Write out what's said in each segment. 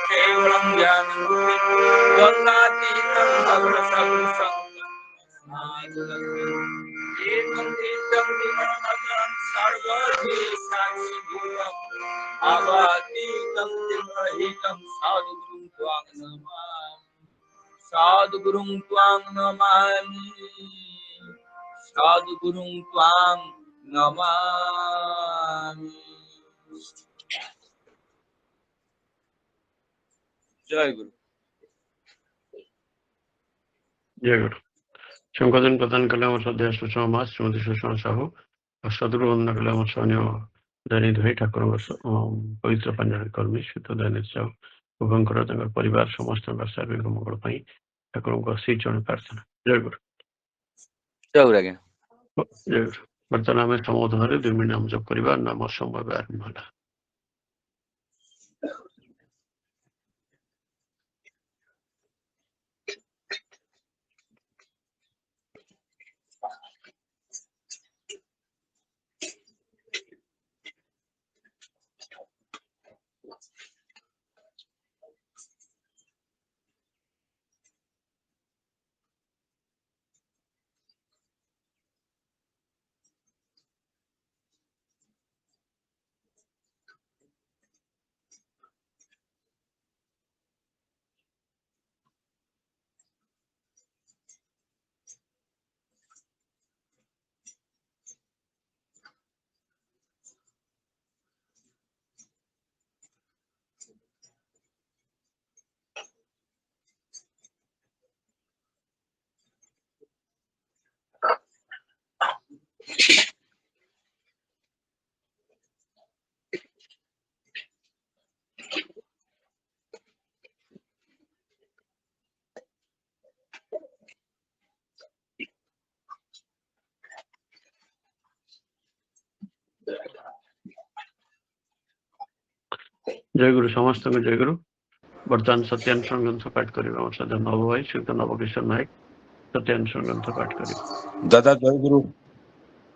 केवलं ज्ञानं द्वन्द्वातीतं एकं तीर्थं विमलमतरं सर्वधी साक्षिभूतम् आवातीतं त्रिमहितं साधुगुरुं त्वां नमामि साधुगुरुं त्वां नमामि। जय गुरु। जय गुरु। संकलन प्रदान कले आम श्रद्धेय सुषमा मास श्रीमती सुषमा साहू और सदगुरु वंदना कले आम सैन्य दयनिधि भाई ठाकुर पवित्र पांजल कर्मी श्रीत दयनिधि साहू उभंकर परिवार समस्त सार्विक मंगल ठाकुर श्री चरण प्रार्थना। जय गुरु। जय गुरु आज्ञा। जय गुरु। बर्तमान आम समोधन 2 मिनिट नाम जप करवा नाम संभव आरंभ होला। जय गुरु समस्त जय गुरु। बर्तमान सत्यानुष्ठान ग्रंथ पाठ करिबा हम सदा नव भाई श्रीयुत नवकिशोर नायक सत्यानुष्ठान ग्रंथ पाठ करिबा। दादा जय गुरु।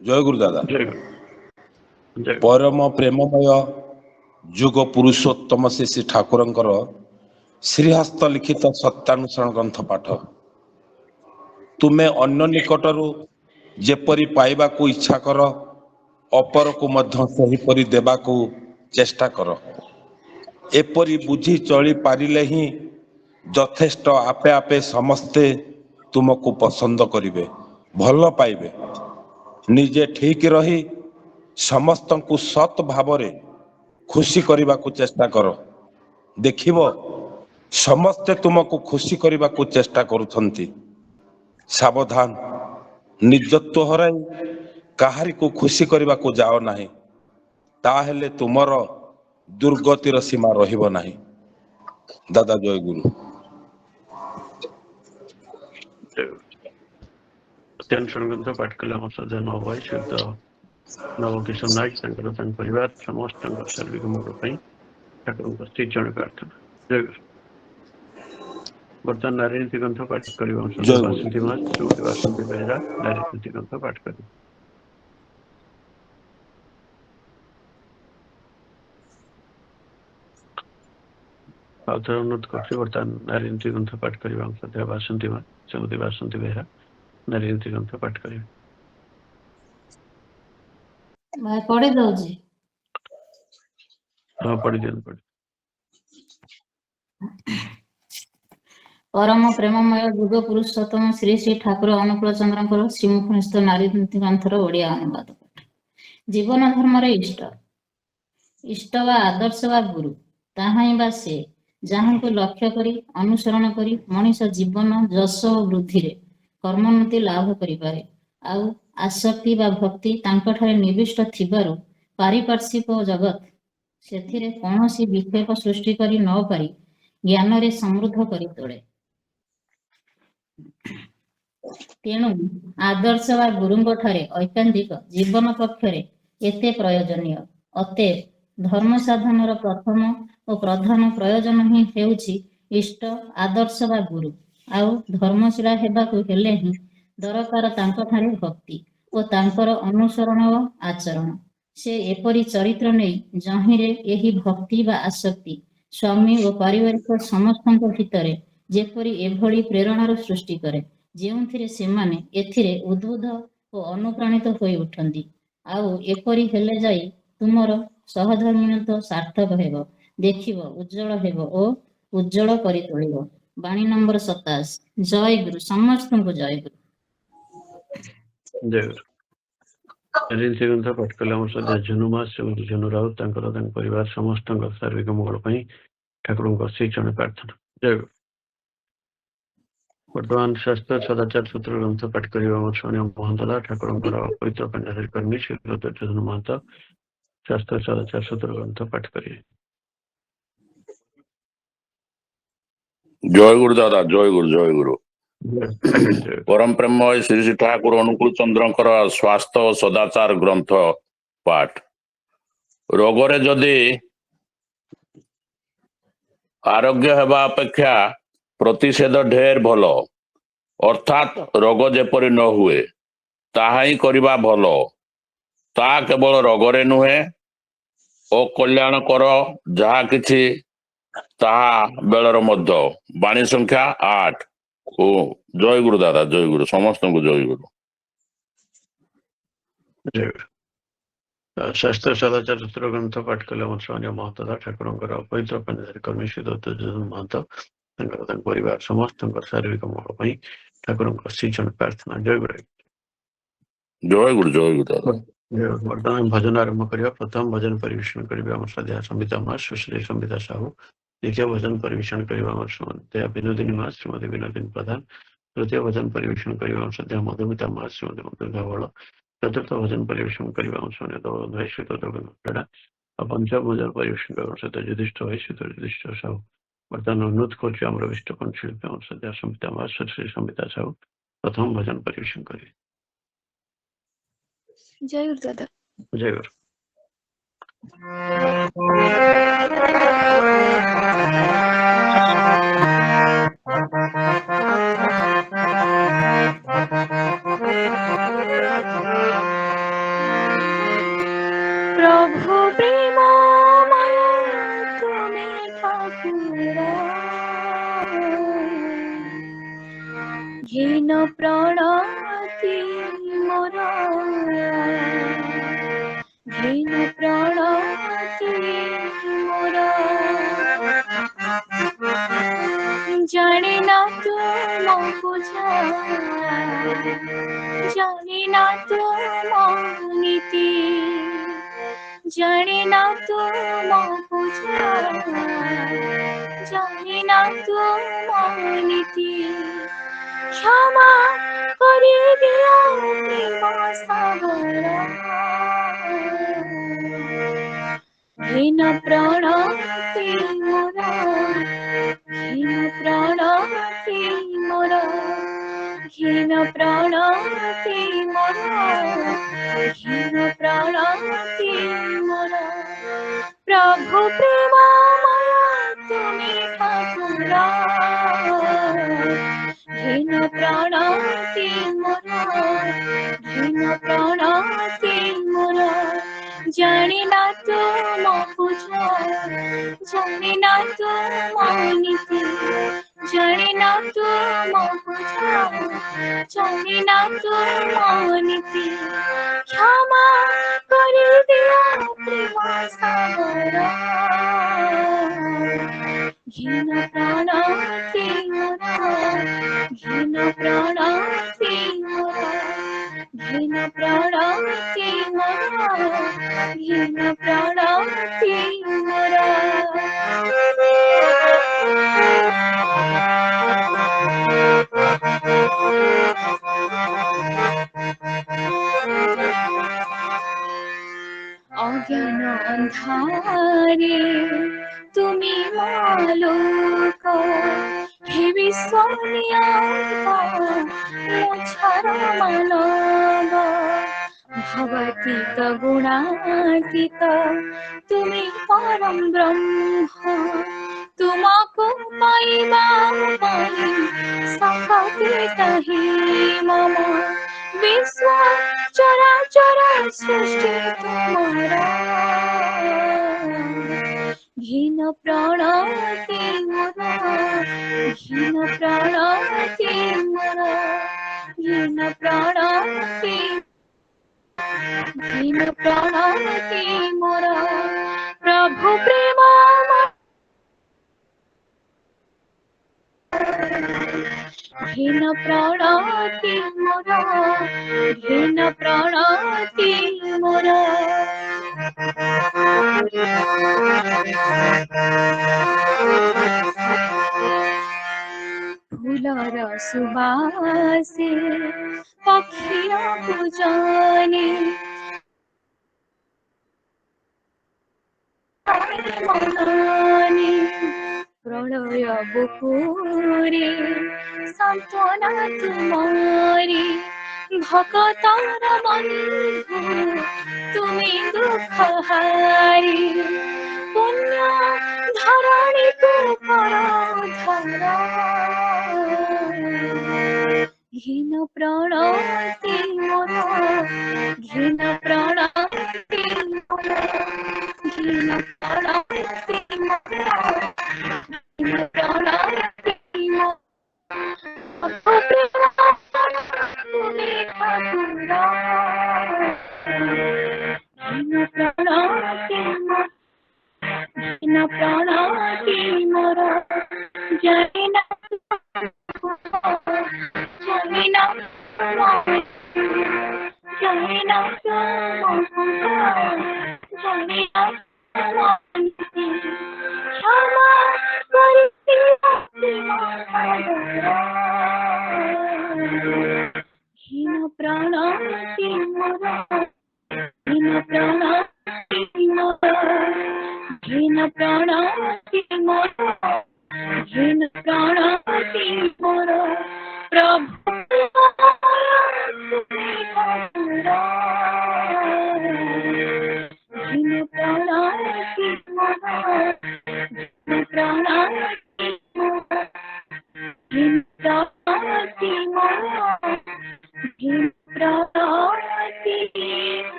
जय गुरु दादा। जय गुरु। जय परम प्रेममय जुग पुरुषोत्तम श्री ठाकुरंकर श्रीहस्त लिखित सत्यानुष्ठान ग्रंथ पाठ तुमे अन्य निकटरू जेपरी पाइबा को इच्छा कर अपर को मध्य सहीपरी देबा को चेष्टा कर। एपरी बुझी चली पारिले ही यथेष्ट आपे आपे समस्ते तुमको पसंद करिवे भल पाइबे। निजे ठीक रही समस्त को सत भावरे खुशी करने को चेष्टा कर। देखिब समस्ते तुमको खुशी करने को चेष्टा करुछंती। सावधान निजत्व हराई काहारी को खुशी करने को जाओ नहीं ताहेले तुमर दुर्गतिर सीमा रहिबो नहीं। दादा जय गुरु। सत्यानुष्ठान ग्रंथ पाठ कले हम सदा नव भाई श्रीयुत नवकिशोर नायक परिवार समस्त सार्विक मंगल ठाकुर श्री चरण प्रार्थना। जय गुरु। बर्तमान नारी नीति ग्रंथ पाठ करिबा हम सदा बासंती मास श्रीमती बासंती बेहरा नारी नीति ग्रंथ पाठ करिबा। अनुरोध कर बर्तमान नारी नीति ग्रंथ पाठ करिबा हम सदा बासंती मास श्रीमती बासंती बेहरा नारी नीति ग्रंथ पाठ करिबा। भाई पढ़ी दउजी। हां पढ़ी देन पढ़ी। परम प्रेममय जुग पुरुषोत्तम श्री श्री ठाकुर अनुकूल चंद्रଙ୍କର ଶ୍ରୀମୁଖନିସ୍ଥ ନାରୀ ନୀତି ଗ୍ରନ୍ଥର ଓଡ଼ିଆ ଅନୁବାଦ। ଜୀବନ ଧର୍ମର ଇଷ୍ଟ ଇଷ୍ଟ ବା ଆଦର୍ଶ ବା ଗୁରୁ ତାହା ହିଁ ବା ସେ ଯାହାଙ୍କୁ ଲକ୍ଷ୍ୟ କରି ଅନୁସରଣ କରି ମଣିଷ ଜୀବନ ଯଶ ଓ ବୃଦ୍ଧିରେ କର୍ମୋନ୍ନତି ଲାଭ କରିପାରେ। ଆଉ ଆସକ୍ତି ବା ଭକ୍ତି ତାଙ୍କଠାରେ ନିବିଷ୍ଟ ଥିବାରୁ ପାରିପାର୍ଶ୍ୱିକ ଜଗତ ସେଥିରେ କୌଣସି ବିକ୍ଷେପ ସୃଷ୍ଟି କରି ନ ପାରି ଜ୍ଞାନରେ ସମୃଦ୍ଧ କରି ତୋଳେ। ତେଣୁ ଆଦର୍ଶ ବା ଗୁରୁଙ୍କ ଠାରେ ଐକାନ୍ତିକ ଜୀବନ ପକ୍ଷରେ ଏତେ ପ୍ରୟୋଜନୀୟ। ଅତଏବ ଧର୍ମ ସାଧନର ପ୍ରଥମ ଓ ପ୍ରଧାନ ପ୍ରୟୋଜନ ହିଁ ହେଉଛି ଇଷ୍ଟ ଆଦର୍ଶ ବା ଗୁରୁ। ଆଉ ଧର୍ମଶୀଳା ହେବାକୁ ହେଲେ ହିଁ ଦରକାର ତାଙ୍କଠାରେ ଭକ୍ତି ଓ ତାଙ୍କର ଅନୁସରଣ ଓ ଆଚରଣ। ସେ ଏପରି ଚରିତ୍ର ନେଇ ଯହିଁରେ ଏହି ଭକ୍ତି ବା ଆସକ୍ତି ସ୍ୱାମୀ ଓ ପାରିବାରିକ ସମସ୍ତଙ୍କ ଭିତରେ ଯେପରି ଏଭଳି ପ୍ରେରଣାର ସୃଷ୍ଟି କରେ, ଯେଉଁଥିରେ ସେମାନେ ଏଥିରେ ଉଦ୍ବୁଦ୍ଧ ଓ ଅନୁପ୍ରାଣିତ ହୋଇ ଉଠନ୍ତି। ଆଉ ଏପରି ହେଲେ ଯାଇ ତୁମର ସହଧର୍ମିଣତ୍ଵ ସାର୍ଥକ ହେବ, ଦେଖିବ ଉଜ୍ଜଳ ହେବ ଓ ଉଜ୍ଜଳ କରି ତୋଳିବ। ବାଣୀ ନମ୍ବର 27। ଜୟ ଗୁରୁ, ସମସ୍ତଙ୍କୁ ଜୟ ଗୁରୁ। ଜୟ ଗୁରୁ। ଏଜିନ୍ସି ଗ୍ରନ୍ଥ ପାଠ କଲେ ଆମର ସଦା ଝୁନୁ ମାସ ଏବଂ ଝୁନୁ ରାଉତ ତାଙ୍କର ତାଙ୍କ ପରିବାର ସମସ୍ତଙ୍କ ଶାରୀରିକ ମଙ୍ଗଳ ପାଇଁ ଠାକୁରଙ୍କ ସେଇ ଜଣେ ପ୍ରାର୍ଥନା। ଜୟ ଗୁରୁ। ବର୍ତ୍ତମାନ ଶାସ୍ତ୍ର ସଦାଚାର ସୂତ୍ର ଗ୍ରନ୍ଥ ପାଠ କରିବା ଆମର ଶୁଣିବା ମହନ୍ତଲା ଠାକୁରଙ୍କର ପବିତ୍ର ପାଞ୍ଜାଧାରୀ କର୍ମୀ ଶ୍ରୀ ଦୁର୍ଯ୍ୟୋଧନ ମହନ୍ତ ଶାସ୍ତ୍ର ସଦାଚାର ସୂତ୍ର ଗ୍ରନ୍ଥ ପାଠ କରିବେ। জয় গুরু দাদা, জয় গুরু, ଜୟ ଗୁରୁ। ଆଜ୍ଞା ଜୟ ଗୁରୁ। ପରମ ପ୍ରେମମୟ ଶ୍ରୀ ଶ୍ରୀ ଠାକୁର ଅନୁକୂଳ ଚନ୍ଦ୍ରଙ୍କର ସ୍ୱାସ୍ଥ୍ୟ ଓ ସଦାଚାର ଗ୍ରନ୍ଥ ପାଠ। ରୋଗରେ ଯଦି ଆରୋଗ୍ୟ ହେବା ଅପେକ୍ଷା ପ୍ରତିଷେଧ ଢେର ଭଲ, ଅର୍ଥାତ୍ ରୋଗ ଯେପରି ନ ହୁଏ ତାହା ହିଁ କରିବା ଭଲ। ତାହା କେବଳ ରୋଗରେ ନୁହେଁ, ଅକଲ୍ୟାଣକର ଯାହା କିଛି ତାହା ବେଳର ମଧ୍ୟ। ବାଣୀ ସଂଖ୍ୟା 8। ଓ ଜୟ ଗୁରୁ ଦାଦା, ଜୟ ଗୁରୁ, ସମସ୍ତଙ୍କୁ ଜୟ ଗୁରୁ। ଜୟ ଗୁରୁ। ଶାସ୍ତ୍ର ସଦାଚାର ସୂତ୍ର ଗ୍ରନ୍ଥ ପାଠ କଲେ ଆମର ଶୁଣିବା ମହନ୍ତଲା ଠାକୁରଙ୍କର ପବିତ୍ର ପାଞ୍ଜାଧାରୀ କର୍ମୀ ଶ୍ରୀ ଦୁର୍ଯ୍ୟୋଧନ ମହନ୍ତ ତାଙ୍କର ତାଙ୍କ ପରିବାର ସମସ୍ତଙ୍କର ଶାରୀରିକ ମଙ୍ଗଳ ପାଇଁ ଠାକୁରଙ୍କ ସେଇ ଜଣେ ପ୍ରାର୍ଥନା। ଜୟ ଗୁରୁ। ଜୟ ଗୁରୁ, ଜୟ ଗୁରୁ ଦାଦା। ବର୍ତ୍ତମାନ ଭଜନ ଆରମ୍ଭ କରିବା। ପ୍ରଥମ ଭଜନ ପରିବେଷଣ କରିବେ ଆମର ଶ୍ରଦ୍ଧା ସମ୍ବିତା ମା ସୁଶ୍ରୀ ସମ୍ବିତା ସାହୁ। ଦ୍ୱିତୀୟ ଭଜନ ପରିବେଷଣ କରିବା ଆମର ଶ୍ରୀମତୀ ବିନୋଦିନୀ ମା ଶ୍ରୀମତୀ ବିନୋଦିନୀ ପ୍ରଧାନ। ତୃତୀୟ ଭଜନ ପରିବେଷଣ କରିବା ଆମର ଶ୍ରଦ୍ଧା ମଧୁମିତା ମା ଶ୍ରୀମତୀ ମଧୁମିତା ବଳ। ଚତୁର୍ଥ ଭଜନ ପରିବେଷଣ କରିବା ଆମର ଶୁଣିବା ଭାଇ ଶ୍ରୀତ ଜଗନ୍ନାଥ। ଆଉ ପଞ୍ଚମ ଭଜନ ପରିବେଷଣ କରିବା ଆମର ସହିତ ଯୁଧିଷ୍ଠ ଭାଇ ଶ୍ରୀତ ଯୁଧିଷ୍ଠ ସାହୁ। ବର୍ତ୍ତମାନ ଅନୁରୋଧ କରୁଛୁ ଆମର ବିଷ୍ଟ କଣ୍ଠଶିଳ୍ପୀ ଆମର ଶ୍ରଦ୍ଧା ସମ୍ବିତା ମା ସୁଶ୍ରୀ ସମ୍ବିତା ସାହୁ ପ୍ରଥମ ଭଜନ ପରିବେଷଣ କରିବେ। ଜୟ ଗୁରୁ ଦାଦା। ଜୟ ଗୁରୁ। প্রভু প্রেমময় তুমি ঠাকুর, হীন প্রণতি মোর, হীন প্রণতি মোর। জানি না তুম বুঝা, জানি না তুম নীতি, জানি না তুম বুঝা, জানি না তুম নীতি। ক্ষমা করে দিও প্রেম সাগর, হীন প্রণতি মোর, হীন প্রণতি মোর, হীন প্রণতি মোর, হীন প্রণতি মোর। প্রভু প্রেমময় তুমি ঠাকুর, হীন প্রণতি মোর, হীন প্রণতি মোর। জানি না তুম বুঝা, জানি না তুম নীতি, জানি না তুম বুঝা, জানি না তুম নীতি। ক্ষমা করে দিও প্রেম সাগর, হীন প্রণতি মোর, হীন প্রণতি মোর, হীন প্রণতি মোর, হীন প্রণতি মোর। অজ্ঞান অন্ধারে তুমি মালোক, হে বিশ্বনিয়ন্তা মোছার মানব। ভবতীত গুণাতীত তুমি পরম ব্রহ্ম, তুমকু পাইবা পাই ताहि मम विश्व चराचर सृष्टि तुम्हारा घिन प्राणति मोर घिन प्राणति मोर घिन प्राणति घिन प्राणति मोर प्रभु प्रेम घिन प्राणति मोर घिन प्राणति मोर फूलर सुबासे पक्षिया पूजने प्रलय बुकुरे सांत्वना तुम्हारी भक्तर बंधु तुम्हें दुख हारी पुण्य धरणी को धरा घिन प्राणति मोर घिन प्राणति मोर घिन प्राणति मोर घिन प्राणति मोर घिन प्राणति मोर घिन प्राणति मोर जैना जैना जैना क्षमा करती घिन प्राणति मोर घिन प्राणति मोर घिन प्राणति मोर घिन प्राणति मोर प्रभु घिन प्राणति मोर घिन प्राणति मोर घिन प्राणति मोर घिन प्राणति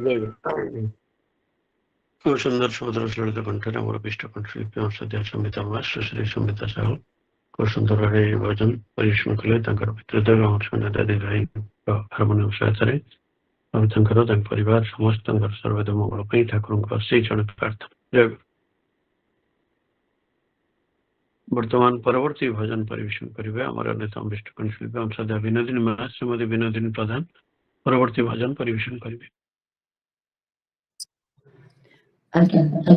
मोर। খুব সুন্দর সুমধুর ললিত কণ্ঠে আমার পৃষ্ঠ কণ্ঠশিল্পী অংশদিয়া সঙ্গীতা মা সুশ্রী সঙ্গীতা ସାହୁ খুব ସୁନ୍ଦର ଭାବେ ଏହି ଭଜନ ପରିବେଷଣ କଲେ ତାଙ୍କର ପିତୃଦେବ ଆମର ସନ୍ଧ୍ୟା ଦାଦି ଭାଇଙ୍କ ହାରମୋନିୟମ ସହାୟତାରେ ଆଉ ତାଙ୍କର ତାଙ୍କ ପରିବାର ସମସ୍ତଙ୍କର ସର୍ବଦା ମଙ୍ଗଳ ପାଇଁ ଠାକୁରଙ୍କ ସେଇ ଜଣେ ପ୍ରାର୍ଥନା। ବର୍ତ୍ତମାନ ପରବର୍ତ୍ତୀ ଭଜନ ପରିବେଷଣ କରିବେ ଆମର ଅନ୍ୟତମ ବିଷ୍ଟ କଣ୍ଠଶିଳ୍ପୀ ଅଂଶଦିଆ ବିନୋଦିନୀ ମା ଶ୍ରୀମତୀ ବିନୋଦିନୀ ପ୍ରଧାନ ପରବର୍ତ୍ତୀ ଭଜନ ପରିବେଷଣ କରିବେ। ଆଜ୍ଞା ଦାଦା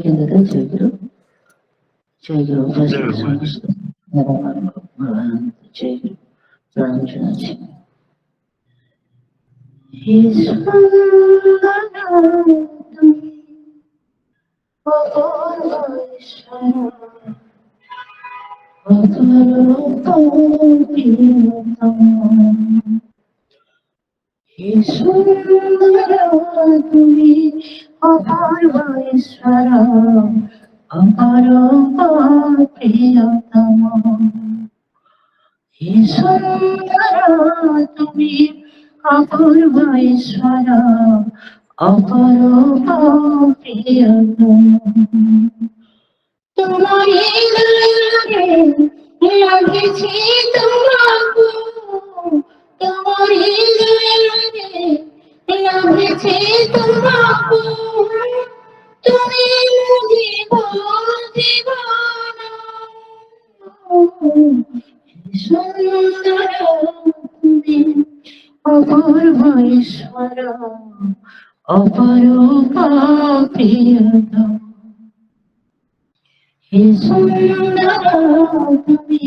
ଜୟ ଗୁରୁ ଉପସ୍ଥିତ ସମସ୍ତ ଭଗବାନଙ୍କୁ ଜୟ ଗୁରୁ ପ୍ରଣାମ ଜଣାଉଛି। হে সুন্দর তুমি অপূর্ব ঈশ্বর অপরূপ প্রিয়তম হে সুন্দর তুমি অপূর্ব ঈশ্বর অপরূপ প্রিয়তম তোমারি লাগেছি তোমাকে তোমারি লাগেছি তোমাকে তুমি জীবন সুন্দর তুমি অপূর্ব ঈশ্বর অপরূপ প্রিয়তম হে সুন্দর তুমি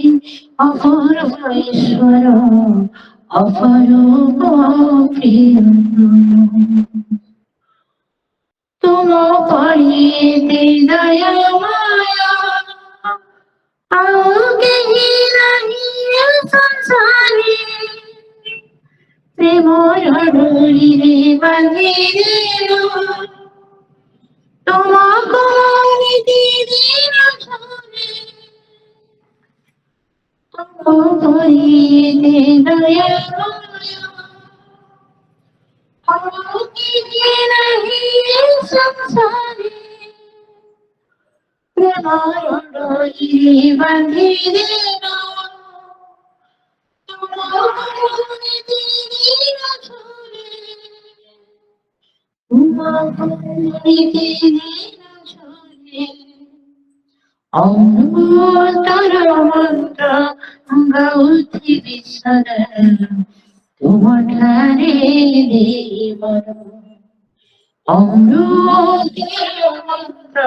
অপূর্ব ঈশ্বর অপরূপ প্রিয়তম তোমা পাইতে দয়া মায়া আগে নাহি সংসারে প্রেমর ডোরিরে বাঁধিলে তোমাকে দিদি করিতে দয়াময় কি নাহি সংসারে প্রেমার ডোরি বাঁধি দিল তোমার মনে দিল ছুরে তোমার মনে দিল ছুরে অমৃতর মন্ত্র গাউথি বিশ্বর তোমারে দেবর অমৃতর মন্ত্র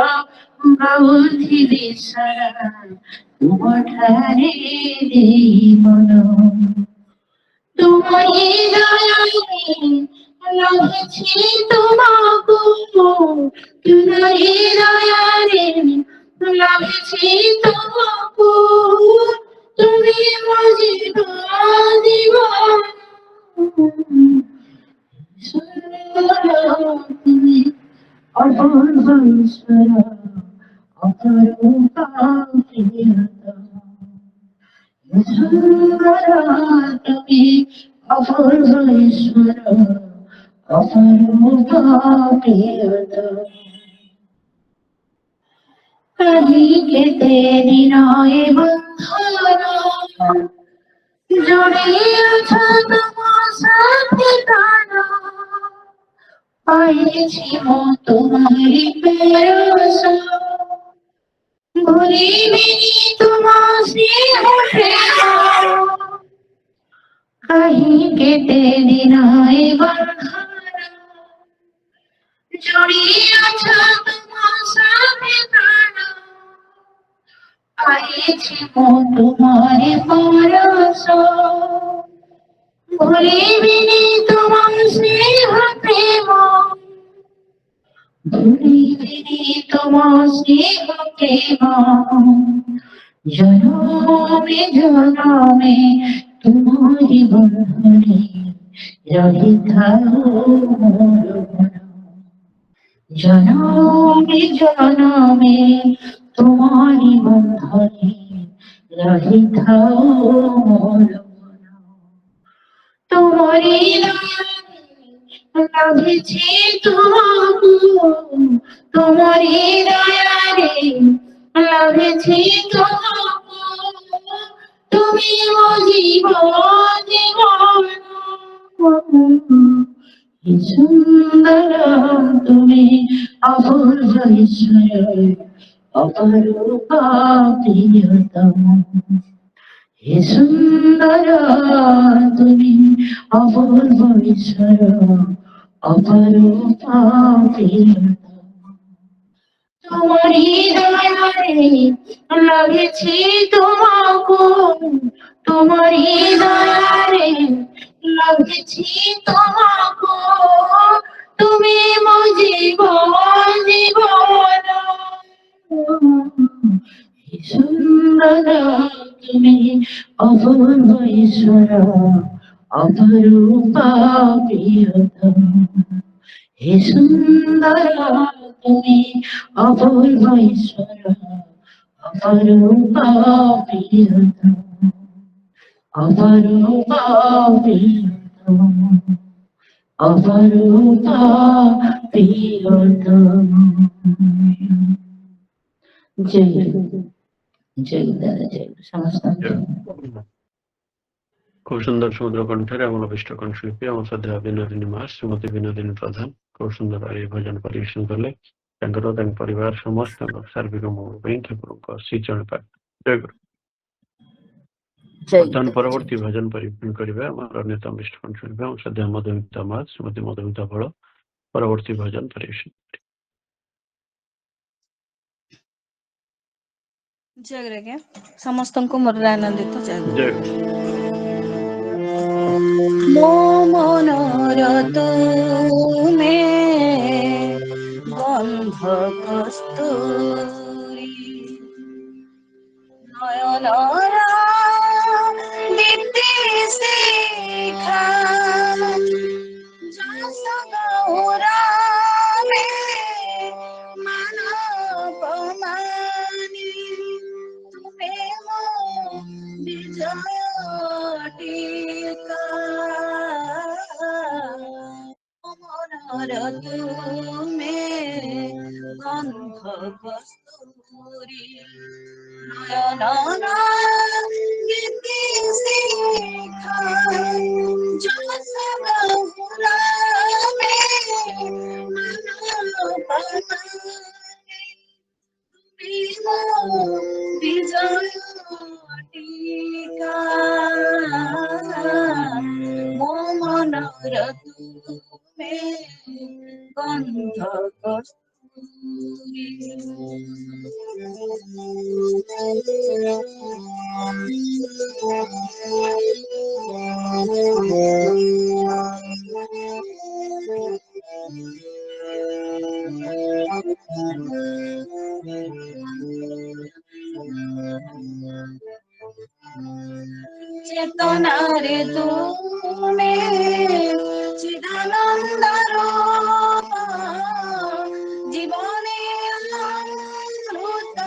গাউথি বিশ্বর তোমারে দেবর তোমায় দয়ালে লাগছে তোমাকে তোমায় দয়ালে লাগছে তোমাকে তুমি মজি জীবন তুমি অপূর্ব ঈশ্বর অপরূপা প্রিয়তম তুমি অপূর্ব ঈশ্বর অপরূপা প্রিয়তম কহিকে তেরি নয় বন্ধন জড়িয়েছ তোমার সাথে প্রাণ পাইছি মো তোমারি পরশ ভুলিবিনি তোমার স্নেহ প্রেম কহিকে তেরি নয় বন্ধন জড়িয়েছ তোমার সাথে প্রাণ পাইছি মো তোমারি পরশ ভুলিবিনি তোমার স্নেহ প্রেম ভুলিবিনি তোমার স্নেহ প্রেম জনমে জনমে তোমারি বন্ধনে রহিথাও মোর মন জনমে জনমে তোমারি বন্ধনে রহিথাও মোর মন তোমারি লাগছে তোমাকে তোমারি দয়ারে লাগছে তোমাকে তুমি মো জীবন জীবন সুন্দর তুমি অপূর্ব ঈশ্বর অপরূপা প্রিয়তম হে সুন্দর তুমি অপূর্ব ঈশ্বর অপরূপা প্রিয়তম তোমারি দয়ারে লাগছে তোমাকে তোমারি দয়ারে লাগছে তোমাকে তুমি মো জীবন জীবন সুন্দর তুমি অপূর্ব ঈশ্বর অপরূপা প্রিয়তম হে সুন্দর তুমি অপূর্ব ঈশ্বর অপরূপা প্রিয়তম অপরূপা প্রিয়তম অপরূপা প্রিয়তম জয় জয় দাদা জয় সমস্ত খুব সুন্দর সমুদ্র কণ্ঠের এমন অভিষ্ট কণ্ঠশিল্পী আমার শ্রদ্ধা ବିନୋଦିନୀ ମା ଶ୍ରୀମତୀ ବିନୋଦିନୀ ପ୍ରଧାନ ଖୁବ ସୁନ୍ଦର ଭାବେ ଏହି ଭଜନ ପରିବେଷଣ କଲେ ତାଙ୍କର ତାଙ୍କ ପରିବାର ସମସ୍ତଙ୍କ ସାର୍ବିକ ମଙ୍ଗଳ ପାଇଁ ଠାକୁରଙ୍କ ଶ୍ରୀଚରଣ ପ୍ରାର୍ଥନା ଜୟ ଗୁରୁ ବର୍ତ୍ତମାନ ପରବର୍ତ୍ତୀ ଭଜନ ପରିବେଷଣ କରିବେ ଆମର ଅନ୍ୟତମ ବିଷ୍ଟ କଣ୍ଠଶିଳ୍ପୀ ଆମ ଶ୍ରଦ୍ଧା ମଧୁମିତା ମା ଶ୍ରୀମତୀ ମଧୁମିତା ଫଳ ପରବର୍ତ୍ତୀ ଭଜନ ପରିବେଷଣ ଜୟ ଆଜ୍ଞା ସମସ୍ତଙ୍କୁ ମୋର ଆନନ୍ଦିତ ଜୟ ଜୟ ମୋ ମନର ତୁମେ ବନ୍ଧ କସ୍ତୁରୀ নয়নর দীপ্তি শিখা যশ গৌরবে মানব মানি তুমে মো বিজয় কস্তুরী নয়নরাঙ্গিতে শিখা যশবহুরামে মানবতানে বিজয় টিকা মো মনর তুমে গন্ধ কস্তুরী চেতনারে তুমি চিদানন্দ রূপ জীবনে অমৃত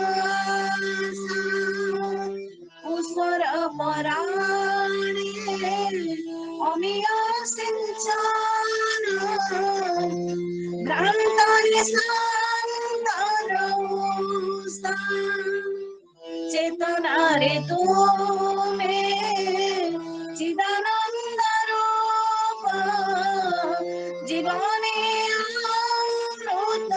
উসর পরাণে অমিয় সিঞ্চন ভ্রান্তরে সান্দর চেতনারে তুমি চিদানন্দ রূপ জীবনে অমৃত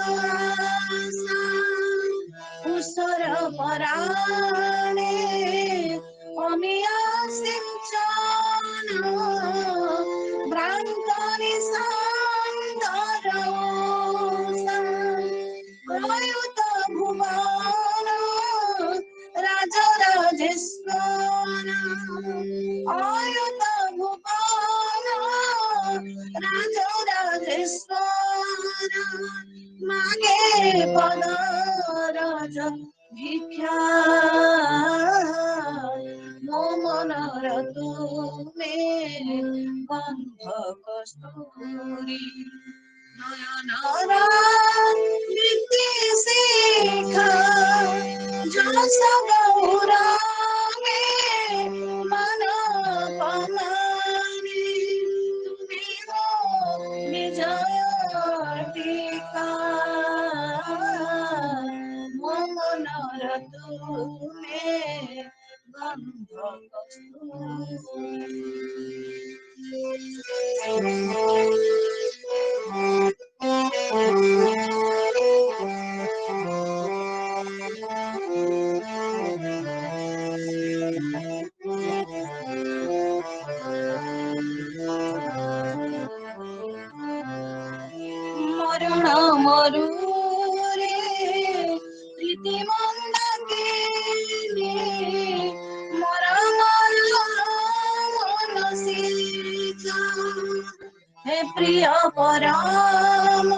উসর পরাণে অমিয় সিঞ্চন ভ্রান্তরে সান্দর প্রয়ুত ভুবন রাজরাজেশ্বর অয়ুত ভুবন রাজরাজেশ্বর মাগে পদ রাজ ভিক্ষা মো মনর তুমে গন্ধ কস্তুরী নয়নরাঙ্গিতে শিখা যশবহুরামে মানবতানে তুমি মো বিজয় টিকা মো মনর তুমে গন্ধ মরণ মরুরে প্রীতি মন্দাকে মরণ হে প্রিয় পরম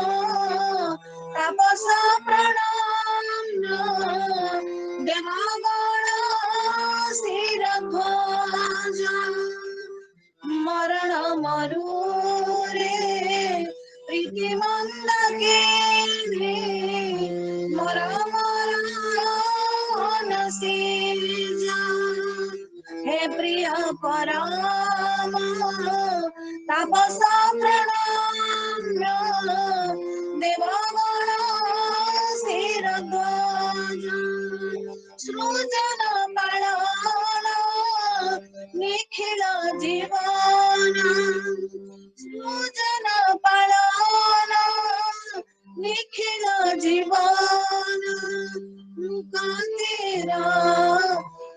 তাপস প্রণাম দেবগণ শির ভোজ মরণ মরুরে প্রীতি মন্দাকে মর মরণ হে প্রিয় পরম তাপস প্রণাম দেবগণ শির ভোজ সৃজন পালন নিখিল জীবন সৃজন পালন নিখিল জীবন মুকান্তের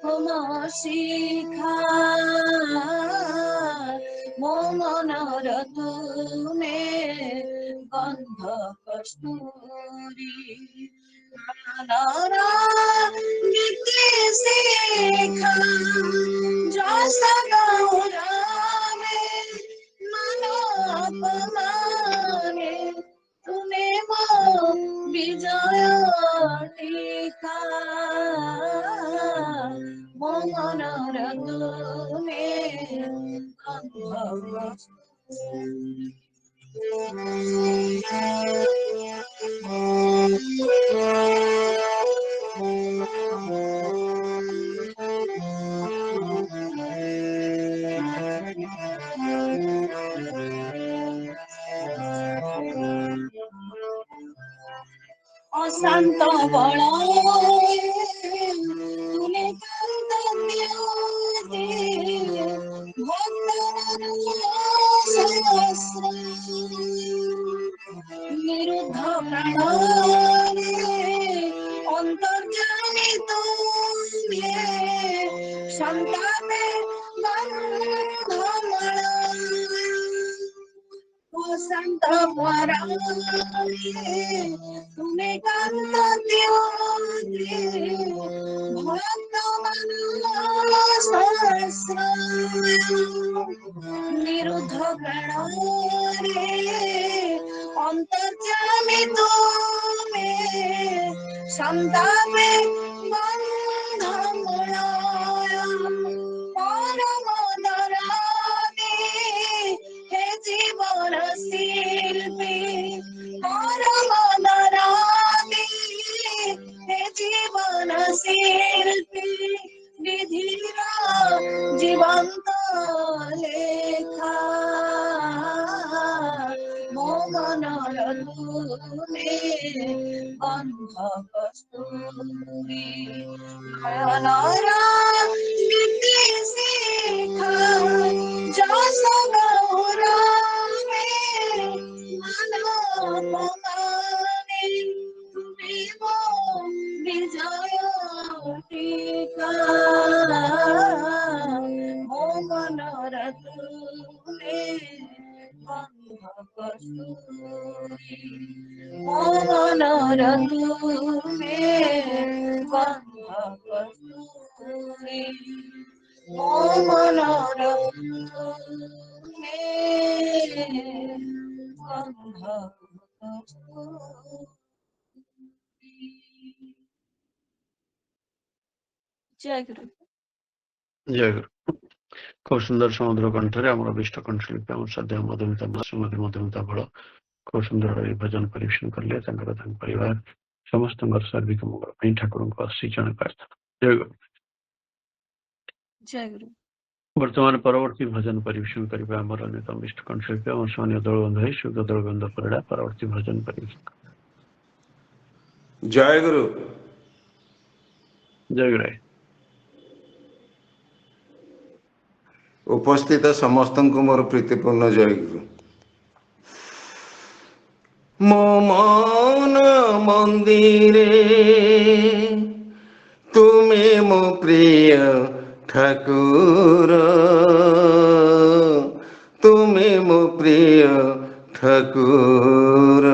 হোম শিখা মো মনর তুমে গন্ধ কস্তুরী নয়নরাঙ্গিতে শিখা যশবহুরামে মানবতানে তুমি মো বিজয় টিকা মো মনর তুমে গন্ধ কস্তুরী शांत बड़ा तूने कांत दे सहस्र निरुद्ध प्राणारे अंतर्जामी तुम्हे संतापे बंधमणा शांत पराये तुम्हें कांत द्योते भक्त सहस्र निरुद्ध प्राणारे अंतर्जामी तुम्हे संतापे बंधमणा परम दरानी हे जीवन शिल्पी परम दरानी हे जीवन शिल्पी विधिरा जीवंत लेखा मोमनर तुमे बंध कस्तूरी नयनरा नित्य शिखा जस गौरवे मनोपमाने तुम्हें वो विजय टीका मोमनर तुमे बंध कस्तूरी मोमनर तुमे बंध कस्तूरी मोमनर तुमे बंध कस्तूरी। जय गुरु। जय गुरु। খুব সুন্দর সমুদ্র কণ্ঠরে আমার অভিষ্ট কণ্ঠশিল্পী আমার সাধ্য মধুমিতা শ্রীমতী মধুমিতা বড় খুব ସୁନ୍ଦର ଭାବେ ଭଜନ ପରିବେଷଣ କଲେ ତାଙ୍କର ତାଙ୍କ ପରିବାର ସମସ୍ତଙ୍କର ସାର୍ବିକ ମଙ୍ଗଳ ପାଇଁ ଠାକୁରଙ୍କ ଶ୍ରୀଚରଣ ପ୍ରାର୍ଥନା। ଜୟ ଗୁରୁ। ଜୟ ଗୁରୁ। ବର୍ତ୍ତମାନ ପରବର୍ତ୍ତୀ ଭଜନ ପରିବେଷଣ କରିବା ଆମର ଅନ୍ୟତମ ଇଷ୍ଟ କଣ୍ଠଶିଳ୍ପୀ ଆମର ସ୍ୱର୍ଣ୍ଣୀୟ ଦୋଳବନ୍ଧ ଭାଇ ଶୁଦ୍ଧ ଦୋଳବନ୍ଧ ପରିଡ଼ା ପରବର୍ତ୍ତୀ ଭଜନ ପରିବେଷଣ। ଜୟ ଗୁରୁ। ଜୟ ଗୁରୁ। ଉପସ୍ଥିତ ସମସ୍ତଙ୍କୁ ମୋର ପ୍ରୀତିପୂର୍ଣ୍ଣ ଜୟ ଗୁରୁ। ମୋ ମନ ମନ୍ଦିରେ ତୁମେ ମୋ ପ୍ରିୟ ଠାକୁର ତୁମେ ମୋ ପ୍ରିୟ ଠାକୁର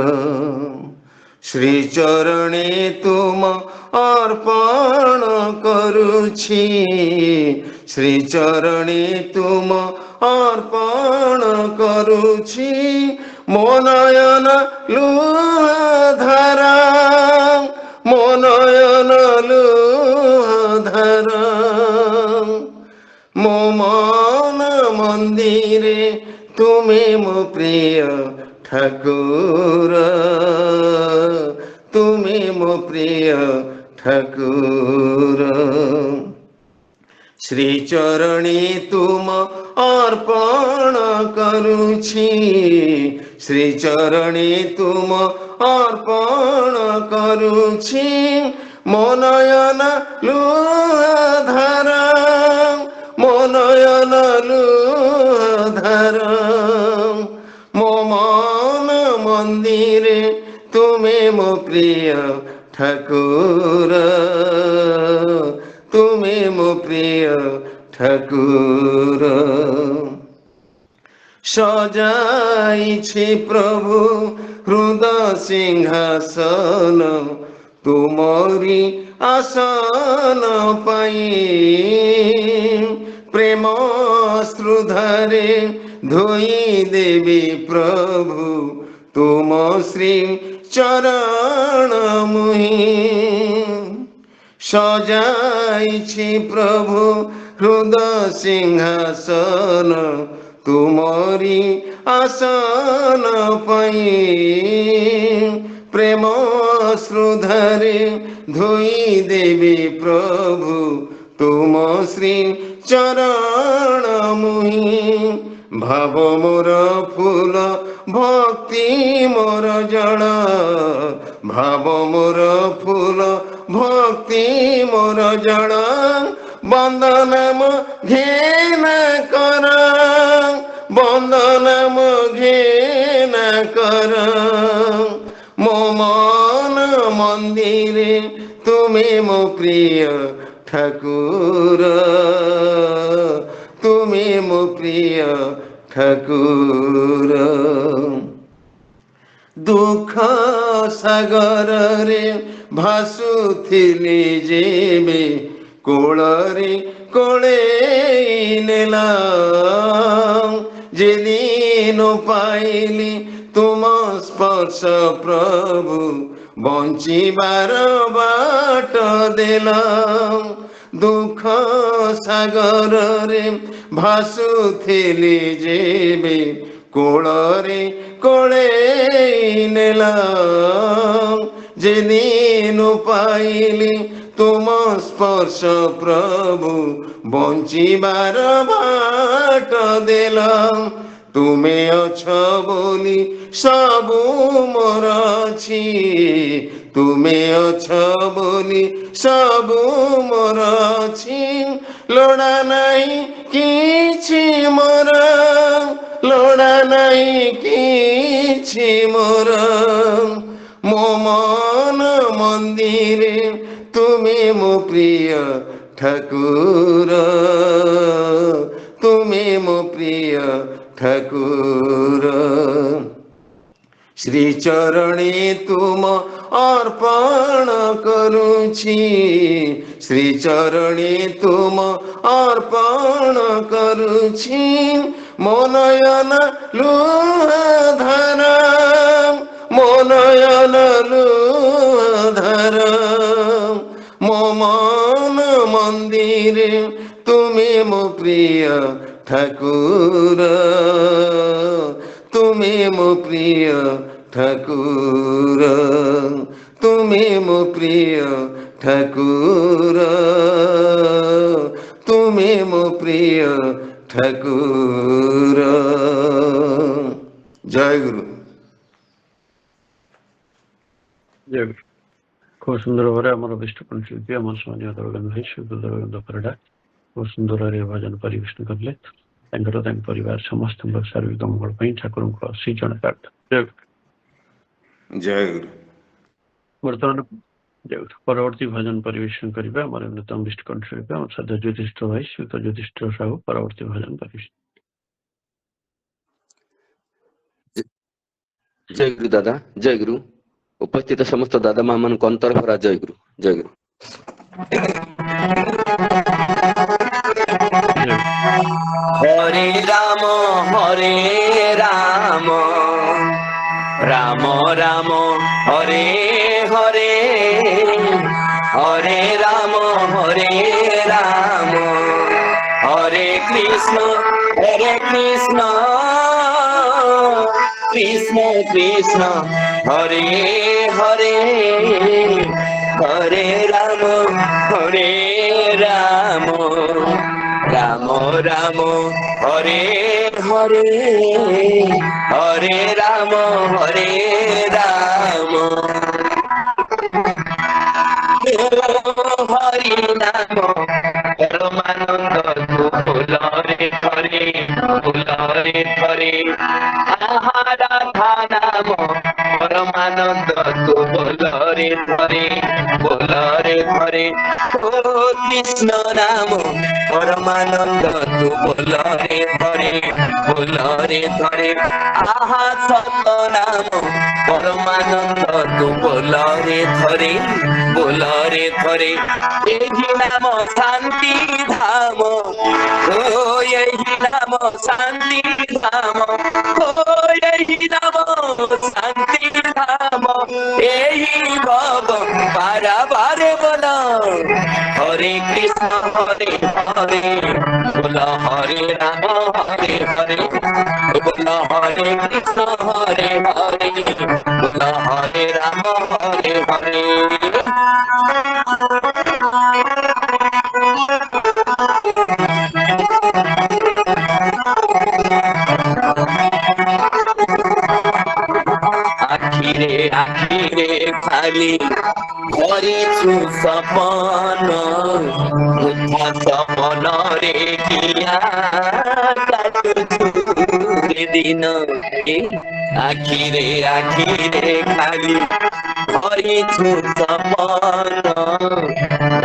ଶ୍ରୀଚରଣେ ତୁମ अर्पण करुछि श्रीचरणे तुम अर्पण करुछि मो नयन लुधारा मो नयन लुधारा मो मन मंदिरे तुमे मो प्रिय ठाकुर तुमे मो प्रिय ठाकुर श्रीचरणे तुम अर्पण करुछि श्रीचरणे तुम अर्पण करुछि मो नयन लुधारा मो नयन लुधारा मो मन मंदिरे तुमे मो प्रिय ठाकुर तुमे मो प्रिय ठाकुर सजाइछि प्रभु हृदय सिंहासन तुमरी आसन पाई प्रेम श्रुधारे धोई देवी प्रभु तुम श्री चरण मुहि सजाइछि प्रभु हृदय सिंहासन तुमरी आसन पाई प्रेम श्रुधारे धोई देवी प्रभु तुम श्री चरण मुहि भाव मोर फूल भक्ति मोर जड़ ভাব মোর ফুল ভক্তি মোর জড় বন্দনাম ঘেনা কর বন্দনাম ঘেনা কর মো মন মন্দিরে তুমি মো প্রিয় ঠাকুর তুমি মো প্রিয় ঠাকুর দুঃখ সাগରରେ ଭାସୁଥିଲି ଯେବେ କୋଳରେ କୋଳେଇ ନେଲା ଯେଦିନ ପାଇଲି ତୁମ ସ୍ପର୍ଶ ପ୍ରଭୁ ବଞ୍ଚିବାର ବାଟ ଦେଲା ଦୁଃଖ ସାଗରରେ ଭାସୁଥିଲି ଯେବେ କୋଳରେ କୋଳେଇ ନେଲା ଯେଦିନ ପାଇଲି ତୁମ ସ୍ପର୍ଶ ପ୍ରଭୁ ବଞ୍ଚିବାର ବାଟ ଦେଲା ତୁମେ ଅଛ ବୋଲି ସବୁ ମୋର ଅଛି ତୁମେ ଅଛ ବୋଲି ସବୁ ମୋର ଅଛି ଲୋଡ଼ା ନାହିଁ କିଛି ମୋର ଲୋଡ଼ା ନାହିଁ କିଛି ମୋର ମୋ ମନ ମନ୍ଦିରେ ତୁମେ ମୋ ପ୍ରିୟ ଠାକୁର ତୁମେ ମୋ ପ୍ରିୟ ଠାକୁର ଶ୍ରୀ ଚରଣେ ତୁମ ଅର୍ପଣ କରୁଛି ଶ୍ରୀ ଚରଣେ ତୁମ ଅର୍ପଣ କରୁଛି ମୋ ନୟନ ଲୁହାଧାର ମୋ ନୟନ ଲୁହାଧାର ମୋ ମନ ମନ୍ଦିରେ ତୁମେ ମୋ ପ୍ରିୟ ଠାକୁର ତୁମେ ମୋ ପ୍ରିୟ ଠାକୁର ତୁମେ ମୋ ପ୍ରିୟ ଠାକୁର ତୁମେ ମୋ ପ୍ରିୟ ଠାକୁର ଜୟ ଗୁରୁ ଜୟ ଗୁରୁ। খুব সুন্দর ভাবে আমার বিষ্টপন শিল্পী আমার সম্মানীয় দরগন্ধ ভাই শুদ্ধ দরগন্ধ পরিডা খুব সুন্দর ভাবে ভজন পরিবেশন করলে ତାଙ୍କର ତାଙ୍କ ପରିବାର ସମସ୍ତଙ୍କ ସାର୍ବିକ ମଙ୍ଗଳ ପାଇଁ ଠାକୁରଙ୍କ ଅଶୀଜଣ ପ୍ରାର୍ଥନା। ଜୟ ଗୁରୁ। ବର୍ତ୍ତମାନ ପରବର୍ତ୍ତୀ ଭଜନ ପରିବେଷଣ କରିବା ଆମର ଅନ୍ୟତମ ବିଷ୍ଟକଣ୍ଠ ଶିଳ୍ପୀ ଆମର ଶ୍ରଦ୍ଧା ଜ୍ୟୋତିଷ୍ଠ ଭାଇ ଶ୍ରୀଯୁକ୍ତ ଜ୍ୟୋତିଷ୍ଠ ସାହୁ ପରବର୍ତ୍ତୀ ଭଜନ ପରିବେଷଣ। ଜୟ ଗୁରୁ ଦାଦା ଜୟ ଗୁରୁ। ଉପସ୍ଥିତ ସମସ୍ତ ଦାଦା ମା ମାନଙ୍କୁ ଅନ୍ତର ଭରା ଜୟ ଗୁରୁ ଜୟ ଗୁରୁ। হরে রাম রাম রাম হরে হরে হরে রাম হরে কৃষ্ণ কৃষ্ণ কৃষ্ণ হরে হরে হরে রাম রাম রাম হরে হরে হরে রাম হরে রাম হরি নাম পরমানন্দ ফুলরে হরে ফুলরে হরে আহা রাধা নাম পরমানন্দ তু ফুলরে হরে ফুলরে হরে ও কৃষ্ণ নাম পরমানন্দ তু ফুলরে হরে ফুলরে হরে আহা সত নাম পরমানন্দ তু ফুলরে হরে ফুলরে হরে এই নাম শান্তি ধাম ও এই নাম শান্তি ধাম ও এই নাম শান্তি ধাম এই ভব বারে বল হরে কৃষ্ণ হরে হরে বল হরে রাম হরে হরে বল হরে কৃষ্ণ হরে হরে বল হরে রাম হরে হরে। আখিরে ଖାଲି କରିଛୁ ସପନ ବୃଥା ସପନରେ କିଆ କାଟୁଛୁ ରେ ଦିନ ଆଖିରେ ଆଖିରେ ଖାଲି କରିଛୁ ସପନ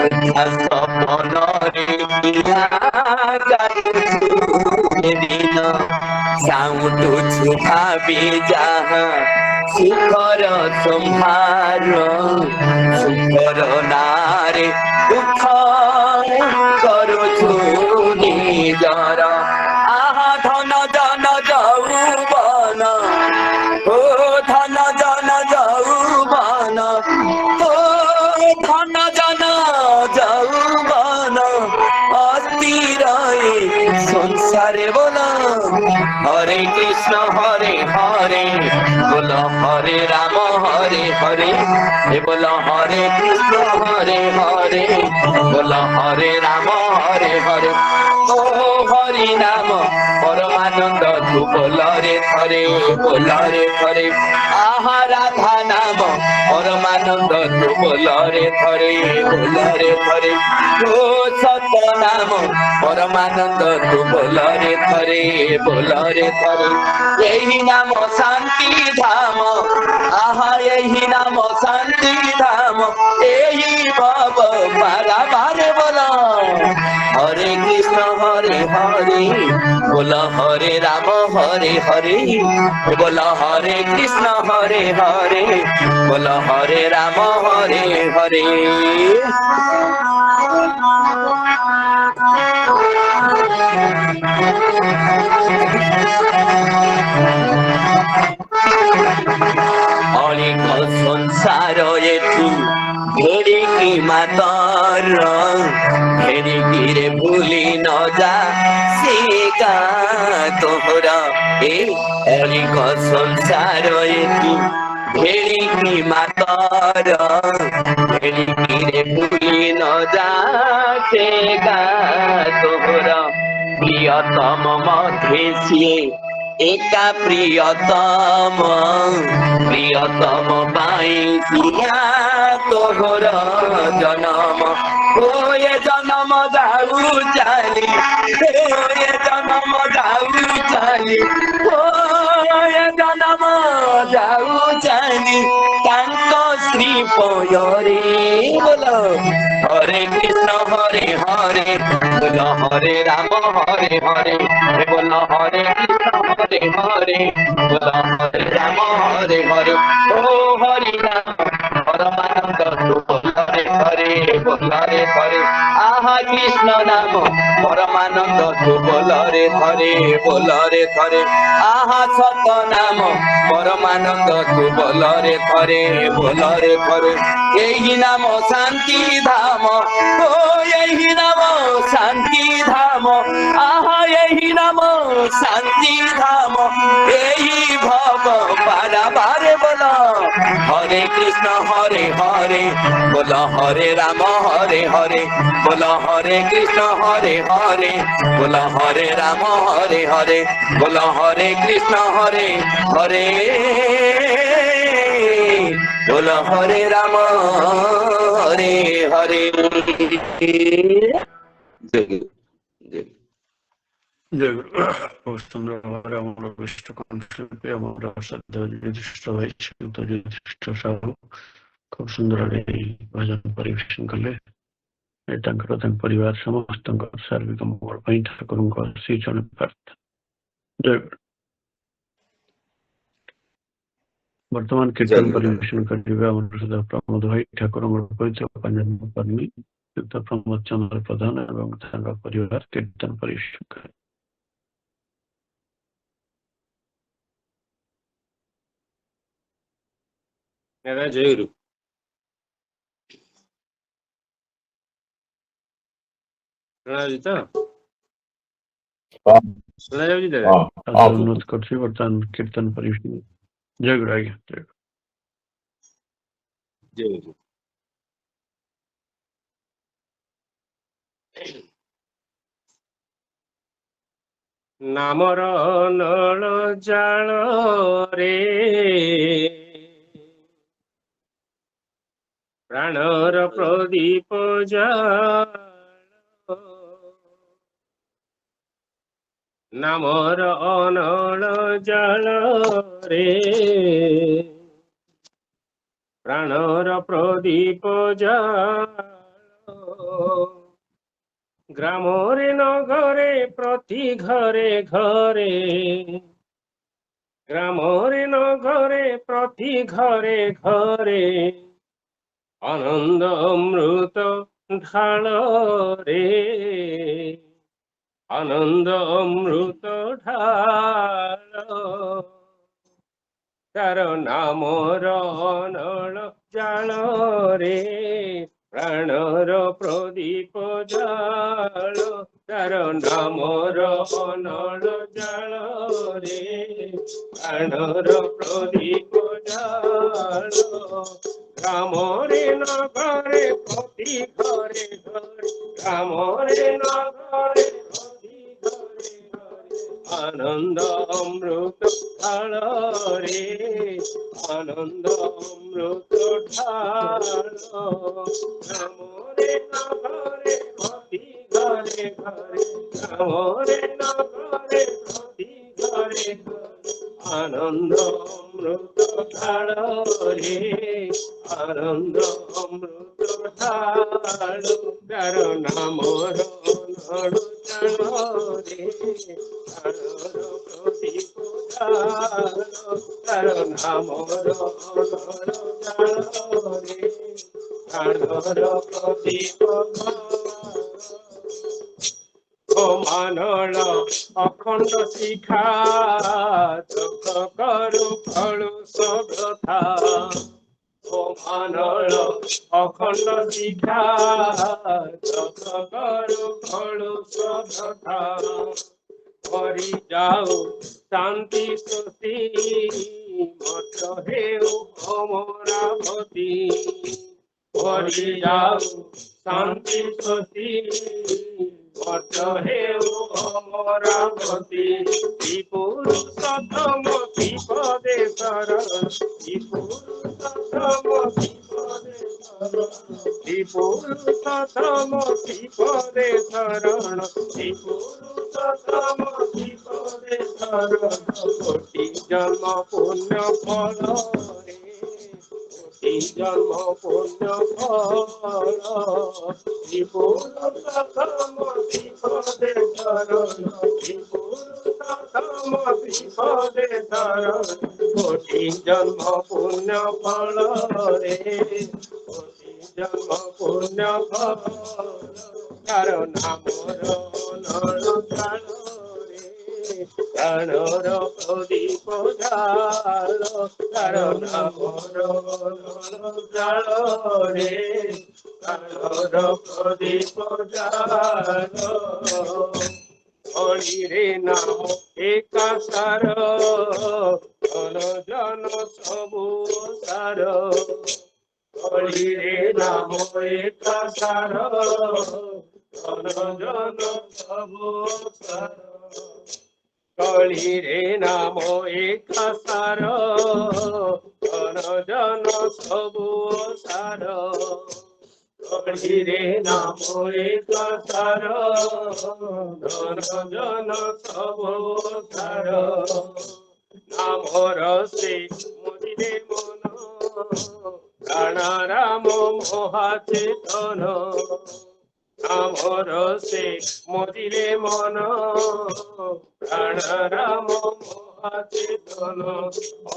ବୃଥା ସପନରେ କିଆ କାଟୁଛୁ ରେ ଦିନ ସାଉଁଟୁଛୁ ଭାବି ଯାହା ସୁଖର ସମ୍ଭାର ସୁଖର ନାରେ ଦୁଃଖ କରୁଛୁ ନିଜର ଆହା ଧନ ଜନ ଯୌବନ ଓ ଧନ ଜନ ଯୌବନ ଓ ଧନ ଜନ ଯୌବନ অস্থির সংসারে বল হরে কৃষ্ণ হরে হরে বল হরে রাম হরে হরে বল হরে কৃষ্ণ হরে হরে বল হরে রাম হরে হরে ও হরি নাম পরমানন্দ তু বলরে থরে থরে আহা রাধা নাম পরমানন্দ তু বলরে থরে থরে ও সত নাম পরমানন্দ তু বলরে থরে থরে এই নাম শান্তি ধাম আহা এই নাম শান্তি ধাম এই ভব পারাবারে বল হরে কৃষ্ণ হরে হরে বল হরে রাম হরে হরে বল হরে কৃষ্ণ হরে হরে বল হরে রাম হরে হরে অনেক সংসার এঠু ঘেরিকি মাতর ঘেরিকি রে ভুলি ন যা শিকা তোহরা এ অনেক সংসার এঠু ঘেরিকি মাতর ঘেরিকি রে ভুলি ন যা শিকা তোহরা প্রিয়তম মধ্যে সিয়ে একা প্রিয়তম প্রিয়তম পাই দিয়া তোহর জনম ওয়ে জনম যাউ চালি ওয়ে জনম যাউ চালি ওয়ে জনম যাউ চালি তাঙ্ক শ্রী পয়রে বল হরে কৃষ্ণ হরে হরে বল হরে রাম হরে হরে বল হরে কৃষ্ণ হরে হরে বল হরে রাম হরে হরে ও হরি রাম পরমানন্দ তু বলরে হরে হরে আহা কৃষ্ণ নাম পরমানন্দ তু বলরে হরে হরে আহা সত নাম পরমানন্দ তু বলরে হরে হরে এই নাম শান্তি ধাম ও এই নাম শান্তি ধাম আহা এই নাম শান্তি ধাম এই ভব পারাবারে বল হরে কৃষ্ণ হরে হরে বল হরে রাম হরে হরে বল হরে কৃষ্ণ হরে হরে বল হরে রাম হরে হরে বল হরে কৃষ্ণ হরে হরে বল হরে রাম হরে হরে জয় গুরু। খুব সুন্দর ভাবে আমার বিশিষ্ট কণ্ঠশিল্পী আমার শ্রদ্ধা যুধিষ্ঠির ভাই শ্রীযুক্ত যুধিষ্ঠির সাহু খুব সুন্দর ভাবে এই ভজন ପରିବେଷଣ କଲେ ତାଙ୍କର ତାଙ୍କ ପରିବାର ସମସ୍ତଙ୍କ ସାର୍ବିକ ମଙ୍ଗଳ ପାଇଁ ଠାକୁରଙ୍କ ଶ୍ରୀଚରଣ ପ୍ରାର୍ଥନା। ଜୟ ଗୁରୁ। ବର୍ତ୍ତମାନ କୀର୍ତ୍ତନ ପରିବେଷଣ କରିବେ ଆମର ସଦା ପ୍ରମୋଦ ଭାଇ ଠାକୁରଙ୍କର ପବିତ୍ର ପାଞ୍ଜନ କର୍ମୀ ଯୁକ୍ତ ପ୍ରମୋଦ ଚନ୍ଦ୍ର ପ୍ରଧାନ ଏବଂ ତାଙ୍କ ପରିବାର କୀର୍ତ୍ତନ ପରିବେଷଣ କରିବେ। ଜୟ ଗୁରୁ। ଶୁଣାଯାଉଛି ତ? ଶୁଣାଯାଉଛି ତ? ଅନୁରୋଧ କରୁଛି ବର୍ତ୍ତମାନ କୀର୍ତ୍ତନ ପରିବେଷଣ। ଜୟ ଗୁରୁ ଆଜ୍ଞା ଜୟ ଗୁରୁ। ଜୟ ଗୁରୁ। ନାମର ନଳ ଜାଳରେ ପ୍ରାଣର ପ୍ରଦୀପ ଜାଳ ନାମର ଅନଳ ଜାଳରେ ପ୍ରାଣର ପ୍ରଦୀପ ଜାଳ ଗ୍ରାମରେ ନଗରେ ପ୍ରତି ଘରେ ଘରେ ଗ୍ରାମରେ ନଗରେ ପ୍ରତି ଘରେ ଘରେ ଆନନ୍ଦ ଅମୃତ ଢାଳରେ ଆନନ୍ଦ ଅମୃତ ଢାଳ ତାର ନାମର ଅନଳ ଜାଳରେ ପ୍ରାଣର ପ୍ରଦୀପ ଜାଳ ତାର ନାମର ଅନଳ ଜାଳରେ ପ୍ରାଣର ପ୍ରଦୀପ ଜାଳ ଗ୍ରାମରେ ନଗରେ ପ୍ରତି ଘରେ ଘରେ ଗ୍ରାମରେ ନଗରେ ପ୍ରତି ଘରେ ଘରେ ଆନନ୍ଦ ଅମୃତ ଢାଳରେ ଆନନ୍ଦ ଅମୃତ ଢାଳ ଗ୍ରାମରେ ନଗରେ ପ୍ରତି ଘରେ ଘରେ ଗ୍ରାମରେ ନଗରେ ପ୍ରତି ଘରେ ଘରେ ଆନନ୍ଦ ଅମୃତ ଢାଳରେ ଆନନ୍ଦ ଅମୃତ ଢାଳ ତାର ନାମର ଅନଳ ଜାଳରେ ପ୍ରାଣର ପ୍ରଦୀପ ଜାଳ ତାର ନାମର ଅନଳ ଜାଳରେ ପ୍ରାଣର ପ୍ରଦୀପ ଓ ମାନଳ ଅଖଣ୍ଡ ଶିଖା ଚକ କରୁ ଫଳୁ ସଭ୍ୟଥା ଓ ମାନଳ ଅଖଣ୍ଡ ଶିଖା ଚକ କରୁ ଫଳୁ ସଭ୍ୟଥା କରି ଯାଉ ଶାନ୍ତି ସ୍ତୁତି ମତ ହେଉ ଅମରାବତୀ କରି ଯାଉ ଶାନ୍ତି ସ୍ତୁତି ମତ ହେଉ ଅମରାବତୀ ପୁରୁଷୋତ୍ତମ ବିପଦେ ଶରଣ ପୁରୁଷୋତ୍ତମ ବିପଦେ ପୁରୁଷୋତ୍ତମ ବିପଦେ ଶରଣ ପୁରୁଷୋତ୍ତମ ବିପଦେ ଶରଣ କୋଟି ଜନ୍ମ ପୁଣ୍ୟ ଫଳରେ କୋଟି ଜନ୍ମ ପୁଣ୍ୟ ଫଳ ପୁରୁଷୋତ୍ତମ ବିପଦେ ଶରଣ ପୁରୁଷୋତ୍ତମ ବିପଦେ ଶରଣ କୋଟି ଜନ୍ମ ପୁଣ୍ୟ ଫଳରେ କୋଟି ଜନ୍ମ ପୁଣ୍ୟ ଫଳ ତାର ନାମର ଅନଳ ଜାଳରେ ପ୍ରାଣର ପ୍ରଦୀପ ଜାଳ ତାର ନାମର ଅନଳ ଜାଳରେ ପ୍ରାଣର ପ୍ରଦୀପ ଜାଳ ଅଳିରେ ନାମ ଏକା ସାର ଜନ ଜନ ସବୁ ସାର ଅଳିରେ ନାମ ଏକା ସାର ଜନ ଜନ ସବୁ ସାର କଳିରେ ନାମ ଏକା ସାର ଜନ ଜନ ସବୁ ସାର କଳିରେ ନାମ ଏକା ସାର ଜନ ଜନ ସବୁ ସାର ନାମର ସେ ମରିରେ ମନ ପ୍ରାଣାରାମ ମହାଚେତନ নামর সে মরিলে মন প্রাণরাম মহাচেতন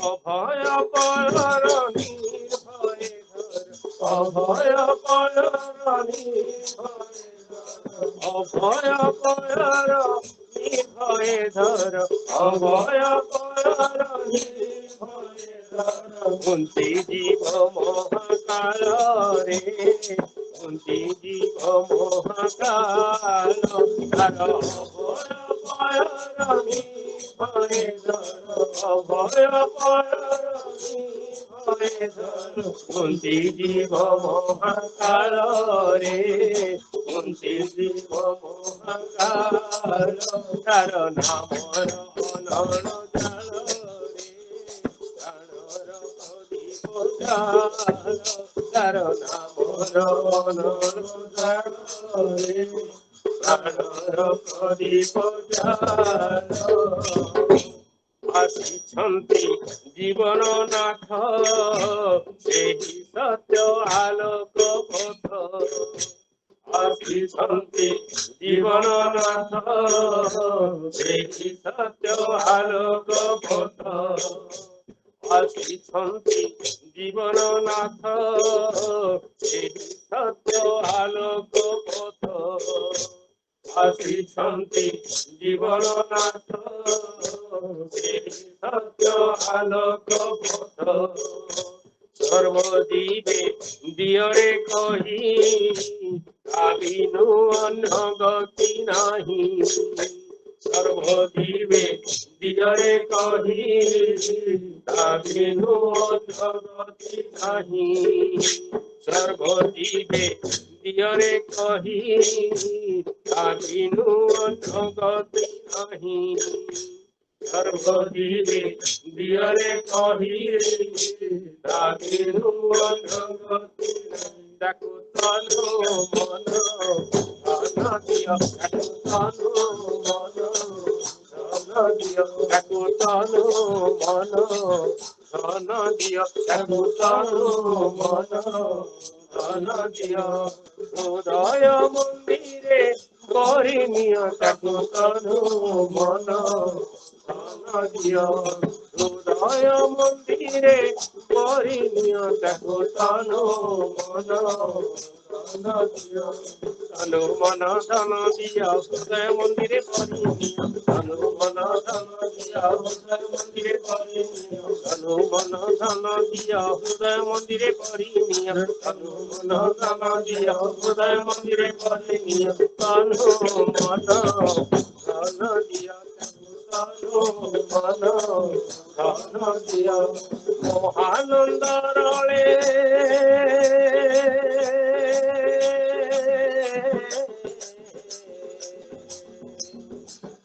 অভয় পয়র নির্ভয়ে অভয় পয়র নির্ভয়ে অভয় পয়র নির্ভয়ে ধর অভয় পয়র নির্ভয়ে ধর কুন্তি জীব মহাকাল রে কুন্তি জীব মহাকাল তার অভয় পয়র নির্ভয়ে ধর অভয় পয়র নির্ভয়ে ধর কুন্তি জীব মহাকাল রে কুন্তি জীব মহাকাল তার নামর অনল জাল রে প্রাণর প্রদীপ জাল ତାର ନାମର ଅନଳରେ ପ୍ରାଣର ପ୍ରଦୀପ ଜାଲ ଆସିଛନ୍ତି ଜୀବନ ନାଥ ସେହି ସତ୍ୟ ଆଲୋକ ପଥ ଆସିଛନ୍ତି ଜୀବନ ନାଥ ସେହି ସତ୍ୟ ଆଲୋକ ପଥ ଆସିଛନ୍ତି ଜୀବନ ନାଥ ସେହି ସତ୍ୟ ଆଲୋକ ପଥ ଆସିଛନ୍ତି ଜୀବନ ନାଥ ସେହି ସତ୍ୟ ଆଲୋକ ପଥ ସର୍ବଜୀବେ ଦିଅରେ କହି ଭାବିନୁ ଅନ୍ୟ ଗତି ନାହିଁ ସର୍ବଜୀବେ ଦିଅରେ କହି ଭାବିନୁ ଅନ୍ୟ ଗତି ନାହିଁ ସର୍ବଜୀବେ ଦିଅରେ କହି ଭାବିନୁ ଅନ୍ୟ ଗତି ନାହିଁ ସର୍ବଜୀବେ ଦିଅରେ କହି ଭାବିନୁ ଅନ୍ୟ ଗତି ନାହିଁ ତାକୁ ତନୁ ମନ ଧନ ଦିଅ ତାକୁ ତନୁ ମନ ଧନ ଦିଅ ତାକୁ ତନୁ ମନ ଧନ ଦିଅ ତାକୁ ତନୁ ମନ ଧନ ଦିଅ ହୃଦୟ ମନ୍ଦିରେ କରିନିଅ ତାକୁ ତନୁ ମନ ଧନ ଦିଅ ହୃଦୟ ମନ୍ଦିରେ କରିନିଅ ତାକୁ ତନୁ ମନ ଧନ ଦିଅ ତନୁ ମନ ଧନ ଦିଅ ହୃଦୟ ମନ୍ଦିରେ କରିନିଅ ତନୁ ମନ ଧନ ଦିଅ ହୃଦୟ ମନ୍ଦିରେ କରିନିଅ ତନୁ ମନ ଧନ ଦିଅ ହୃଦୟ ମନ୍ଦିରେ କରିନିଅ ତନୁ ମନ ଧନ ଦିଅ ହୃଦୟ ମନ୍ଦିରେ କରିନିଅ ତନୁ ମନ ଧନ ଦିଅ ତନୁ ମନ ଧନ ଦିଅ ମହାନନ୍ଦରଳେ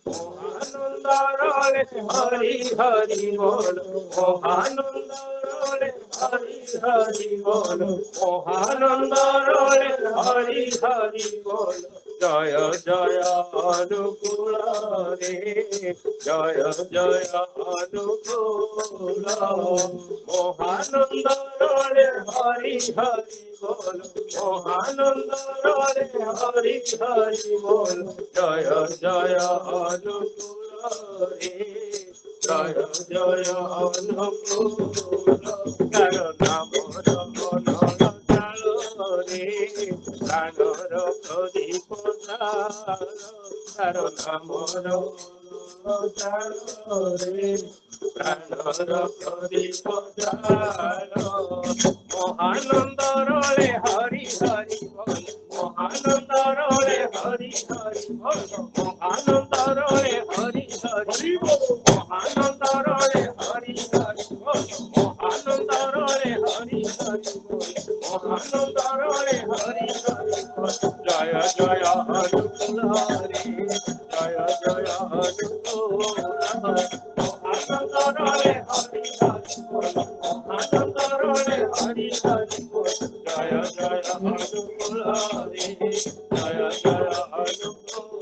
মহানন্দরলে হরি হরি বল মহানন্দরলে হরি হরি বল মহানন্দরলে হরি হরি বল জয় জয় অনুকূল রে জয় জয় অনুকূল মহানন্দরলে হরি হরি বল মহানন্দরলে হরি হরি বল জয় জয় অনুকূল রে জয় জয় অনুকূল তার নামর মনর চাল রে প্রাণর প্রদীপ তার নামর মনর চাল রে প্রাণর প্রদীপ মহানন্দরলে হরি হরি বল মহানন্দরলে হরি হরি বল মহানন্দরলে হরি হরি বল মহানন্দরলে হরি হরি বল মহানন্দরলে হরি হরি বল মহানন্দরলে হরি হরি বল জয় জয় অনুকূল রে জয় জয় অনুকূল মহানন্দরলে হরি হরি বল মহানন্দরলে হরি হরি বল জয় জয় অনুকূল রে জয় জয় অনুকূল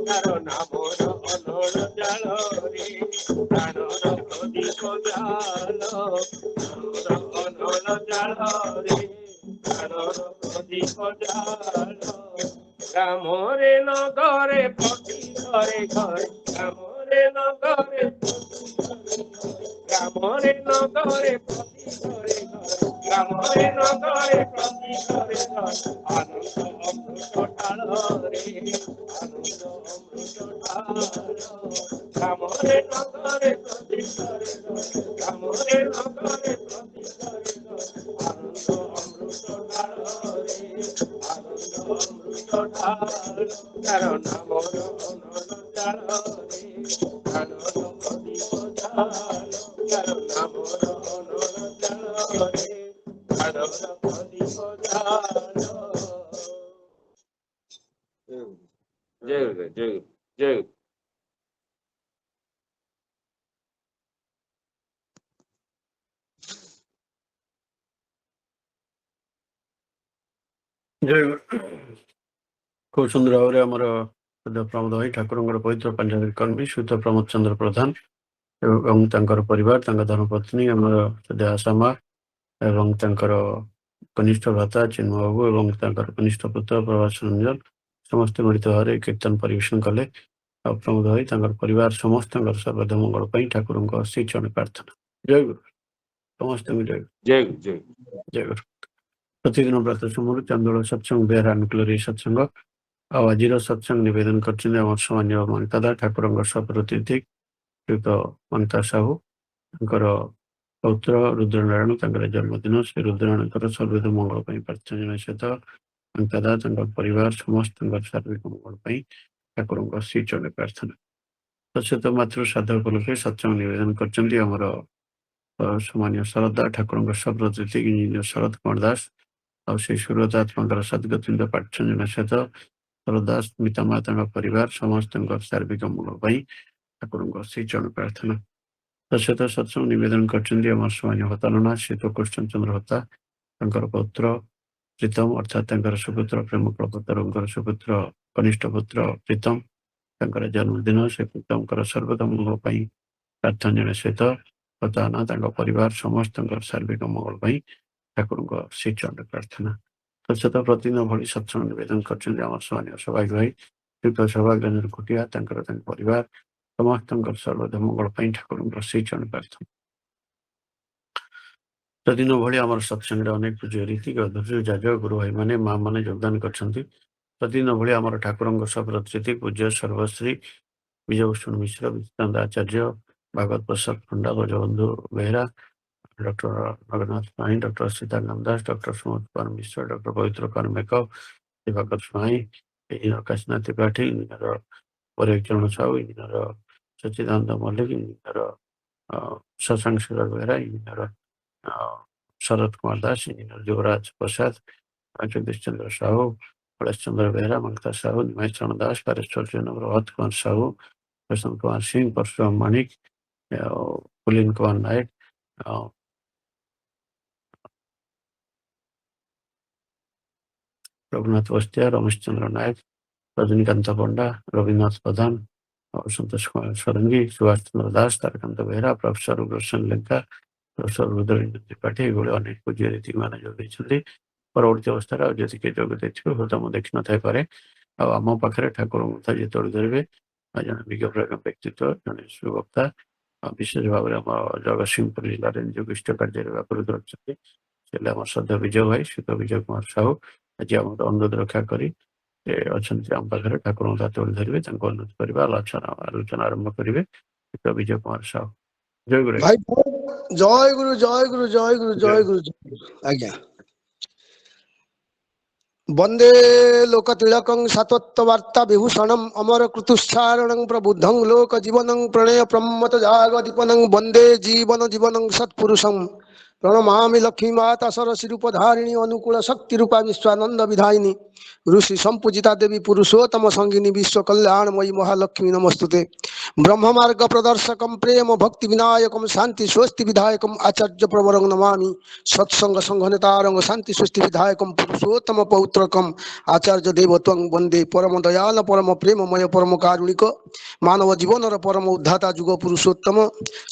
তার নামর অনর জাল রে প্রাণর প্রদীপ জাল অনর জাল রে প্রাণর প্রদীপ জাল গ্রামরে নগরে প্রতি ঘরে ঘরে গ্রামরে নগরে গ্রামরে নগরে প্রতি ঘরে ঘরে গ্রামরে নগরে প্রতি ঘরে ঘরে আনন্দ অমৃত ঢাল রে আনন্দ অমৃত ঢাল গ্রামরে নগরে প্রতি ঘরে ঘরে গ্রামরে নগরে প্রতি ঘরে ঘরে আনন্দ অমৃত ঢাল রে আনন্দ অমৃত ঢাল তার নামর অনর জাল রে প্রাণর প্রদীপ জাল তার নামর অনর জাল রে প্রাণর প্রদীপ জাল জয় গুরু জয় গুরু জয় গুরু ଜୟ ଗୁରୁ। ଖୁବ ସୁନ୍ଦର ଭାବରେ ଆମର ସଦା ପ୍ରମୋଦ ଭାଇ ଠାକୁରଙ୍କର ପବିତ୍ର ପାଞ୍ଜାବୀ କର୍ମୀ ସୁତ ପ୍ରମୋଦ ଚନ୍ଦ୍ର ପ୍ରଧାନ ଏବଂ ତାଙ୍କର ପରିବାର, ତାଙ୍କ ଧର୍ମପତ୍ନୀ ଆମର ସଦା ଆସାମା ଏବଂ ତାଙ୍କର କନିଷ୍ଠ ଭ୍ରାତା ଚିନ୍ମୟ ବାବୁ ଏବଂ ତାଙ୍କର କନିଷ୍ଠ ପୁତ୍ର ପ୍ରଭାସ ରଞ୍ଜନ ସମସ୍ତେ ମିଳିତ ଭାବରେ କୀର୍ତ୍ତନ ପରିବେଷଣ କଲେ। ଆଉ ପ୍ରମୋଦ ଭାଇ ତାଙ୍କର ପରିବାର ସମସ୍ତଙ୍କର ସର୍ବଦା ମଙ୍ଗଳ ପାଇଁ ଠାକୁରଙ୍କ ଶ୍ରୀ ଚରଣ ପ୍ରାର୍ଥନା। ଜୟ ଗୁରୁ। ସମସ୍ତଙ୍କୁ ଜୟ ଗୁରୁ। ଜୟ ଗୁରୁ ଜୟ ଗୁରୁ। ଜୟ ଗୁରୁ। ପ୍ରତିଦିନ ପ୍ରାତଃ ସମୟରେ ଚାନ୍ଦୋଳ ସତ୍ସଙ୍ଗ ବିହାର ଅନୁକୂଳରେ ଏହି ସତ୍ସଙ୍ଗ ଆଉ ଆଜିର ସତ୍ସଙ୍ଗ ନିବେଦନ କରିଛନ୍ତି ଆମର ସମାନ୍ୟ ମନ୍ତାଦା ଠାକୁରଙ୍କ ସପ୍ରତିଥି ଶ୍ରୀଯୁକ୍ତ ମନ୍ତା ସାହୁ, ତାଙ୍କର ପୌତ୍ର ରୁଦ୍ରନାରାୟଣ, ତାଙ୍କର ଜନ୍ମଦିନ ସେ ରୁଦ୍ରନାରାୟଣଙ୍କର ସର୍ବଦା ମଙ୍ଗଳ ପାଇଁ ପ୍ରାର୍ଥନା ଜଣାଇବା ସହିତ ମନ୍ତାଦା ତାଙ୍କ ପରିବାର ସମସ୍ତଙ୍କର ସାର୍ବିକ ମଙ୍ଗଳ ପାଇଁ ଠାକୁରଙ୍କ ଶ୍ରୀ ଚରଣ ପ୍ରାର୍ଥନା। ତତ୍ସହିତ ମାତୃ ଶ୍ରାଦ୍ଧ ଉପଲକ୍ଷେ ସତ୍ସଙ୍ଗ ନିବେଦନ କରିଛନ୍ତି ଆମର ସମାନ୍ୟ ଶରଦା ଠାକୁରଙ୍କ ସପ୍ରତିଥି ଇଞ୍ଜିନିୟର ଶରଦ କୁମାର ଦାସ ଆଉ ସେଇ ସୁରତାତ୍ମାଙ୍କର ସଦ୍ଗତିಯಿಂದ ପ୍ରାର୍ଥନା ଜଣାଇବା ସହିତ ଦାସ ପିତାମା ତାଙ୍କ ପରିବାର ସମସ୍ତଙ୍କର ସାର୍ବିକ ମଙ୍ଗଳ ପାଇଁ ଠାକୁରଙ୍କ ଶ୍ରୀ ଚରଣ ପ୍ରାର୍ଥନା। ତତ୍ସହିତ ସତ୍ସଙ୍ଗ ନିବେଦନ କରିଛନ୍ତି ଆମର ସମାନ୍ୟ ହତାନନା ଶ୍ରୀତ କୃଷ୍ଣଚନ୍ଦ୍ର ହତା, ତାଙ୍କର ପୌତ୍ର ପ୍ରୀତମ ଅର୍ଥାତ୍ ତାଙ୍କର ସୁପୁତ୍ର ପ୍ରେମ କଳପତରଙ୍କର ସୁପୁତ୍ର କନିଷ୍ଠ ପୁତ୍ର ପ୍ରୀତମ, ତାଙ୍କର ଜନ୍ମଦିନ ସେ ପ୍ରୀତମଙ୍କର ସର୍ବଦା ମଙ୍ଗଳ ପାଇଁ ପ୍ରାର୍ଥନା ଜଣାଇବା ସହିତ ହତାନା ତାଙ୍କ ପରିବାର ସମସ୍ତଙ୍କର ସାର୍ବିକ ମଙ୍ଗଳ ପାଇଁ ଠାକୁରଙ୍କ ଶ୍ରୀ ଚରଣ ପ୍ରାର୍ଥନା। ତତ୍ସହିତ ପ୍ରତିଦିନ ଭଳି ସତ୍ସଙ୍ଗ ନିବେଦନ କରିଛନ୍ତି ଆମର ସମାନ୍ୟ ସୌଭାଗ୍ୟ ଭାଇ ଶ୍ରୀଯୁକ୍ତ ସୌଭାଗ୍ୟ ରଞ୍ଜନ କୁଟିଆ, ତାଙ୍କର ତାଙ୍କ ପରିବାର ସମସ୍ତଙ୍କର ସର୍ବଦା ମଙ୍ଗଳ ପାଇଁ ଠାକୁରଙ୍କ ଶ୍ରୀ ଚରଣ ପ୍ରାର୍ଥନା। ପ୍ରତିଦିନ ଭଳି ଆମର ସତ୍ସଙ୍ଗରେ ଅନେକ ପୂଜ୍ୟ ରୀତି ଯାଜକ ଗୁରୁ ଭାଇମାନେ ମା ମାନେ ଯୋଗଦାନ କରିଛନ୍ତି। ପ୍ରତିଦିନ ଭଳି ଆମର ଠାକୁରଙ୍କ ସପ୍ରତିଥି ପୂଜ୍ୟ Sarbashri Bijaybhushan Mishra, Bichitananda Acharya, Bhagabat Prasad Panda, Brajabandhu Behera, doctor Naganath Swain, doctor Sitaram Das, doctor Sumanta Kumar Mishra, doctor Pabitra Kumar Mekap, Dibakar Swain, engineer Kashinath Tripathy, engineer Parekh Charan Sahu, engineer Sachidananda Mallick, engineer Shashank Sur Behera, engineer Sarat Kumar Das, engineer Yubaraj Prasad, Jagadish Chandra Sahu, Kailash Chandra Behera, Mamata Sahu, Nimesh Charan Das, Pareswar Jain, Prabhat Kumar Sahu, Prashant Kumar Singh, Parashuram ମାଣିକ, ପୁଲିନ କୁମାର ନାୟକ, ରଘୁନାଥ ବସ୍ତିଆ, ରମେଶ ଚନ୍ଦ୍ର ନାୟକ, ରଜନୀକାନ୍ତ ପଣ୍ଡା, ରବୀନ୍ଦ୍ରନାଥ ପ୍ରଧାନ, ସନ୍ତୋଷ କୁମାର ଷଡ଼ଙ୍ଗୀ, ସୁଭାଷ ଚନ୍ଦ୍ର ଦାସ, ତାରକାନ୍ତ ବେହେରା, ପ୍ରଫେସର ଉଗ୍ରସେନ ଲେଙ୍କା, ପ୍ରଫେସର ରୁଦ୍ରରଞ୍ଜନ ତ୍ରିପାଠୀ ଏଭଳି ଅନେକ ପୂଜ୍ୟ ରୀତିମାନେ ଯୋଗ ଦେଇଛନ୍ତି। ପରବର୍ତ୍ତୀ ଅବସ୍ଥାରେ ଆଉ ଯଦି କିଏ ଯୋଗ ଦେଇଥିବେ ହୁଏତ ମୁଁ ଦେଖିନଥାଇପାରେ। ଆଉ ଆମ ପାଖରେ ଠାକୁରଙ୍କ କଥା ଯେତେବେଳେ ଧରିବେ ଜଣେ ବିଜ୍ଞପ୍ରାଜ୍ଞ ବ୍ୟକ୍ତିତ୍ୱ, ଜଣେ ସୁବକ୍ତା, ବିଶେଷ ଭାବରେ ଆମ ଜଗତସିଂହପୁର ଜିଲ୍ଲାରେ ନିଜ ଇଷ୍ଟ କାର୍ଯ୍ୟରେ ବ୍ୟାପୃତ ରଖିଛନ୍ତି ସେ ହେଲେ ଆମର ଶ୍ରଦ୍ଧା ବିଜୟ ଭାଇ, ଶ୍ରୀତ ବିଜୟ କୁମାର ସାହୁ। ଆଜି ଆମର ଅନୁରୋଧ ରକ୍ଷା କରି ଅଛନ୍ତି ଆମ ପାଖରେ ଠାକୁରଙ୍କ ହାତ ଧରିବେ, ତାଙ୍କୁ ଅନୁରୋଧ କରିବା ଆଲୋଚନା ଆରମ୍ଭ କରିବେ। ଶ୍ରୀତ ବିଜୟ କୁମାର ସାହୁ। ଜୟ ଗୁରୁ। ଭାଇ ଜୟ ଗୁରୁ ଜୟ ଗୁରୁ ଜୟ ଗୁରୁ ଜୟ ଗୁରୁ ଆଜ୍ଞା। ବନ୍ଦେ ଲୋକ ତିଳକଂ ସତତ୍ୱ ବାର୍ତ୍ତା ବିଭୂଷଣಂ ଅମର କୃତୁଶ୍ଚାರಣଂ ପ୍ରବୁଦ୍ଧଂ ଲୋକ ଜୀବନଂ ପ୍ରଣୟ ପ୍ରମତ ଜାଗଦୀପନଂ ବନ୍ଦେ ଜୀବନ ଜୀବନଂ ସତ୍ପୁରୁଷଂ প্রণমামি লক্ষ্মী মাতা সরসী রূপধারিণী অনুকূল শক্তি রূপা বিশ্বানন্দ বিধায়িনী ঋষি সম্পূজিতা দেবী পুরুষোত্তম সঙ্গিনী বিশ্ব কল্যাণময়ী মহালক্ষ্মী নমস্তুতে ব্রহ্মমার্গ প্রদর্শকম প্রেম ভক্তি বিনায়কম শান্তি স্বস্তি বিধায়কম আচার্য প্রবরং নমামি সৎসঙ্গ সংঘনেতারং শান্তি স্বস্তি বিধায়কম পুরুষোত্তম পৌত্রকম আচার্য দেবত্বং বন্দে পরম দয়াল পরম প্রেমময় পরম কারুণিক মানব জীবনর পরম উদ্ধাতা যুগ পুরুষোত্তম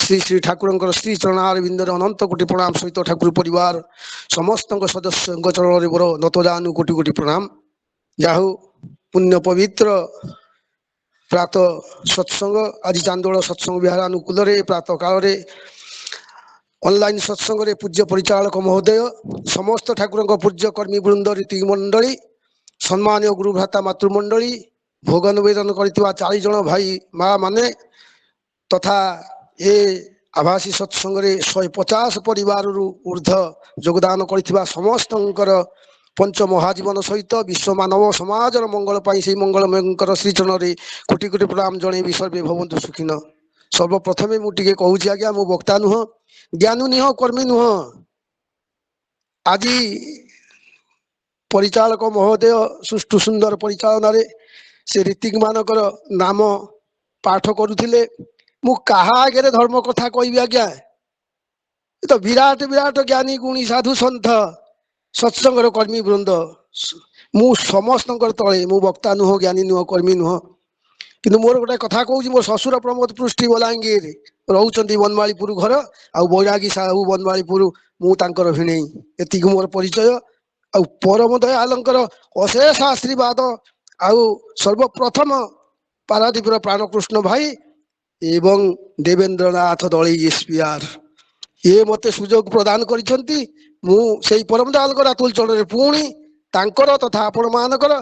শ্রী শ্রী ঠাকুরঙ্কর শ্রী চরণারবিন্দরে অনন্ত কোটি প্রণাম সহিত ঠাকুর পরিবার সমস্ত সদস্য চরণরে বড় নতজানু কোটি কোটি প্রণাম। যাহু পুণ্য পবিত্র প্রাত সৎসঙ্গ আজ চান্দোଳ সৎসঙ্গ বিহার অনুকূলরে প্রাত কাଳରେ অনলাইন সৎসঙ্গরে পূজ্য পরিচালক মহোদয় সমস্ত ঠাকুরঙ্ক পূজ্য কর্মী বৃন্দ রীতি মণ্ডলী সম্মানীয় গুরু ভ্রাতা মাতৃমণ্ডলী ভোগ নিবেদন କରିଥିବା 40 জন ভাই মা মানে তথা এ আভাসী সৎসঙ্গরে 150 পরিবারରୁ ঊর্ধ্ব যোগদান କରିଥିବା ସମସ୍ତଙ୍କର পঞ্চ মহাজীবন সহিত বিশ্ব মানব সমাজর মঙ্গল পাই সেই মঙ্গলময়ଙ୍କର শ্রীচরণରେ কোটি কোটি প্রণাম জଣାଇବି সর্বে ভবন্তু সুখিন। সর্বপ্রথমে ମୁଁ ଟିକେ କହୁଛି ଆଜ୍ଞା ମୁଁ ବକ୍ତା ନୁହଁ, ଜ୍ଞାନୀ ନୁହଁ, କର୍ମୀ ନୁହଁ। ଆଜି ପରିଚାଳକ ମହୋଦୟ ସୁଷ୍ଠୁ ସୁନ୍ଦର ପରିଚାଳନାରେ ସେ ରୀତିକ ମାନଙ୍କର ନାମ ପାଠ କରୁଥିଲେ। ମୁଁ କାହା ଆଗରେ ଧର୍ମ କଥା କହିବି ଆଜ୍ଞା? ଏ ତ ବିରାଟ ବିରାଟ ଜ୍ଞାନୀ ଗୁଣୀ ସାଧୁ ସନ୍ଥ ସତ୍ସଙ୍ଗର କର୍ମୀ ବୃନ୍ଦ, ମୁଁ ସମସ୍ତଙ୍କର ତଳେ, ମୁଁ ବକ୍ତା ନୁହଁ, ଜ୍ଞାନୀ ନୁହଁ, କର୍ମୀ ନୁହଁ, କିନ୍ତୁ ମୋର ଗୋଟେ କଥା କହୁଛି, ମୋ ଶ୍ୱଶୁର ପ୍ରମୋଦ ପୃଷ୍ଟି ବଲାଙ୍ଗୀର ରହୁଛନ୍ତି ବନମାଳୀପୁର ଘର, ଆଉ ବୈରାଗୀ ସାହୁ ବନମାଳୀପୁର, ମୁଁ ତାଙ୍କର ଭିଣେଇ। ଏତିକି ମୋର ପରିଚୟ। ଆଉ ପରମ ଦୟାଳଙ୍କର ଅଶେଷ ଆଶୀର୍ବାଦ, ଆଉ ସର୍ବପ୍ରଥମ ପାରାଦୀପର ପ୍ରାଣକୃଷ୍ଣ ଭାଇ ଏବଂ ଦେବେନ୍ଦ୍ରନାଥ ଦଳେଇ ଏସ୍ପିଆର ଇଏ ମତେ ସୁଯୋଗ ପ୍ରଦାନ କରିଛନ୍ତି। ମୁଁ ସେଇ ପରମ ଦୟାଳଙ୍କର ଆତୁଲ ଚରଣରେ ପୁଣି ତାଙ୍କର ତଥା ଆପଣ ମାନଙ୍କର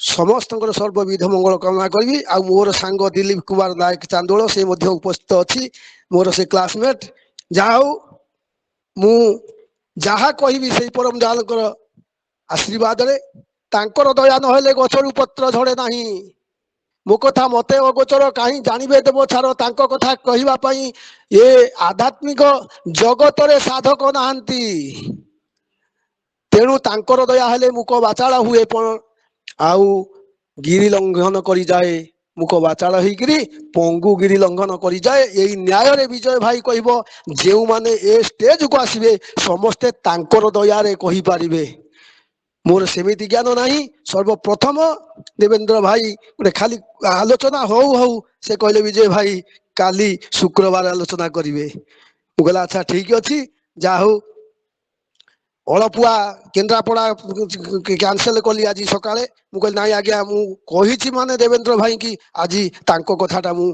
ସମସ୍ତଙ୍କର ସର୍ବବିଧ ମଙ୍ଗଳ କାମନା କରିବି। ଆଉ ମୋର ସାଙ୍ଗ ଦିଲ୍ଲୀପ କୁମାର ନାୟକ ଚାନ୍ଦୋଳ, ସେ ମଧ୍ୟ ଉପସ୍ଥିତ ଅଛି, ମୋର ସେ କ୍ଲାସମେଟ। ଯାହା ହଉ, ମୁଁ ଯାହା କହିବି ସେଇ ପରମ ଦୟାଳଙ୍କର ଆଶୀର୍ବାଦରେ। ତାଙ୍କର ଦୟା ନହେଲେ ଗଛରୁ ପତ୍ର ଝଡ଼େ ନାହିଁ। ମୋ କଥା ମତେ ଅଗୋଚର, କାହିଁ ଜାଣିବେ ଦେବ ଛାର, ତାଙ୍କ କଥା କହିବା ପାଇଁ ଏ ଆଧ୍ୟାତ୍ମିକ ଜଗତରେ ସାଧକ ନାହାନ୍ତି। ତେଣୁ ତାଙ୍କର ଦୟା ହେଲେ ମୁକ ବାଚାଳ ହୁଏ, ଆଉ ଗିରି ଲଙ୍ଘନ କରିଯାଏ, ମୁକ ବାଚାଳ ହେଇକିରି ପଙ୍ଗୁ ଗିରି ଲଙ୍ଘନ କରିଯାଏ। ଏଇ ନ୍ୟାୟରେ ବିଜୟ ଭାଇ କହିବ, ଯେଉଁମାନେ ଏ ଷ୍ଟେଜକୁ ଆସିବେ ସମସ୍ତେ ତାଙ୍କର ଦୟାରେ କହିପାରିବେ। ମୋର ସେମିତି ଜ୍ଞାନ ନାହିଁ। ସର୍ବପ୍ରଥମ ଦେବେନ୍ଦ୍ର ଭାଇ ଗୋଟେ ଖାଲି ଆଲୋଚନା ହଉ ହଉ ସେ କହିଲେ, ବିଜୟ ଭାଇ କାଲି ଶୁକ୍ରବାର ଆଲୋଚନା କରିବେ। ମୁଁ କହିଲି ଆଚ୍ଛା ଠିକ ଅଛି। ଯାହା ହଉ, ଅଳପୁଆ କେନ୍ଦ୍ରାପଡ଼ା କ୍ୟାନସେଲ କଲି ଆଜି ସକାଳେ। ମୁଁ କହିଲି ନାଇଁ ଆଜ୍ଞା, ମୁଁ କହିଛି ମାନେ ଦେବେନ୍ଦ୍ର ଭାଇ କି ଆଜି ତାଙ୍କ କଥାଟା ମୁଁ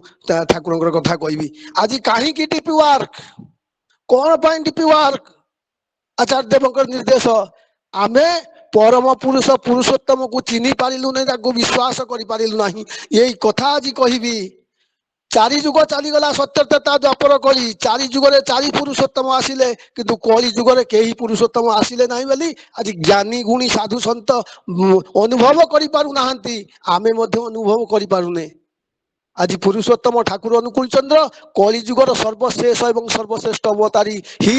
ଠାକୁରଙ୍କର କଥା କହିବି। ଆଜି କାହିଁକି ଡିପି ୱାର୍କ, କଣ ପାଇଁ ଡିପି ୱାର୍କ? ଆଚାର୍ଯ୍ୟ ଦେବଙ୍କର ନିର୍ଦ୍ଦେଶ। ଆମେ ପରମ ପୁରୁଷ ପୁରୁଷୋତ୍ତମକୁ ଚିହ୍ନି ପାରିଲୁ ନାହିଁ, ତାକୁ ବିଶ୍ୱାସ କରିପାରିଲୁ ନାହିଁ। ଏଇ କଥା ଆଜି କହିବି। ଚାରି ଯୁଗ ଚାଲିଗଲା, ସତ୍ୟତା ଦ୍ୱାପର କଳି, ଚାରି ଯୁଗରେ ଚାରି ପୁରୁଷୋତ୍ତମ ଆସିଲେ, କିନ୍ତୁ କଳି ଯୁଗରେ କେହି ପୁରୁଷୋତ୍ତମ ଆସିଲେ ନାହିଁ ବୋଲି ଆଜି ଜ୍ଞାନୀ ଗୁଣୀ ସାଧୁ ସନ୍ଥ ଅନୁଭବ କରିପାରୁନାହାନ୍ତି। ଆମେ ମଧ୍ୟ ଅନୁଭବ କରିପାରୁନେ। ଆଜି ପୁରୁଷୋତ୍ତମ ଠାକୁର ଅନୁକୂଳ ଚନ୍ଦ୍ର କଳି ଯୁଗର ସର୍ବଶେଷ ଏବଂ ସର୍ବଶ୍ରେଷ୍ଠ ଅବତାରୀ। He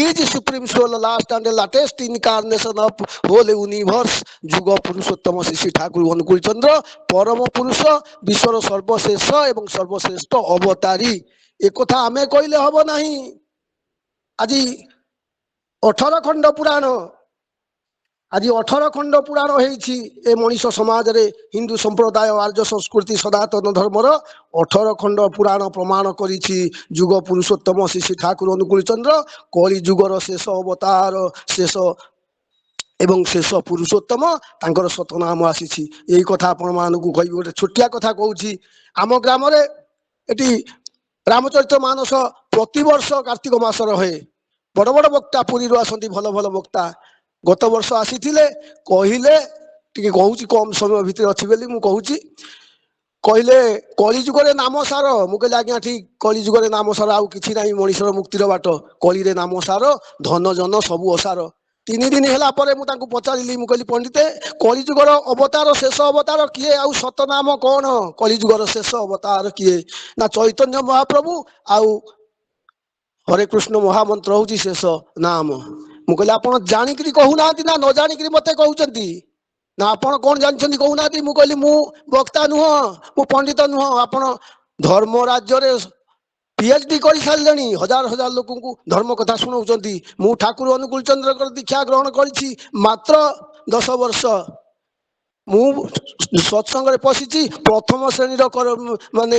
is supreme soul, last and latest incarnation of whole universe. ଯୁଗ ପୁରୁଷୋତ୍ତମ ଶ୍ରୀ ଶ୍ରୀ ଠାକୁର ଅନୁକୂଳ ଚନ୍ଦ୍ର ପରମ ପୁରୁଷ, ବିଶ୍ୱର ସର୍ବଶେଷ ଏବଂ ସର୍ବଶ୍ରେଷ୍ଠ ଅବତାରୀ। ଏକଥା ଆମେ କହିଲେ ହବ ନାହିଁ। ଆଜି 18 ଖଣ୍ଡ ପୁରାଣ, ଆଜି 18 ଖଣ୍ଡ ପୁରାଣ ହେଇଛି ଏ ମଣିଷ ସମାଜରେ। ହିନ୍ଦୁ ସମ୍ପ୍ରଦାୟ, ଆର୍ଯ୍ୟ ସଂସ୍କୃତି, ସନାତନ ଧର୍ମର 18 ଖଣ୍ଡ ପୁରାଣ ପ୍ରମାଣ କରିଛି ଯୁଗ ପୁରୁଷୋତ୍ତମ ଶ୍ରୀ ଶ୍ରୀ ଠାକୁର ଅନୁକୂଳ ଚନ୍ଦ୍ର କଳି ଯୁଗର ଶେଷ ଅବତାର, ଶେଷ ଏବଂ ଶେଷ ପୁରୁଷୋତ୍ତମ, ତାଙ୍କର ସତନାମ ଆସିଛି। ଏଇ କଥା ଆପଣ ମାନଙ୍କୁ କହିବି। ଗୋଟେ ଛୋଟିଆ କଥା କହୁଛି। ଆମ ଗ୍ରାମରେ ଏଠି ରାମଚରିତ ମାନସ ପ୍ରତିବର୍ଷ କାର୍ତ୍ତିକ ମାସ ରହେ। ବଡ ବଡ ବକ୍ତା ପୁରୀରୁ ଆସନ୍ତି, ଭଲ ଭଲ ବକ୍ତା। ଗତ ବର୍ଷ ଆସିଥିଲେ, କହିଲେ, ଟିକେ କହୁଛି କମ ସମୟ ଭିତରେ ଅଛି ବୋଲି ମୁଁ କହୁଛି। କହିଲେ କଳି ଯୁଗରେ ନାମ ସାର। ମୁଁ କହିଲି ଆଜ୍ଞା ଠିକ, କଳି ଯୁଗରେ ନାମ ସାର, ଆଉ କିଛି ନାହିଁ ମଣିଷର ମୁକ୍ତିର ବାଟ। କଳିରେ ନାମ ସାର, ଧନ ଜନ ସବୁ ଅସାର। 3 ଦିନ ହେଲା ପରେ ମୁଁ ତାଙ୍କୁ ପଚାରିଲି, ମୁଁ କହିଲି ପଣ୍ଡିତେ, କଳି ଯୁଗର ଅବତାର, ଶେଷ ଅବତାର କିଏ, ଆଉ ସତନାମ କଣ? କଳି ଯୁଗର ଶେଷ ଅବତାର କିଏ? ନା ଚୈତନ୍ୟ ମହାପ୍ରଭୁ ଆଉ ହରେ କୃଷ୍ଣ ମହାମନ୍ତ୍ର ହଉଛି ଶେଷ ନାମ। ମୁଁ କହିଲି ଆପଣ ଜାଣିକିରି କହୁନାହାନ୍ତି ନା ନ ଜାଣିକିରି ମତେ କହୁଛନ୍ତି? ନା ଆପଣ କଣ ଜାଣିଛନ୍ତି କହୁନାହାନ୍ତି? ମୁଁ କହିଲି ମୁଁ ବକ୍ତା ନୁହଁ, ମୁଁ ପଣ୍ଡିତ ନୁହଁ। ଆପଣ ଧର୍ମ ରାଜ୍ୟରେ PhD କରିସାରିଲେଣି, ହଜାର ହଜାର ଲୋକଙ୍କୁ ଧର୍ମ କଥା ଶୁଣାଉଛନ୍ତି। ମୁଁ ଠାକୁର ଅନୁକୂଳ ଚନ୍ଦ୍ରଙ୍କର ଦୀକ୍ଷା ଗ୍ରହଣ କରିଛି ମାତ୍ର 10 ବର୍ଷ। ମୁଁ ସତ୍ସଙ୍ଗରେ ପଶିଛି, ପ୍ରଥମ ଶ୍ରେଣୀର ମାନେ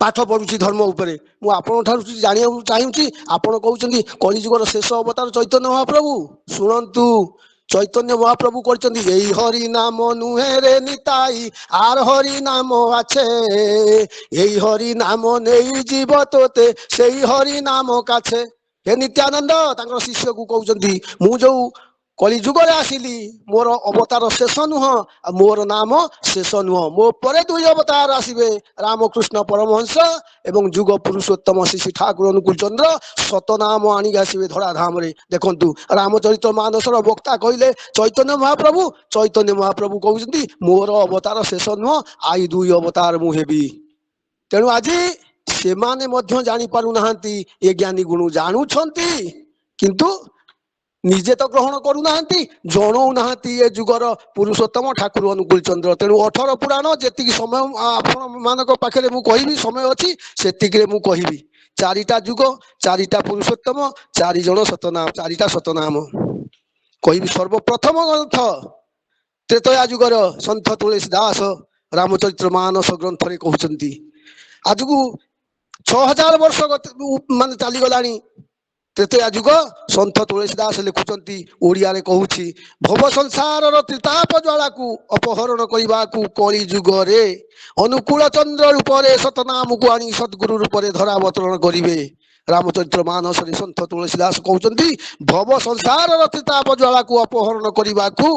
ପାଠ ପଢୁଛି ଧର୍ମ ଉପରେ। ମୁଁ ଆପଣଙ୍କ ଠାରୁ ଜାଣିବାକୁ ଚାହୁଁଛି, ଆପଣ କହୁଛନ୍ତି କଳିଯୁଗର ଶେଷ ଅବତାର ଚୈତନ୍ୟ ମହାପ୍ରଭୁ। ଶୁଣନ୍ତୁ, ଚୈତନ୍ୟ ମହାପ୍ରଭୁ କହିଛନ୍ତି, ଏଇ ହରି ନାମ ନୁହେଁ ରେ ନିତାଇ, ଆର ହରି ନାମ আছে, এই হরি নাম নেই জীব তোতে, সেই হরি নাম কাছে। ହେ ନିତ୍ୟାନନ୍ଦ ତାଙ୍କର ଶିଷ୍ୟକୁ କହୁଛନ୍ତି, ମୁଁ ଯୋଉ କଳି ଯୁଗରେ ଆସିଲି, ମୋର ଅବତାର ଶେଷ ନୁହଁ, ଆଉ ମୋର ନାମ ଶେଷ ନୁହଁ। ମୋ ପରେ 2 ଅବତାର ଆସିବେ, ରାମକୃଷ୍ଣ ପରମହଂସ ଏବଂ ଯୁଗ ପୁରୁଷୋତ୍ତମ ଶ୍ରୀ ଶ୍ରୀ ଠାକୁର ଅନୁକୂଳ ଚନ୍ଦ୍ର ସତନାମ ଆଣିକି ଆସିବେ ଧରାଧାମରେ। ଦେଖନ୍ତୁ, ରାମଚରିତ ମାନସର ବକ୍ତା କହିଲେ ଚୈତନ୍ୟ ମହାପ୍ରଭୁ, ଚୈତନ୍ୟ ମହାପ୍ରଭୁ କହୁଛନ୍ତି ମୋର ଅବତାର ଶେଷ ନୁହଁ, ଆଇ 2 ଅବତାର ମୁଁ ହେବି। ତେଣୁ ଆଜି ସେମାନେ ମଧ୍ୟ ଜାଣିପାରୁନାହାନ୍ତି। ଏ ଜ୍ଞାନୀ ଗୁଣ ଜାଣୁଛନ୍ତି, କିନ୍ତୁ ନିଜେ ତ ଗ୍ରହଣ କରୁନାହାନ୍ତି, ଜଣଉନାହାନ୍ତି ଏ ଯୁଗର ପୁରୁଷୋତ୍ତମ ଠାକୁର ଅନୁକୂଳ ଚନ୍ଦ୍ର। ତେଣୁ 18 ପୁରାଣ ଯେତିକି ସମୟ ଆପଣ ମାନଙ୍କ ପାଖରେ ମୁଁ କହିବି, ସମୟ ଅଛି ସେତିକିରେ ମୁଁ କହିବି। 4ଟା ଯୁଗ, 4ଟା ପୁରୁଷୋତ୍ତମ, 4 ଜଣ ସତନାମ, 4ଟା ସତନାମ। କହିବି ସର୍ବପ୍ରଥମ ଗ୍ରନ୍ଥ ତ୍ରେତୟା ଯୁଗର ସନ୍ଥ ତୁଳସୀ ଦାସ ରାମଚରିତ୍ର ମାନସ ଗ୍ରନ୍ଥରେ କହୁଛନ୍ତି। ଆଜକୁ 6000 ବର୍ଷ ମାନେ ଚାଲିଗଲାଣି ତ୍ରେତୟା ଯୁଗ। ସନ୍ଥ ତୁଳସୀ ଦାସ ଲେଖୁଛନ୍ତି, ଓଡ଼ିଆରେ କହୁଛି, ଭବ ସଂସାରର ତ୍ରିତାପ ଜ୍ୱାଳାକୁ ଅପହରଣ କରିବାକୁ କଳି ଯୁଗରେ ଅନୁକୂଳ ଚନ୍ଦ୍ର ରୂପରେ ସତନାମକୁ ଆଣି ସଦ୍ଗୁରୁ ରୂପରେ ଧରାବତରଣ କରିବେ। ରାମଚରିତ୍ର ମାନସରେ ସନ୍ଥ ତୁଳସୀ ଦାସ କହୁଛନ୍ତି, ଭବ ସଂସାରର ତ୍ରିତାପ ଜ୍ୱାଳାକୁ ଅପହରଣ କରିବାକୁ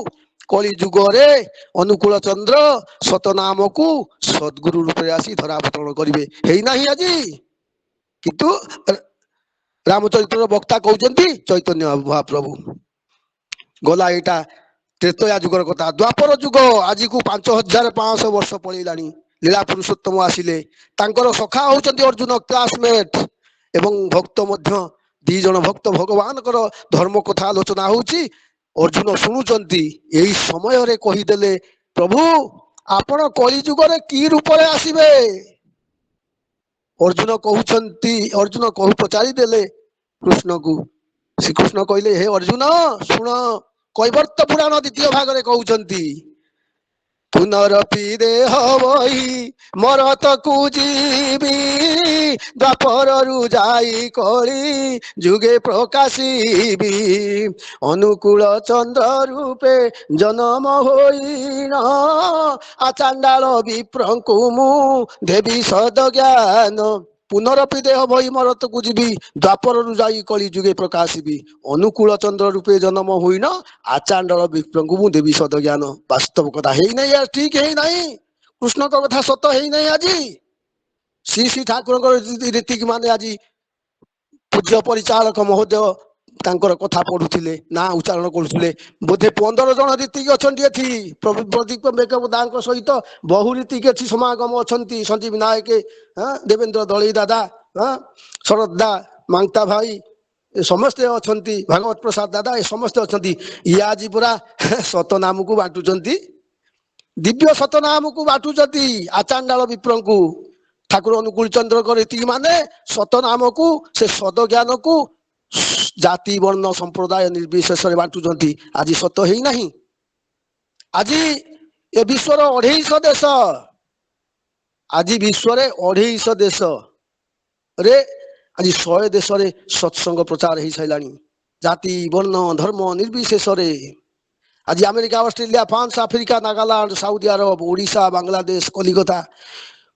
କଳି ଯୁଗରେ ଅନୁକୂଳ ଚନ୍ଦ୍ର ସତନାମକୁ ସଦ୍ଗୁରୁ ରୂପରେ ଆସି ଧରାବତରଣ କରିବେ। ହେଇନାହିଁ ଆଜି, କିନ୍ତୁ ରାମଚରିତ୍ରର ବକ୍ତା କହୁଛନ୍ତି ଚୈତନ୍ୟ ମହାପ୍ରଭୁ। ଗଲା ଏଇଟା ତ୍ରେତୟା ଯୁଗର କଥା। ଦ୍ୱାପର ଯୁଗ ଆଜିକୁ 5500 ବର୍ଷ ପଳେଇଲାଣି। ଲୀଳା ପୁରୁଷୋତ୍ତମ ଆସିଲେ, ତାଙ୍କର ସଖା ହଉଛନ୍ତି ଅର୍ଜୁନ, କ୍ଲାସମେଟ ଏବଂ ଭକ୍ତ ମଧ୍ୟ। 2 ଜଣ ଭକ୍ତ, ଭଗବାନଙ୍କର ଧର୍ମ କଥା ଆଲୋଚନା ହଉଛି, ଅର୍ଜୁନ ଶୁଣୁଛନ୍ତି। ଏଇ ସମୟରେ କହିଦେଲେ, ପ୍ରଭୁ ଆପଣ କଳି ଯୁଗରେ କି ରୂପରେ ଆସିବେ? ଅର୍ଜୁନ ପଚାରିଦେଲେ କୃଷ୍ଣକୁ। ଶ୍ରୀକୃଷ୍ଣ କହିଲେ, ହେ ଅର୍ଜୁନ ଶୁଣ, କୈବର୍ତ୍ତ ପୁରାଣ 2ୟ ଭାଗରେ କହୁଛନ୍ତି, ପୁନରପି ଦେହ ବହି ମରତକୁ ଯିବି, ଦ୍ୱାପରରୁ ଯାଇ କଳି ଯୁଗେ ପ୍ରକାଶିବି, ଅନୁକୂଳ ଚନ୍ଦ୍ର ରୂପେ ଜନମ ହୋଇନ, ଆଚାଣ୍ଡାଳ ବିପ୍ରଙ୍କୁ ମୁଁ ଦେବି ସଦ ଜ୍ଞାନ। ପୁନରପି ଦେହ ବହି ମରତକୁ ଯିବି, ଦ୍ୱାପରରୁ ଯାଇ କଳି ଯୁଗେ ପ୍ରକାଶିବି, ଅନୁକୂଳ ଚନ୍ଦ୍ର ରୂପେ ଜନ୍ମ ହୋଇନ, ଆଚାଣ୍ଡଳ ବିପ୍ରଙ୍କୁ ମୁଁ ଦେବି ସଦ ଜ୍ଞାନ। ବାସ୍ତବ କଥା ହେଇନାହିଁ, ଠିକ ହେଇନାହିଁ। କୃଷ୍ଣଙ୍କ କଥା ସତ ହେଇନାହିଁ। ଆଜି ଶ୍ରୀ ଠାକୁରଙ୍କର ରୀତିକି ମାନେ ଆଜି ପୂଜ୍ୟ ପରିଚାଳକ ମହୋଦୟ ତାଙ୍କର କଥା ପଢୁଥିଲେ, ନା ଉଚ୍ଚାରଣ କରୁଥିଲେ। ବୋଧେ 15 ଜଣ ରୀତିକି ଅଛନ୍ତି ଏଠି। ପ୍ରଦୀପ ବେକବଦାଙ୍କ ସହିତ ବହୁ ରୀତିକି ଏଠି ସମାଗମ ଅଛନ୍ତି। ସଞ୍ଜୀବ ନାୟକ, ଦେବେନ୍ଦ୍ର ଦଳେଇ ଦାଦା, ଶରଦା ମାଂତା ଭାଇ, ସମସ୍ତେ ଅଛନ୍ତି, ଭାଗବତ ପ୍ରସାଦ ଦାଦା, ଏ ସମସ୍ତେ ଅଛନ୍ତି। ଇଏ ଆଜି ପୁରା ସତନାମକୁ ବାଣ୍ଟୁଛନ୍ତି, ଦିବ୍ୟ ସତନାମକୁ ବାଣ୍ଟୁଛନ୍ତି ଆଚାଣ୍ଡାଳ ବିପ୍ରଙ୍କୁ। ଠାକୁର ଅନୁକୂଳ ଚନ୍ଦ୍ରଙ୍କ ରୀତି ମାନେ ସତନାମକୁ, ସେ ସଦ ଜ୍ଞାନକୁ ଜାତି ବର୍ଣ୍ଣ ସମ୍ପ୍ରଦାୟ ନିର୍ବିଶେଷରେ ବାଣ୍ଟୁଛନ୍ତି। ଆଜି ସତ ହେଇନାହିଁ। ଆଜି ଏ ବିଶ୍ୱର 250 ଦେଶ, ଆଜି ବିଶ୍ୱରେ 250 ଦେଶରେ ଆଜି 100 ଦେଶରେ ସତ୍ସଙ୍ଗ ପ୍ରଚାର ହେଇସାରିଲାଣି, ଜାତି ବର୍ଣ୍ଣ ଧର୍ମ ନିର୍ବିଶେଷରେ। ଆଜି America, Australia, France, Africa, Nagaland, Saudi Arab, Odisha, Bangladesh, Kolkata,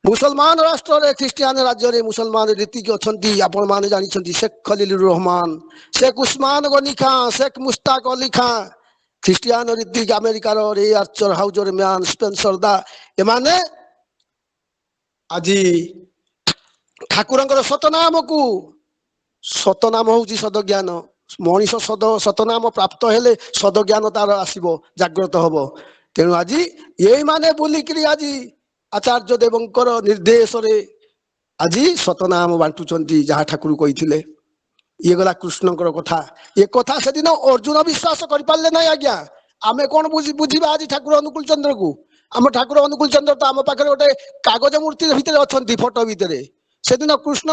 ମୁସଲମାନ ରାଷ୍ଟ୍ରରେ, ଖ୍ରୀଷ୍ଟିଆନ ରାଜ୍ୟରେ ମୁସଲମାନ ରୀତିକି ଅଛନ୍ତି। ଆପଣମାନେ ଜାଣିଛନ୍ତି, ଶେଖ୍ ଖଲିଲୁର ରହମାନ, ଶେଖ୍ ଉସ୍ମାନ ଗନି ଖାଁ, ଶେଖ୍ ମୁସ୍ତାକ ଅଲି ଖାଁ। ଖ୍ରୀଷ୍ଟିଆନ ରୀତିକି ଆମେରିକାର ରେ ଆର୍ଚର, ହାଉଜର ମ୍ୟାନ, ସ୍ପେନ୍ସର ଦା, ଏମାନେ ଆଜି ଠାକୁରଙ୍କର ସତନାମକୁ, ସତନାମ ହଉଛି ସଦ ଜ୍ଞାନ। ମଣିଷ ସତନାମ ପ୍ରାପ୍ତ ହେଲେ ସଦ ଜ୍ଞାନ ତାର ଆସିବ, ଜାଗ୍ରତ ହବ। ତେଣୁ ଆଜି ଏଇମାନେ ବୁଲିକିରି ଆଜି ଆଚାର୍ଯ୍ୟ ଦେବଙ୍କର ନିର୍ଦ୍ଦେଶରେ ଆଜି ସତନାମ ବାଣ୍ଟୁଛନ୍ତି, ଯାହା ଠାକୁର କହିଥିଲେ। ଇଏ ଗଲା କୃଷ୍ଣଙ୍କର କଥା। ଏ କଥା ସେଦିନ ଅର୍ଜୁନ ବିଶ୍ୱାସ କରିପାରିଲେ ନାହିଁ। ଆଜ୍ଞା ଆମେ କଣ ବୁଝିବା ଆଜି ଠାକୁର ଅନୁକୂଳ ଚନ୍ଦ୍ରକୁ? ଆମ ଠାକୁର ଅନୁକୂଳ ଚନ୍ଦ୍ର ତ ଆମ ପାଖରେ ଗୋଟେ କାଗଜ ମୂର୍ତ୍ତି ଭିତରେ ଅଛନ୍ତି, ଫଟୋ ଭିତରେ। ସେଦିନ କୃଷ୍ଣ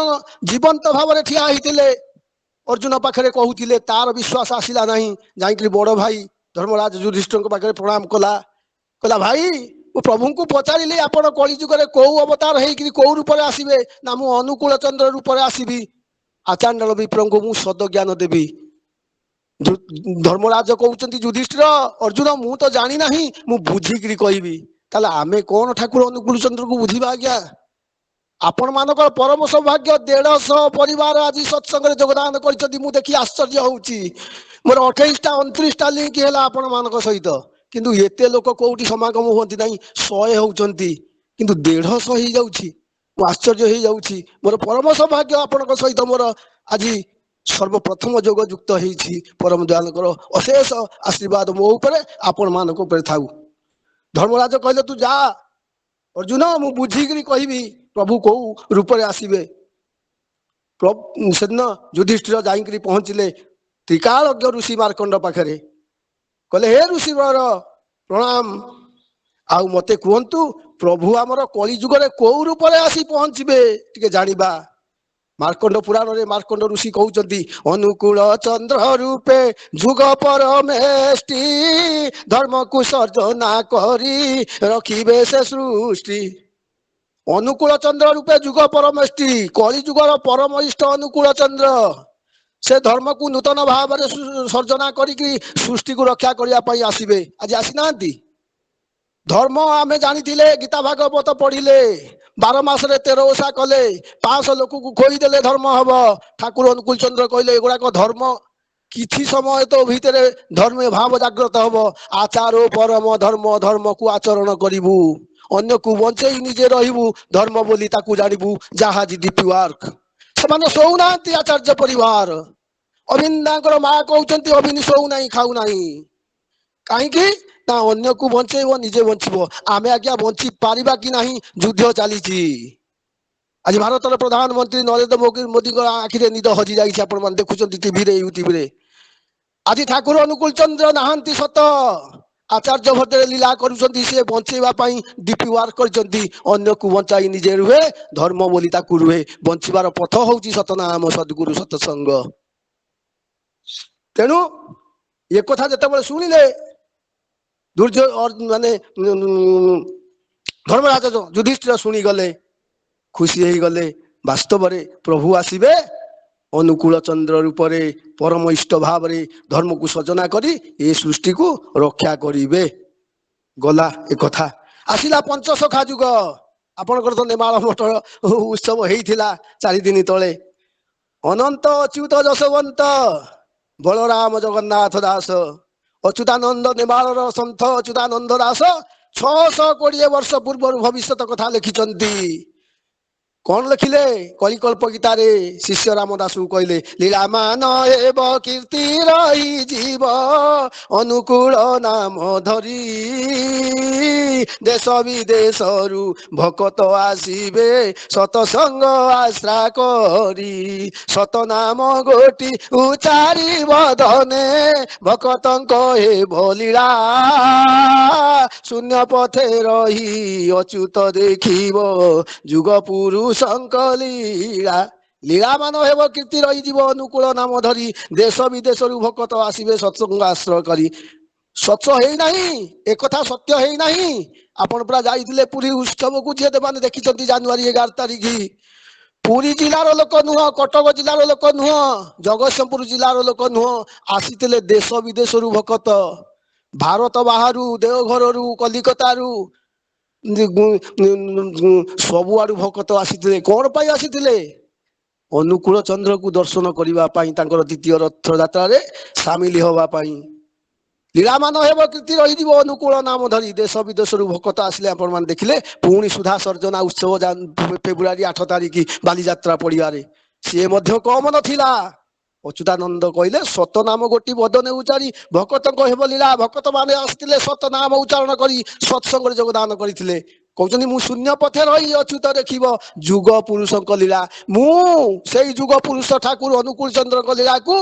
ଜୀବନ୍ତ ଭାବରେ ଠିଆ ହେଇଥିଲେ, ଅର୍ଜୁନ ପାଖରେ କହୁଥିଲେ। ତାର ବିଶ୍ୱାସ ଆସିଲା ନାହିଁ। ଯାଇକିରି ବଡ ଭାଇ ଧର୍ମରାଜ ଯୁଧିଷ୍ଠିରଙ୍କ ପାଖରେ ପ୍ରଣାମ କଲା। କହିଲା, ଭାଇ ମୁଁ ପ୍ରଭୁଙ୍କୁ ପଚାରିଲି, ଆପଣ କଳି ଯୁଗରେ କୋଉ ଅବତାର ହେଇକିରି କୋଉ ରୂପରେ ଆସିବେ? ନା, ମୁଁ ଅନୁକୂଳ ଚନ୍ଦ୍ର ରୂପରେ ଆସିବି, ଆଚାଣ୍ଡଳ ବିପ୍ରଙ୍କୁ ମୁଁ ସଦ ଜ୍ଞାନ ଦେବି। ଧର୍ମରାଜ କହୁଛନ୍ତି, ଯୁଧିଷ୍ଠିର, ଅର୍ଜୁନ ମୁଁ ତ ଜାଣି ନାହିଁ, ମୁଁ ବୁଝିକିରି କହିବି। ତାହେଲେ ଆମେ କଣ ଠାକୁର ଅନୁକୂଳ ଚନ୍ଦ୍ରକୁ ବୁଝିବା? ଆଜ୍ଞା ଆପଣ ମାନଙ୍କର ପରମ ସୌଭାଗ୍ୟ, 150 ପରିବାର ଆଜି ସତ୍ସଙ୍ଗରେ ଯୋଗଦାନ କରିଛନ୍ତି। ମୁଁ ଦେଖି ଆଶ୍ଚର୍ଯ୍ୟ ହଉଛି। ମୋର 28ଟା 29ଟା ଲିଙ୍କ ହେଲା ଆପଣ ମାନଙ୍କ ସହିତ, କିନ୍ତୁ ଏତେ ଲୋକ କୋଉଠି ସମାଗମ ହୁଅନ୍ତି ନାହିଁ। 100 ହଉଛନ୍ତି, କିନ୍ତୁ 150 ହେଇଯାଉଛି। ମୁଁ ଆଶ୍ଚର୍ଯ୍ୟ ହେଇଯାଉଛି। ମୋର ପରମ ସୌଭାଗ୍ୟ, ଆପଣଙ୍କ ସହିତ ମୋର ଆଜି ସର୍ବପ୍ରଥମ ଯୋଗ ଯୁକ୍ତ ହେଇଛି। ପରମ ଦୟାଳୁଙ୍କର ଅଶେଷ ଆଶୀର୍ବାଦ ମୋ ଉପରେ, ଆପଣ ମାନଙ୍କ ଉପରେ ଥାଉ। ଧର୍ମରାଜ କହିଲେ, ତୁ ଯା ଅର୍ଜୁନ, ମୁଁ ବୁଝିକିରି କହିବି ପ୍ରଭୁ କୋଉ ରୂପରେ ଆସିବେ। ସେଦିନ ଯୁଧିଷ୍ଠିର ଯାଇକିରି ପହଞ୍ଚିଲେ ତ୍ରିକାଳଜ୍ଞ ଋଷି ମାର୍କଣ୍ଡ ପାଖରେ। କହିଲେ, ହେ ଋଷିବର ପ୍ରଣାମ, ଆଉ ମତେ କୁହନ୍ତୁ, ପ୍ରଭୁ ଆମର କଳି ଯୁଗରେ କୋଉ ରୂପରେ ଆସି ପହଞ୍ଚିବେ ଟିକେ ଜାଣିବା। ମାର୍କଣ୍ଡ ପୁରାଣରେ ମାର୍କଣ୍ଡ ଋଷି କହୁଛନ୍ତି ଅନୁକୂଳ ଚନ୍ଦ୍ର ରୂପେ ଯୁଗ ପରମେଷ୍ଟି ଧର୍ମକୁ ସର୍ଜନା କରି ରଖିବେ ସେ ସୃଷ୍ଟି। ଅନୁକୂଳ ଚନ୍ଦ୍ର ରୂପେ ଯୁଗ ପରମେଷ୍ଟି, କଳି ଯୁଗର ପରମ ଇଷ୍ଟ ଅନୁକୂଳ ଚନ୍ଦ୍ର। ସେ ଧର୍ମକୁ ନୂତନ ଭାବରେ ସର୍ଜନା କରିକି ସୃଷ୍ଟିକୁ ରକ୍ଷା କରିବା ପାଇଁ ଆସିବେ। ଆଜି ଆସିନାହାନ୍ତି? ଧର୍ମ ଆମେ ଜାଣିଥିଲେ ଗୀତା ଭାଗବତ ପଢିଲେ, 12 ମାସରେ 13 ଓଷା କଲେ, 500 ଲୋକକୁ ଖୋଇଦେଲେ ଧର୍ମ ହବ। ଠାକୁର ଅନୁକୂଳ ଚନ୍ଦ୍ର କହିଲେ ଏଗୁଡାକ ଧର୍ମ, କିଛି ସମୟ ତ ଭିତରେ ଧର୍ମ ଭାବ ଜାଗ୍ରତ ହବ। ଆଚାର ପରମ ଧର୍ମ, ଧର୍ମକୁ ଆଚରଣ କରିବୁ, ଅନ୍ୟକୁ ବଞ୍ଚେଇ ନିଜେ ରହିବୁ, ଧର୍ମ ବୋଲି ତାକୁ ଜାଣିବୁ, ଯାହା ଡିପି ୱାର୍କ। ସେମାନେ ଶୋଉନାହାନ୍ତି ଆଚାର୍ଯ୍ୟ ପରିବାର। ଅବିନ୍ଦାଙ୍କର ମା କହୁଛନ୍ତି ଅବିନି ଶୋଉନାହିଁ ଖାଉନାହିଁ, କାହିଁକି ନା ଅନ୍ୟକୁ ବଞ୍ଚେଇବ ନିଜେ ବଞ୍ଚିବ। ଆମେ ଆଜ୍ଞା ବଞ୍ଚି ପାରିବା କି ନାହିଁ, ଯୁଦ୍ଧ ଚାଲିଛି। ଆଜି ଭାରତର ପ୍ରଧାନମନ୍ତ୍ରୀ ନରେନ୍ଦ୍ର ମୋଦିଙ୍କ ଆଖିରେ ନିଦ ହଜି ଯାଇଛି, ଆପଣ ମାନେ ଦେଖୁଛନ୍ତି ଟିଭିରେ ୟୁଟ୍ୟୁବରେ। ଆଜି ଠାକୁର ଅନୁକୂଳ ଚନ୍ଦ୍ର ନାହାନ୍ତି ସତ, ଆଚାର୍ଯ୍ୟ ଭଦ୍ରରେ ଲୀଳା କରୁଛନ୍ତି। ସିଏ ବଞ୍ଚେଇବା ପାଇଁ ଡିପି ୱାର୍କ କରିଛନ୍ତି, ଅନ୍ୟକୁ ବଞ୍ଚାଇ ନିଜେ ରୁହେ, ଧର୍ମ ବୋଲି ତାକୁ ରୁହେ। ବଞ୍ଚିବାର ପଥ ହଉଛି ସତନାମ ସଦ୍ଗୁରୁ ସତସଙ୍ଗ। ତେଣୁ ଏ କଥା ଯେତେବେଳେ ଶୁଣିଲେ ମାନେ ଧର୍ମରାଜ ଯୁଧିଷ୍ଠିର ଶୁଣିଗଲେ, ଖୁସି ହେଇଗଲେ। ବାସ୍ତବରେ ପ୍ରଭୁ ଆସିବେ ଅନୁକୂଳ ଚନ୍ଦ୍ର ରୂପରେ, ପରମ ଇଷ୍ଟ ଭାବରେ ଧର୍ମକୁ ସଜନା କରି ଏ ସୃଷ୍ଟିକୁ ରକ୍ଷା କରିବେ। ଗଲା ଏ କଥା। ଆସିଲା ପଞ୍ଚସଖା ଯୁଗ। ଆପଣଙ୍କର ତ ନେମାଳ ମଠ ଉତ୍ସବ ହେଇଥିଲା 4 ଦିନ ତଳେ। ଅନନ୍ତ ଅଚ୍ୟୁତ ଯଶୋବନ୍ତ ବଳରାମ ଜଗନ୍ନାଥ ଦାସ, ଅଚ୍ୟୁତାନନ୍ଦ ନେମାଳର ସନ୍ଥ ଅଚ୍ୟୁତାନନ୍ଦ ଦାସ 620 ବର୍ଷ ପୂର୍ବରୁ ଭବିଷ୍ୟତ କଥା ଲେଖିଛନ୍ତି। କଣ ଲେଖିଲେ? କଳିକଳ୍ପ ଗୀତାରେ ଶିଷ୍ୟ ରାମ ଦାସକୁ କହିଲେ, ଲୀଳାମାନ ହେବ କୀର୍ତ୍ତି ରହିଯିବ ଅନୁକୂଳ ନାମ ଧରି, ଦେଶ ବିଦେଶରୁ ଭକତ ଆସିବେ ସତସଙ୍ଗ ଆଶ୍ରା କରି, ସତନାମ ଗୋଟି ଉଚାରିବ ଧନେ ଭକତଙ୍କ ହେବ ଲୀଳା, ଶୂନ୍ୟ ପଥେ ରହି ଅଚ୍ୟୁତ ଦେଖିବ ଯୁଗ ପୁରୁଷଙ୍କ ଲୀଳା। ଲୀଳାମାନ ହେବ କୀର୍ତ୍ତି ରହିଯିବ ଅନୁକୂଳ ନାମ ଧରି, ଦେଶ ବିଦେଶରୁ ଭକତ ଆସିବେ ସତ୍ସଙ୍ଗ ଆଶ୍ରୟ କରି। ସତ ହେଇନାହିଁ, ଏକଥା ସତ୍ୟ ହେଇନାହିଁ। ଆପଣ ପୁରା ଯାଇଥିଲେ ପୁରୀ ଉତ୍ସବକୁ, ଯିଏ ଦେବାନେ ଦେଖିଛନ୍ତି ଜାନୁଆରୀ 11 ତାରିଖ। ପୁରୀ ଜିଲ୍ଲାର ଲୋକ ନୁହଁ, କଟକ ଜିଲ୍ଲାର ଲୋକ ନୁହଁ, ଜଗତସିଂହପୁର ଜିଲ୍ଲାର ଲୋକ ନୁହଁ, ଆସିଥିଲେ ଦେଶ ବିଦେଶରୁ ଭକତ। ଭାରତ ବାହାରୁ, ଦେଓଘରରୁ, କଲିକତାରୁ, ସବୁଆଡୁ ଭକତ ଆସିଥିଲେ। କଣ ପାଇଁ ଆସିଥିଲେ? ଅନୁକୂଳ ଚନ୍ଦ୍ରକୁ ଦର୍ଶନ କରିବା ପାଇଁ, ତାଙ୍କର ଦ୍ୱିତୀୟ ରଥଯାତ୍ରାରେ ସାମିଲ ହବା ପାଇଁ। ଲୀଳାମାନ ହେବ କୀର୍ତ୍ତି ରହିଯିବ ଅନୁକୂଳ ନାମ ଧରି, ଦେଶ ବିଦେଶରୁ ଭକତ ଆସିଲେ। ଆପଣ ମାନେ ଦେଖିଲେ। ପୁଣି ସୁଧା ସର୍ଜନା ଉତ୍ସବ ଫେବୃଆରୀ 8 ତାରିଖ ବାଲିଯାତ୍ରା ପଡିଆରେ। ସିଏ ମଧ୍ୟ କମ ନଥିଲା। ଅଚ୍ୟୁତାନନ୍ଦ କହିଲେ, ସତନାମ ଗୋଟି ବଦନେ ଉଚାରି ଭକତଙ୍କ ହେବ ଲୀଳା। ଭକତ ମାନେ ଆସିଥିଲେ ସତନାମ ଉଚ୍ଚାରଣ କରି ସତ୍ସଙ୍ଗରେ ଯୋଗଦାନ କରିଥିଲେ। କହୁଛନ୍ତି ମୁଁ ଶୂନ୍ୟ ପଥେ ରହି ଅଚ୍ୟୁତ ଦେଖିବ ଯୁଗ ପୁରୁଷଙ୍କ ଲୀଳା। ମୁଁ ସେଇ ଯୁଗ ପୁରୁଷ ଠାକୁର ଅନୁକୂଳ ଚନ୍ଦ୍ରଙ୍କ ଲୀଳାକୁ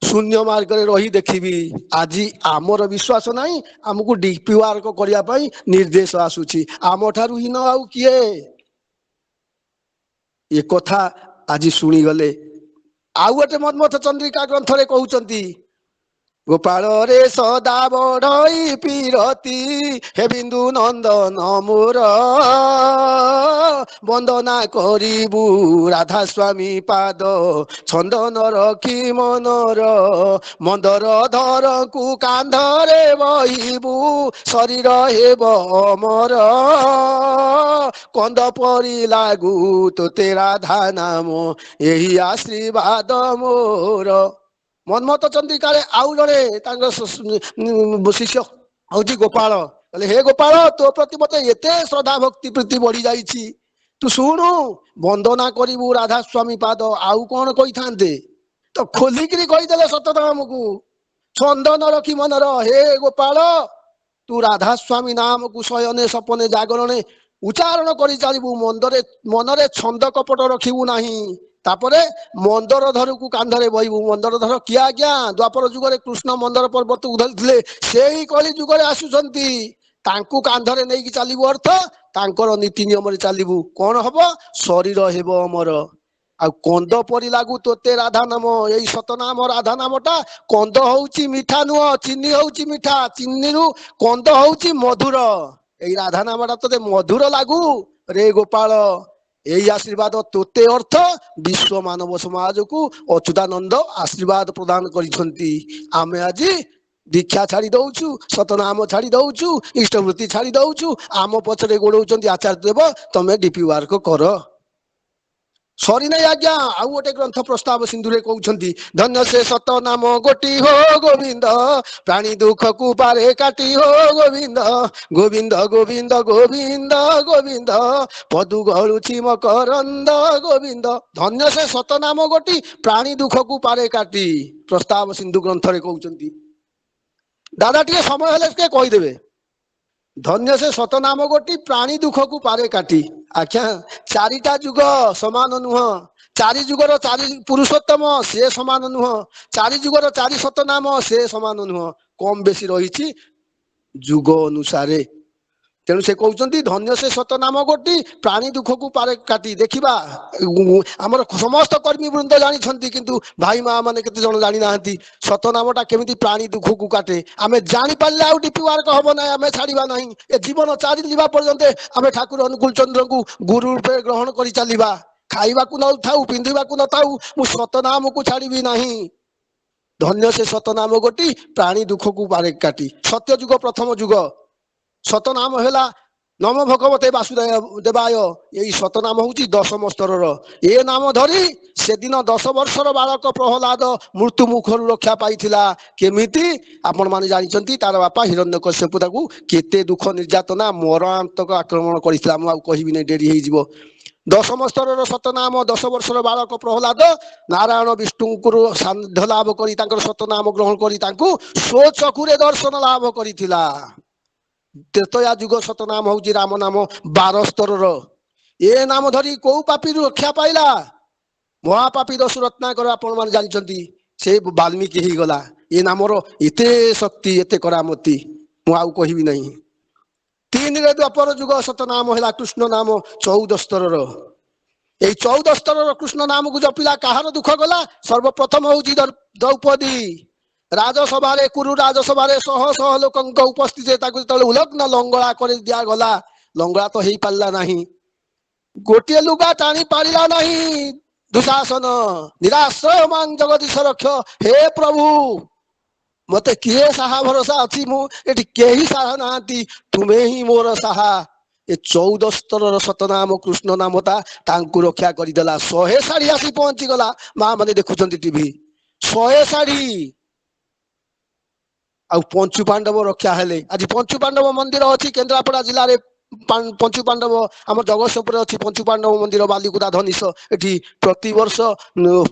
ଶୂନ୍ୟ ମାର୍ଗରେ ରହି ଦେଖିବି। ଆଜି ଆମର ବିଶ୍ୱାସ ନାହିଁ, ଆମକୁ ଡିପି ୱାର୍କ କରିବା ପାଇଁ ନିର୍ଦ୍ଦେଶ ଆସୁଛି। ଆମ ଠାରୁ ହୀନ ଆଉ କିଏ? ଏ କଥା ଆଜି ଶୁଣିଗଲେ। ଆଉ ଗୋଟେ ମନ୍ମଥ ଚନ୍ଦ୍ରିକା ଗ୍ରନ୍ଥରେ କହୁଛନ୍ତି, ଗୋପାଳରେ ସଦା ବଢଇ ପିରତି ହେ ବିନ୍ଦୁ ନନ୍ଦନ ମୋର, ବନ୍ଦନା କରିବୁ ରାଧା ସ୍ୱାମୀ ପାଦ ଛନ୍ଦନ ରଖି ମନର, ମନ୍ଦର ଧରକୁ କାନ୍ଧରେ ବହିବୁ ଶରୀର ହେବ ଅମର, କନ୍ଦ ପରି ଲାଗୁ ତୋତେ ରାଧା ନାମ ଏହି ଆଶୀର୍ବାଦ ମୋର। ମନ୍ମଥ ଚନ୍ଦ୍ରିକାରେ ଆଉ ଜଣେ ତାଙ୍କ ଶିଷ୍ୟ ହଉଛି ଗୋପାଳ। କହିଲେ, ହେ ଗୋପାଳ, ତୋ ପ୍ରତି ମତେ ଏତେ ଶ୍ରଦ୍ଧା ଭକ୍ତି ପ୍ରୀତି ବଢି ଯାଇଛି, ତୁ ଶୁଣୁ, ବନ୍ଦନା କରିବୁ ରାଧା ସ୍ୱାମୀ ପାଦ। ଆଉ କଣ କହିଥାନ୍ତେ? ତ ଖୋଲିକିରି କହିଦେଲେ ସତନାମକୁ, ଛନ୍ଦନ ରଖି ମନର। ହେ ଗୋପାଳ, ତୁ ରାଧା ସ୍ୱାମୀ ନାମକୁ ଶୟନେ ସପନେ ଜାଗରଣେ ଉଚ୍ଚାରଣ କରି ଚାଲିବୁ। ମନରେ ଛନ୍ଦ କପଟ ରଖିବୁ ନାହିଁ। ତାପରେ ମନ୍ଦର ଧରକୁ କାନ୍ଧରେ ବହିବୁ। ମନ୍ଦର ଧର କିଏ ଆଜ୍ଞା? ଦ୍ୱାପର ଯୁଗରେ କୃଷ୍ଣ ମନ୍ଦର ପର୍ବତକୁ ଧରିଥିଲେ, ସେଇ କଳି ଯୁଗରେ ଆସୁଛନ୍ତି। ତାଙ୍କୁ କାନ୍ଧରେ ନେଇକି ଚାଲିବୁ, ଅର୍ଥ ତାଙ୍କର ନୀତି ନିୟମରେ ଚାଲିବୁ। କଣ ହବ? ଶରୀର ହେବ ଅମର। ଆଉ କନ୍ଦ ପରି ଲାଗୁ ତୋତେ ରାଧା ନାମ। ଏଇ ସତନାମ ରାଧା ନାମଟା କନ୍ଦ ହଉଛି ମିଠା ନୁହଁ, ଚିନି ହଉଛି ମିଠା, ଚିନିରୁ କନ୍ଦ ହଉଛି ମଧୁର। ଏଇ ରାଧା ନାମଟା ତୋତେ ମଧୁର ଲାଗୁ ରେ ଗୋପାଳ। ଏଇ ଆଶୀର୍ବାଦ ତୋତେ ଅର୍ଥ ବିଶ୍ୱ ମାନବ ସମାଜକୁ ଅଚ୍ୟୁତାନନ୍ଦ ଆଶୀର୍ବାଦ ପ୍ରଦାନ କରିଛନ୍ତି। ଆମେ ଆଜି ଦୀକ୍ଷା ଛାଡି ଦଉଛୁ, ସତନାମ ଛାଡି ଦଉଛୁ, ଇଷ୍ଟବୃତ୍ତି ଛାଡି ଦଉଛୁ। ଆମ ପଛରେ ଗୋଡଉଛନ୍ତି ଆଚାର୍ଯ୍ୟ ଦେବ ତମେ ଡିପି ୱାର୍କ କର। ସରିନାହିଁ ଆଜ୍ଞା, ଆଉ ଗୋଟେ ଗ୍ରନ୍ଥ ପ୍ରସ୍ତାବ ସିନ୍ଧୁରେ କହୁଛନ୍ତି, ଧନ୍ୟ ସେ ସତ ନାମ ଗୋଟି ହୋ ଗୋବିନ୍ଦ, ପ୍ରାଣୀ ଦୁଃଖକୁ ପାରେ କାଟି ହୋ ଗୋବିନ୍ଦ। ଗୋବିନ୍ଦ ଗୋବିନ୍ଦ ଗୋବିନ୍ଦ ଗୋବିନ୍ଦ, ପଦୁ ଗଳୁଛି ମକରନ୍ଦ ଗୋବିନ୍ଦ। ଧନ୍ୟ ସେ ସତ ନାମ ଗୋଟି, ପ୍ରାଣୀ ଦୁଃଖକୁ ପାରେ କାଟି। ପ୍ରସ୍ତାବ ସିନ୍ଧୁ ଗ୍ରନ୍ଥରେ କହୁଛନ୍ତି। ଦାଦା ଟିକେ ସମୟ ହେଲେ ଟିକେ କହିଦେବେ। ଧନ୍ୟ ସେ ସତନାମ ଗୋଟି, ପ୍ରାଣୀ ଦୁଃଖକୁ ପାରେ କାଟି। ଆଜ୍ଞା, ଚାରିଟା ଯୁଗ ସମାନ ନୁହଁ, ଚାରି ଯୁଗର ଚାରି ପୁରୁଷୋତ୍ତମ ସେ ସମାନ ନୁହଁ, ଚାରି ଯୁଗର ଚାରି ସତନାମ ସେ ସମାନ ନୁହଁ, କମ ବେଶୀ ରହିଛି ଯୁଗ ଅନୁସାରେ। ତେଣୁ ସେ କହୁଛନ୍ତି ଧନ୍ୟ ସେ ସତନାମ ଗୋଟି, ପ୍ରାଣୀ ଦୁଃଖକୁ ପାରେ କାଟି। ଦେଖିବା ଆମର ସମସ୍ତ କର୍ମୀ ବୃନ୍ଦ ଜାଣିଛନ୍ତି, କିନ୍ତୁ ଭାଇ ମା ମାନେ କେତେ ଜଣ ଜାଣିନାହାନ୍ତି ସତନାମଟା କେମିତି ପ୍ରାଣୀ ଦୁଃଖକୁ କାଟେ। ଆମେ ଜାଣିପାରିଲେ ଆଉ ଡିପି ୱାର୍କ ହବ ନାହିଁ, ଆମେ ଛାଡିବା ନାହିଁ। ଏ ଜୀବନ ଚାଲିଯିବା ପର୍ଯ୍ୟନ୍ତ ଆମେ ଠାକୁର ଅନୁକୂଳ ଚନ୍ଦ୍ରଙ୍କୁ ଗୁରୁ ରୂପେ ଗ୍ରହଣ କରି ଚାଲିବା। ଖାଇବାକୁ ନଥାଉ, ପିନ୍ଧିବାକୁ ନଥାଉ, ମୁଁ ସତନାମକୁ ଛାଡିବି ନାହିଁ। ଧନ୍ୟ ସେ ସତନାମ ଗୋଟି, ପ୍ରାଣୀ ଦୁଃଖକୁ ପାରେ କାଟି। ସତ୍ୟ ଯୁଗ ପ୍ରଥମ ଯୁଗ। ସତନାମ ହେଲା ନମ ଭଗବତେ ବାସୁଦେବାୟ। ଏଇ ସତନାମ ହଉଛି ଦଶମ ସ୍ତରର। ଏ ନାମ ଧରି ସେଦିନ 10 ବର୍ଷର ବାଳକ ପ୍ରହ୍ଲାଦ ମୃତ୍ୟୁ ମୁଖରୁ ରକ୍ଷା ପାଇଥିଲା। କେମିତି ଆପଣ ମାନେ ଜାଣିଛନ୍ତି, ତାର ବାପା ହିରଣ୍ୟକଶ୍ୟପ ତାକୁ କେତେ ଦୁଃଖ ନିର୍ଯାତନା ମରଣାନ୍ତକ ଆକ୍ରମଣ କରିଥିଲା। ମୁଁ ଆଉ କହିବି ନାହିଁ, ଡେରି ହେଇଯିବ। 10ମ ସ୍ତରର ସତନାମ, 10 ବର୍ଷର ବାଳକ ପ୍ରହ୍ଲାଦ ନାରାୟଣ ବିଷ୍ଣୁଙ୍କର ସାନ୍ନିଧ୍ୟ ଲାଭ କରି ତାଙ୍କର ସତନାମ ଗ୍ରହଣ କରି ତାଙ୍କୁ ସ୍ୱଚକ୍ଷୁରେ ଦର୍ଶନ ଲାଭ କରିଥିଲା। ତ୍ରେତୟା ଯୁଗ ସତନାମ ହଉଛି ରାମ ନାମ, 12 ସ୍ତରର। ଏ ନାମ ଧରି କୋଉ ପାପୀରୁ ରକ୍ଷା ପାଇଲା? ମହାପାପୀ ଦଶୁ ରତ୍ନାକର ଆପଣ ମାନେ ଜାଣିଛନ୍ତି, ସେ ବାଲ୍ମୀକି ହେଇଗଲା। ଏ ନାମର ଏତେ ଶକ୍ତି, ଏତେ କରାମତି, ମୁଁ ଆଉ କହିବି ନାହିଁ। 3ରେ ଦ୍ୱାପର ଯୁଗ ସତନାମ ହେଲା କୃଷ୍ଣ ନାମ, 14 ସ୍ତରର। ଏଇ 14 ସ୍ତରର କୃଷ୍ଣ ନାମକୁ ଜପିଲା କାହାର ଦୁଃଖ ଗଲା? ସର୍ବପ୍ରଥମ ହଉଛି ଦ୍ରୌପଦୀ। ରାଜସଭାରେ, କୁରୁ ରାଜସଭାରେ ଶହ ଶହ ଲୋକଙ୍କ ଉପସ୍ଥିତିରେ ତାକୁ ଯେତେବେଳେ ଉଲଗ୍ନ ଲଙ୍ଗଳା କରି ଦିଆଗଲା, ଲଙ୍ଗଳା ତ ହେଇପାରିଲା ନାହିଁ, ଗୋଟିଏ ଲୁଗା ଟାଣି ପାରିଲା ନାହିଁ। ଦୁଶାସନ ନିରାଶ୍ରୟ ମାଂ ଜଗଦୀଶ ରକ୍ଷ, ହେ ପ୍ରଭୁ ମତେ କିଏ ସାହା ଭରସା ଅଛି? ମୁଁ ଏଠି କେହି ସାହା ନାହାନ୍ତି, ତୁମେ ହିଁ ମୋର ସାହା। ଏ 14 ସ୍ତରର ସତନାମ କୃଷ୍ଣ ନାମଟା ତାଙ୍କୁ ରକ୍ଷା କରିଦେଲା। 100 ଶାଢୀ ଆସି ପହଞ୍ଚିଗଲା। ମା ମାନେ ଦେଖୁଛନ୍ତି ଟିଭି, 100 ଶାଢୀ। ଆଉ ପଞ୍ଚୁ ପାଣ୍ଡବ ରକ୍ଷା ହେଲେ। ଆଜି ପଞ୍ଚୁ ପାଣ୍ଡବ ମନ୍ଦିର ଅଛି କେନ୍ଦ୍ରାପଡା ଜିଲ୍ଲାରେ। ପଞ୍ଚୁ ପାଣ୍ଡବ ଆମ ଜଗତସିଂହପୁରରେ ଅଛି ପଞ୍ଚୁ ପାଣ୍ଡବ ମନ୍ଦିର, ବାଲିକୁଦା ଧନିଷ। ଏଠି ପ୍ରତିବର୍ଷ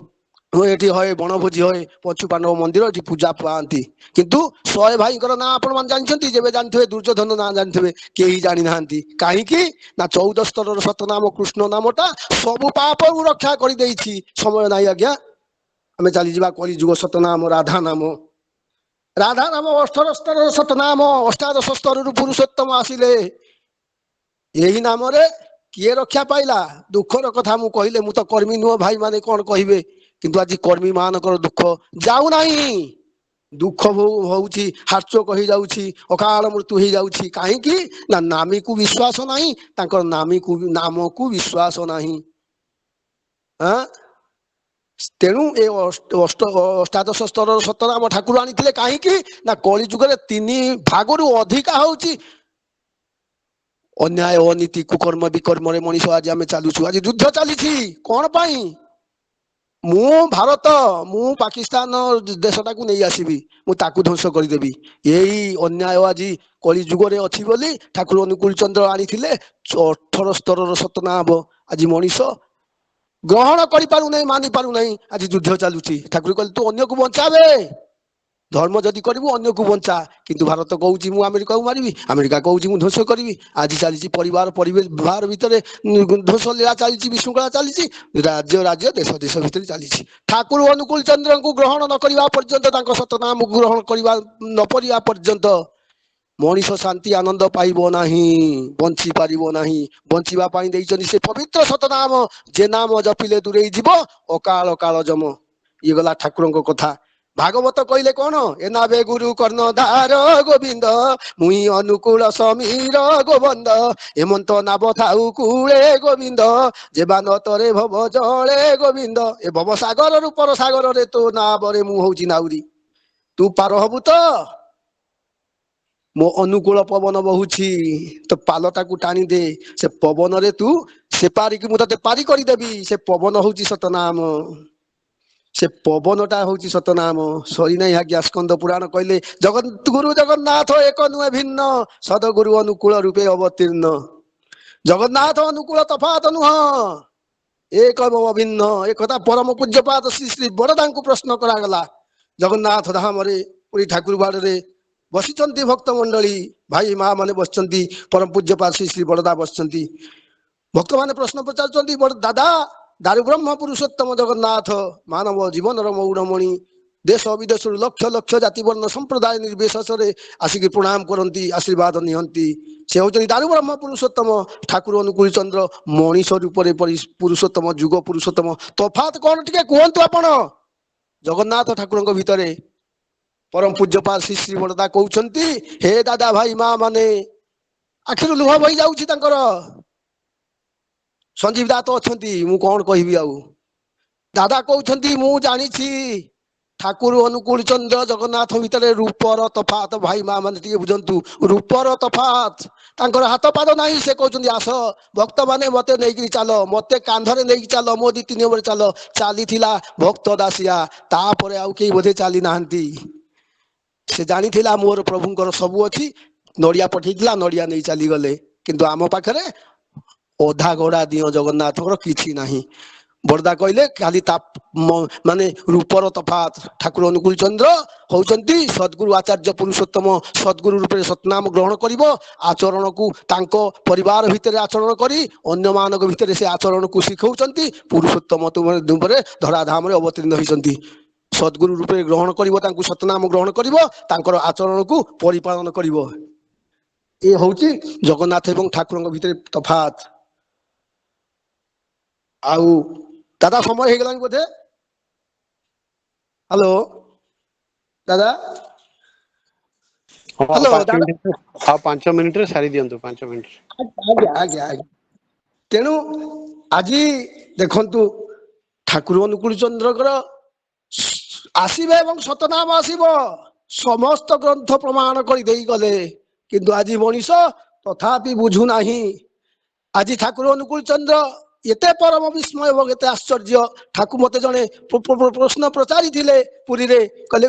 ଏଠି ହଏ ବଣଭୋଜି ହଏ। ପଞ୍ଚୁ ପାଣ୍ଡବ ମନ୍ଦିର ଏଠି ପୂଜା ପାଆନ୍ତି। କିନ୍ତୁ 100 ଭାଇଙ୍କର ନାଁ ଆପଣ ମାନେ ଜାଣିଛନ୍ତି? ଯେବେ ଜାଣିଥିବେ, ଦୁର୍ଯ୍ୟୋଧନ ନାଁ ଜାଣିଥିବେ, କେହି ଜାଣିନାହାନ୍ତି। କାହିଁକି ନା 14 ସ୍ତରର ସତନାମ କୃଷ୍ଣ ନାମଟା ସବୁ ପାପରୁ ରକ୍ଷା କରିଦେଇଛି। ସମୟ ନାହିଁ ଆଜ୍ଞା, ଆମେ ଚାଲିଯିବା କଳିଯୁଗ ସତନାମ ରାଧା ନାମ। ରାଧା ନାମ 18 ସ୍ତରର ସତନାମ, 18ଦଶ ସ୍ତରରୁ ପୁରୁଷୋତ୍ତମ ଆସିଲେ। ଏହି ନାମରେ କିଏ ରକ୍ଷା ପାଇଲା? ଦୁଃଖର କଥା ମୁଁ କହିଲେ, ମୁଁ ତ କର୍ମୀ ନୁହଁ, ଭାଇ ମାନେ କଣ କହିବେ? କିନ୍ତୁ ଆଜି କର୍ମୀ ମାନଙ୍କର ଦୁଃଖ ଯାଉନାହିଁ। ଦୁଃଖ ହଉଛି, ହାର୍ଟଚୋକ ହେଇଯାଉଛି, ଅକାଳ ମୃତ୍ୟୁ ହେଇଯାଉଛି। କାହିଁକି ନା ନାମୀକୁ ବିଶ୍ୱାସ ନାହିଁ, ତାଙ୍କର ନାମକୁ ବିଶ୍ୱାସ ନାହିଁ। ତେଣୁ ଏ ଅଷ୍ଟାଦଶ ସ୍ତରର ସତନାମ ଠାକୁର ଆଣିଥିଲେ। କାହିଁକି ନା କଳି ଯୁଗରେ 3 ଭାଗରୁ ଅଧିକା ହଉଛି ଅନ୍ୟାୟ, ଅନୀତି, କୁକର୍ମ, ବିକର୍ମରେ ମଣିଷ ଆଜି ଆମେ ଚାଲୁଛୁ। ଆଜି ଯୁଦ୍ଧ ଚାଲିଛି କଣ ପାଇଁ? ମୁଁ ଭାରତ, ମୁଁ ପାକିସ୍ତାନ ଦେଶଟାକୁ ନେଇ ଆସିବି, ମୁଁ ତାକୁ ଧ୍ୱଂସ କରିଦେବି। ଏଇ ଅନ୍ୟାୟ ଆଜି କଳି ଯୁଗରେ ଅଛି ବୋଲି ଠାକୁର ଅନୁକୂଳ ଚନ୍ଦ୍ର ଆଣିଥିଲେ 18 ସ୍ତରର ସତନାମ। ଆଜି ମଣିଷ ଗ୍ରହଣ କରିପାରୁନାହିଁ, ମାନି ପାରୁନାହିଁ। ଆଜି ଯୁଦ୍ଧ ଚାଲୁଛି। ଠାକୁର କହିଲେ ତୁ ଅନ୍ୟକୁ ବଞ୍ଚାବେ, ଧର୍ମ ଯଦି କରିବୁ ଅନ୍ୟକୁ ବଞ୍ଚା। କିନ୍ତୁ ଭାରତ କହୁଛି ମୁଁ ଆମେରିକାକୁ ମାରିବି, ଆମେରିକା କହୁଛି ମୁଁ ଧ୍ୱଂସ କରିବି। ଆଜି ଚାଲିଛି ପରିବାର ଭିତରେ ଧ୍ୱଂସ ଲୀଳା ଚାଲିଛି, ବିଶୃଙ୍ଖଳା ଚାଲିଛି। ରାଜ୍ୟ ଦେଶ ଭିତରେ ଚାଲିଛି। ଠାକୁର ଅନୁକୂଳ ଚନ୍ଦ୍ରଙ୍କୁ ଗ୍ରହଣ ନ କରିବା ପର୍ଯ୍ୟନ୍ତ, ତାଙ୍କ ସତନାମକୁ ଗ୍ରହଣ କରିବା ନ କରିବା ପର୍ଯ୍ୟନ୍ତ ମଣିଷ ଶାନ୍ତି ଆନନ୍ଦ ପାଇବ ନାହିଁ, ବଞ୍ଚି ପାରିବ ନାହିଁ। ବଞ୍ଚିବା ପାଇଁ ଦେଇଛନ୍ତି ସେ ପବିତ୍ର ସତନାମ, ଯେ ନାମ ଜପିଲେ ଦୂରେଇ ଯିବ ଅକାଳ କାଳ ଜମ। ଇଏ ଗଲା ଠାକୁରଙ୍କ କଥା। ଭାଗବତ କହିଲେ କଣ? ଏ ନାବେ ଗୁରୁ କର୍ଣ୍ଣଧାର ଗୋବିନ୍ଦ, ମୁଇଁ ଅନୁକୂଳ ସମୀର ଗୋବନ୍ଦ, ହେମନ୍ତ ନାବ ଥାଉ କୂଳେ ଗୋବିନ୍ଦ, ଯେବା ନତରେ ଭବ ଜଳେ ଗୋବିନ୍ଦ। ଏ ଭବ ସାଗର ରୂପର ସାଗରରେ ତୋ ନାବରେ ମୁଁ ହଉଛି ନାଉରି। ତୁ ପାର ହବୁ ତ? ମୋ ଅନୁକୂଳ ପବନ ବହୁଛି, ତ ପାଲଟାକୁ ଟାଣି ଦେ। ସେ ପବନରେ ତୁ ସେ ପାରିକି ମୁଁ ତତେ ପାରି କରିଦେବି। ସେ ପବନ ହଉଛି ସତନାମ, ସେ ପବନଟା ହଉଛି ସତନାମ। ସରିନାହିଁ ଆଜ୍ଞା। ସ୍କନ୍ଦ ପୁରାଣ କହିଲେ ଜଗତଗୁରୁ ଜଗନ୍ନାଥ ଏକ ନୁହେଁ ଭିନ୍ନ, ସଦଗୁରୁ ଅନୁକୂଳ ରୂପେ ଅବତୀର୍ଣ୍ଣ। ଜଗନ୍ନାଥ ଅନୁକୂଳ ତଫାତ ନୁହଁ, ଏକ ଅଭିନ୍ନ। ଏକଥା ପରମ ପୂଜ୍ୟପାଦ ଶ୍ରୀ ଶ୍ରୀ ବରଦାଙ୍କୁ ପ୍ରଶ୍ନ କରାଗଲା। ଜଗନ୍ନାଥ ଧାମରେ ପୁରୀ ଠାକୁର ବାଡରେ ବସିଛନ୍ତି ଭକ୍ତ ମଣ୍ଡଳୀ, ଭାଇ ମା ମାନେ ବସିଛନ୍ତି, ପରମ ପୂଜ୍ୟପାଦ ଶ୍ରୀ ଶ୍ରୀ ବରଦା ବସିଛନ୍ତି। ଭକ୍ତମାନେ ପ୍ରଶ୍ନ ପଚାରୁଛନ୍ତି, ଦାଦା ଦାରୁ ବ୍ରହ୍ମ ପୁରୁଷୋତ୍ତମ ଜଗନ୍ନାଥ ମାନବ ଜୀବନର ମୌଡ଼ମଣି, ଦେଶ ବିଦେଶରୁ ଲକ୍ଷ ଲକ୍ଷ ଜାତି ବର୍ଣ୍ଣ ସମ୍ପ୍ରଦାୟ ନିର୍ବିଶେଷରେ ଆସିକି ପ୍ରଣାମ କରନ୍ତି, ଆଶୀର୍ବାଦ ନିଅନ୍ତି। ସେ ହଉଛନ୍ତି ଦାରୁ ବ୍ରହ୍ମ ପୁରୁଷୋତ୍ତମ ଠାକୁର ଅନୁକୂଳ ଚନ୍ଦ୍ର, ମଣିଷ ରୂପରେ ପୁରୁଷୋତ୍ତମ, ଯୁଗ ପୁରୁଷୋତ୍ତମ। ତଫାତ କଣ ଟିକେ କୁହନ୍ତୁ ଆପଣ ଜଗନ୍ନାଥ ଠାକୁରଙ୍କ ଭିତରେ? ପରମ ପୂଜ୍ୟପାଦ ଶ୍ରୀ ଶ୍ରୀ ବରଦା କହୁଛନ୍ତି, ହେ ଦାଦା ଭାଇ ମା ମାନେ, ଆଖିରୁ ଲୁହ ବହି ଯାଉଛି ତାଙ୍କର। ସଞ୍ଜୀବ ଦା ତ ଅଛନ୍ତି, ମୁଁ କଣ କହିବି ଆଉ। ଦାଦା କହୁଛନ୍ତି, ମୁଁ ଜାଣିଛି ଠାକୁର ଅନୁକୂଳ ଚନ୍ଦ୍ର ଜଗନ୍ନାଥ ଭିତରେ ରୂପର ତଫାତ। ଭାଇ ମା ମାନେ ଟିକେ ବୁଝନ୍ତୁ, ରୂପର ତଫାତ। ତାଙ୍କର ହାତ ପାଦ ନାହିଁ। ସେ କହୁଛନ୍ତି, ଆସ ଭକ୍ତ ମାନେ ମତେ ନେଇକିରି ଚାଲ, ମତେ କାନ୍ଧରେ ନେଇକି ଚାଲ, ମୋ 2-3 ନମ୍ବର ଚାଲ। ଚାଲିଥିଲା ଭକ୍ତ ଦାସିଆ, ତାପରେ ଆଉ କେହି ବୋଧେ ଚାଲି ନାହାନ୍ତି। ସେ ଜାଣିଥିଲା ମୋର ପ୍ରଭୁଙ୍କର ସବୁ ଅଛି, ନଡିଆ ପଠେଇଥିଲା, ନଡିଆ ନେଇ ଚାଲିଗଲେ। କିନ୍ତୁ ଆମ ପାଖରେ ଅଧା ଗଡା ଦିଅ ଜଗନ୍ନାଥଙ୍କର କିଛି ନାହିଁ। ବରଦା କହିଲେ ଖାଲି ତା ମାନେ ରୂପର ତଫାତ। ଠାକୁର ଅନୁକୂଳ ଚନ୍ଦ୍ର ହଉଛନ୍ତି ସଦ୍ଗୁରୁ ଆଚାର୍ଯ୍ୟ ପୁରୁଷୋତ୍ତମ। ସଦ୍ଗୁରୁ ରୂପରେ ସତନାମ ଗ୍ରହଣ କରିବ, ଆଚରଣକୁ ତାଙ୍କ ପରିବାର ଭିତରେ ଆଚରଣ କରି ଅନ୍ୟମାନଙ୍କ ଭିତରେ ସେ ଆଚରଣକୁ ଶିଖଉଛନ୍ତି। ପୁରୁଷୋତ୍ତମ ରୂପରେ ଧରାଧାମରେ ଅବତୀର୍ଣ୍ଣ ହୋଇଛନ୍ତି। ସଦ୍ଗୁରୁ ରୂପରେ ଗ୍ରହଣ କରିବ, ତାଙ୍କୁ ସତନାମ ଗ୍ରହଣ କରିବ, ତାଙ୍କର ଆଚରଣକୁ ପରିପାଳନ କରିବ। ଏ ହଉଛି ଜଗନ୍ନାଥ ଏବଂ ଠାକୁରଙ୍କ ଭିତରେ ତଫାତ। ଆଉ ଦାଦା ସମୟ ହେଇଗଲାଣି ବୋଧେ? ହ୍ୟାଲୋ ଦାଦା, ହଁ, ହ୍ୟାଲୋ ଦାଦା। 5 ମିନିଟରେ ସାରି ଦିଅନ୍ତୁ, 5 ମିନିଟ। ଆଜ୍ଞା ଆଜ୍ଞା ଆଜ୍ଞା। ତେଣୁ ଆଜି ଦେଖନ୍ତୁ, ଠାକୁର ଅନୁକୂଳ ଚନ୍ଦ୍ରଙ୍କର ଆସିବେ ଏବଂ ସତନାମ ଆସିବ। ସମସ୍ତ ଗ୍ରନ୍ଥ ପ୍ରମାଣ କରି ଦେଇ ଗଲେ, କିନ୍ତୁ ଆଜି ମଣିଷ ତଥାପି ବୁଝୁନାହିଁ। ଆଜି ଠାକୁର ଅନୁକୂଳ ଚନ୍ଦ୍ର ଏତେ ପରମ ବିସ୍ମୟ ଏବଂ ଏତେ ଆଶ୍ଚର୍ଯ୍ୟ। ଠାକୁର ମତେ ଜଣେ ପ୍ରଶ୍ନ ପଚାରିଥିଲେ ପୁରୀରେ, କହିଲେ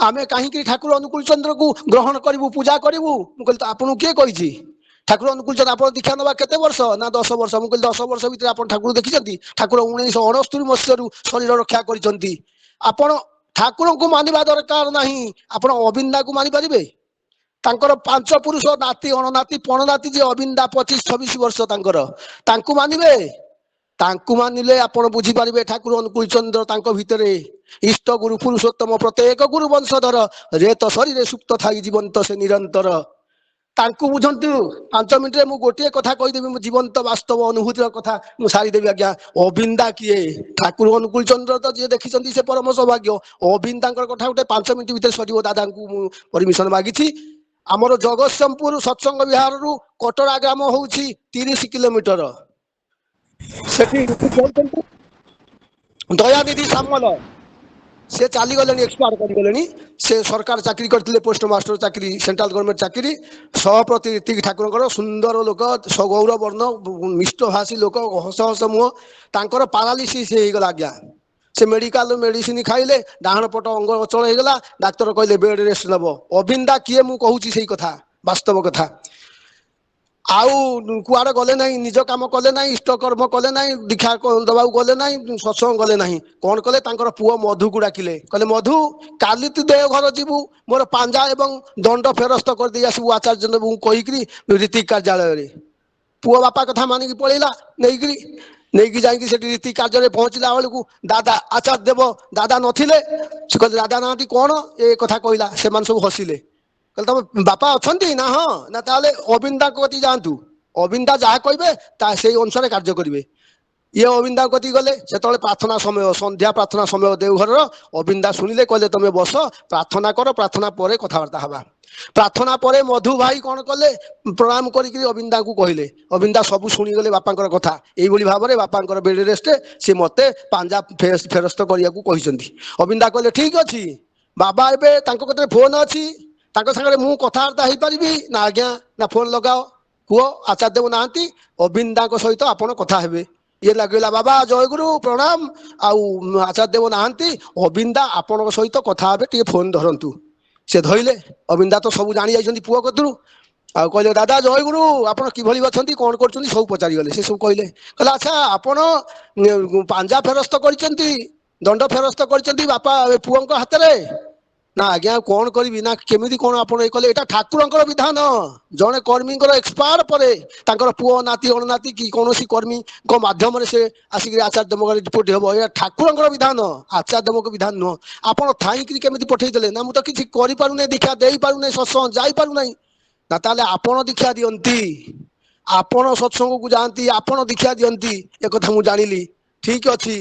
ଆମେ କାହିଁକି ଠାକୁର ଅନୁକୂଳ ଚନ୍ଦ୍ରକୁ ଗ୍ରହଣ କରିବୁ, ପୂଜା କରିବୁ? ମୁଁ କହିଲି, ତ ଆପଣଙ୍କୁ କିଏ କହିଛି? ଠାକୁର ଅନୁକୂଳ ଚନ୍ଦ୍ର, ଆପଣ ଦୀକ୍ଷା ନେବା କେତେ ବର୍ଷ? ନା 10 ବର୍ଷ। ମୁଁ କହିଲି, 10 ବର୍ଷ ଭିତରେ ଆପଣ ଠାକୁର ଦେଖିଛନ୍ତି? ଠାକୁର 1969 ମସିହାରୁ ଶରୀର ରକ୍ଷା କରିଛନ୍ତି। ଆପଣ ଠାକୁରଙ୍କୁ ମାନିବା ଦରକାର ନାହିଁ, ଆପଣ ଅବିନ୍ଦାକୁ ମାନିପାରିବେ? ତାଙ୍କର 5 ପୁରୁଷ ନାତି, ଅଣନାତି, ପଣନାତି, ଯେ ଅବିନ୍ଦା 25-26 ବର୍ଷ ତାଙ୍କର, ତାଙ୍କୁ ମାନିବେ? ତାଙ୍କୁ ମାନିଲେ ଆପଣ ବୁଝିପାରିବେ ଠାକୁର ଅନୁକୂଳ ଚନ୍ଦ୍ର ତାଙ୍କ ଭିତରେ ଇଷ୍ଟ ଗୁରୁ ପୁରୁଷୋତ୍ତମ, ପ୍ରତ୍ୟେକ ଗୁରୁ ବଂଶଧର, ରେତ ଶରୀରେ ସୁପ୍ତ ଥାଇ ଜୀବନ୍ତ ସେ ନିରନ୍ତର। ତାଙ୍କୁ ବୁଝନ୍ତୁ। 5 ମିନିଟରେ ମୁଁ ଗୋଟିଏ କଥା କହିଦେବି, ମୁଁ ଜୀବନ୍ତ ବାସ୍ତବ ଅନୁଭୂତିର କଥା ମୁଁ ସାରିଦେବି ଆଜ୍ଞା। ଅବିନ୍ଦା କିଏ? ଠାକୁର ଅନୁକୂଳ ଚନ୍ଦ୍ର ତ ଯିଏ ଦେଖିଛନ୍ତି ସେ ପରମ ସୌଭାଗ୍ୟ। ଅବିନ୍ଦାଙ୍କର କଥା ଗୋଟେ 5 ମିନିଟ ଭିତରେ ସରିବ। ଦାଦାଙ୍କୁ ମୁଁ ପରମିଶନ ମାଗିଛି। ଆମର ଜଗତସିଂହପୁର ସତ୍ସଙ୍ଗ ବିହାରରୁ କଟରା ଗ୍ରାମ ହଉଛି 30 କିଲୋମିଟର। ସେଠି ଦୟାନିଧି ସାମଲ, ସେ ଚାଲିଗଲେଣି, ଏକ୍ସପାୟାର କରିଗଲେଣି। ସେ ସରକାର ଚାକିରି କରିଥିଲେ, ପୋଷ୍ଟ ମାଷ୍ଟର ଚାକିରି, ସେଣ୍ଟ୍ରାଲ ଗଭର୍ଣ୍ଣମେଣ୍ଟ ଚାକିରି। ସହପ୍ରତି ରୀତିକ ଠାକୁରଙ୍କର ସୁନ୍ଦର ଲୋକ, ଗୌର ବର୍ଣ୍ଣ, ମିଷ୍ଟଭାଷୀ ଲୋକ, ହସ ହସ ମୁହଁ। ତାଙ୍କର ପାରାଲିସିସ୍ ହେଇଗଲା ଆଜ୍ଞା। ସେ ମେଡିକାଲ ମେଡିସିନ ଖାଇଲେ, ଡାହାଣ ପଟ ଅଙ୍ଗ ଅଚଳ ହେଇଗଲା। ଡାକ୍ତର କହିଲେ ବେଡ୍ ରେଷ୍ଟ ନେବ। ଅବିନ୍ଦା କିଏ? ମୁଁ କହୁଛି ସେଇ କଥା, ବାସ୍ତବ କଥା। ଆଉ କୁଆଡେ ଗଲେ ନାହିଁ, ନିଜ କାମ କଲେ ନାହିଁ, ଇଷ୍ଟକର୍ମ କଲେ ନାହିଁ, ଦୀକ୍ଷା ଦବାକୁ ଗଲେ ନାହିଁ, ସତ୍ସଙ୍ଗ ଗଲେ ନାହିଁ। କଣ କଲେ? ତାଙ୍କର ପୁଅ ମଧୁକୁ ଡାକିଲେ, କହିଲେ ମଧୁ, କାଲି ତୁ ଦେଓଘର ଯିବୁ, ମୋର ପାଞ୍ଜା ଏବଂ ଦଣ୍ଡ ଫେରସ୍ତ କରିଦେଇ ଆସିବୁ ଆଚାର୍ଯ୍ୟ ବାବୁଙ୍କୁ କହିକିରି ରୀତିକ କାର୍ଯ୍ୟାଳୟରେ। ପୁଅ ବାପା କଥା ମାନିକି ପଳେଇଲା, ନେଇକି ଯାଇକି ସେଠି ରୀତି କାର୍ଯ୍ୟରେ ପହଞ୍ଚିଲା ବେଳକୁ ଦାଦା ଆଚାର୍ଯ୍ୟ ଦେବ ଦାଦା ନଥିଲେ। ସେ କହିଲେ ଦାଦା ନାହାନ୍ତି କଣ? ଏ କଥା କହିଲା। ସେମାନେ ସବୁ ହସିଲେ। କହିଲେ ତମ ବାପା ଅଛନ୍ତି ନା? ହଁ। ନା ତାହେଲେ ଅବିନ୍ଦାଙ୍କ କତିକି ଯାଆନ୍ତୁ, ଅବିନ୍ଦା ଯାହା କହିବେ ତା ସେଇ ଅନୁସାରେ କାର୍ଯ୍ୟ କରିବେ। ଇଏ ଅବିନ୍ଦାଙ୍କ କତିକି ଗଲେ, ସେତେବେଳେ ପ୍ରାର୍ଥନା ସମୟ, ସନ୍ଧ୍ୟା ପ୍ରାର୍ଥନା ସମୟ ଦେଓଘରର। ଅବିନ୍ଦା ଶୁଣିଲେ, କହିଲେ ତମେ ବସ, ପ୍ରାର୍ଥନା କର, ପ୍ରାର୍ଥନା ପରେ କଥାବାର୍ତ୍ତା ହେବା। ପ୍ରାର୍ଥନା ପରେ ମଧୁ ଭାଇ କଣ କଲେ, ପ୍ରଣାମ କରିକି ଅବିନ୍ଦାଙ୍କୁ କହିଲେ। ଅବିନ୍ଦା ସବୁ ଶୁଣିଗଲେ ବାପାଙ୍କର କଥା। ଏଇଭଳି ଭାବରେ ବାପାଙ୍କର ବେଡ୍ ରେଷ୍ଟ, ସେ ମତେ ପାଞ୍ଜା ଫେରସ୍ତ କରିବାକୁ କହିଛନ୍ତି। ଅବିନ୍ଦା କହିଲେ ଠିକ ଅଛି, ବାବା ଏବେ ତାଙ୍କ କତିରେ ଫୋନ ଅଛି, ତାଙ୍କ ସାଙ୍ଗରେ ମୁଁ କଥାବାର୍ତ୍ତା ହେଇପାରିବି ନା? ଆଜ୍ଞା। ନା ଫୋନ ଲଗାଅ, କୁହ ଆଚାର୍ଯ୍ୟ ଦେବ ନାହାନ୍ତି, ଅବିନ୍ଦାଙ୍କ ସହିତ ଆପଣ କଥା ହେବେ। ଇଏ ଲାଗିଲା, ବାବା ଜୟଗୁରୁ ପ୍ରଣାମ, ଆଉ ଆଚାର୍ଯ୍ୟ ଦେବ ନାହାନ୍ତି, ଅବିନ୍ଦା ଆପଣଙ୍କ ସହିତ କଥା ହେବେ, ଟିକେ ଫୋନ ଧରନ୍ତୁ। ସେ ଧଇଲେ। ଅବିନ୍ଦା ତ ସବୁ ଜାଣି ଯାଇଛନ୍ତି ପୁଅ କତରୁ, ଆଉ କହିଲେ ଦାଦା ଜୟଗୁରୁ, ଆପଣ କିଭଳି ଅଛନ୍ତି, କଣ କରୁଛନ୍ତି, ସବୁ ପଚାରିଗଲେ। ସେ ସବୁ କହିଲେ, ଆଚ୍ଛା ଆପଣ ପାଞ୍ଜା ଫେରସ୍ତ କରିଛନ୍ତି, ଦଣ୍ଡ ଫେରସ୍ତ କରିଛନ୍ତି ବାପା ପୁଅଙ୍କ ହାତରେ? ନା ଆଜ୍ଞା କଣ କରିବି। ନା କେମିତି କଣ ଆପଣ କଲେ? ଏଇଟା ଠାକୁରଙ୍କର ବିଧାନ। ଜଣେ କର୍ମୀଙ୍କର ଏକ୍ସପାୟାର ପରେ ତାଙ୍କର ପୁଅ ନାତି ଅଣନାତି କି କୌଣସି କର୍ମୀଙ୍କ ମାଧ୍ୟମରେ ସେ ଆସିକି ଆଚାର୍ଯ୍ୟ ଦେବଙ୍କ ରିପୋର୍ଟ ହେବ, ଏହା ଠାକୁରଙ୍କର ବିଧାନ, ଆଚାର୍ଯ୍ୟ ଦେବଙ୍କ ବିଧାନ ନୁହଁ। ଆପଣ ଥାଇକିରି କେମିତି ପଠେଇଦେଲେ? ନା ମୁଁ ତ କିଛି କରିପାରୁନାହିଁ, ଦୀକ୍ଷା ଦେଇପାରୁନାହିଁ, ସତ୍ସଙ୍ଗ ଯାଇପାରୁନାହିଁ। ନା ତାହେଲେ ଆପଣ ଦୀକ୍ଷା ଦିଅନ୍ତି, ଆପଣ ସତ୍ସଙ୍ଗକୁ ଯାଆନ୍ତି, ଆପଣ ଦୀକ୍ଷା ଦିଅନ୍ତି, ଏକଥା ମୁଁ ଜାଣିଲି। ଠିକ ଅଛି,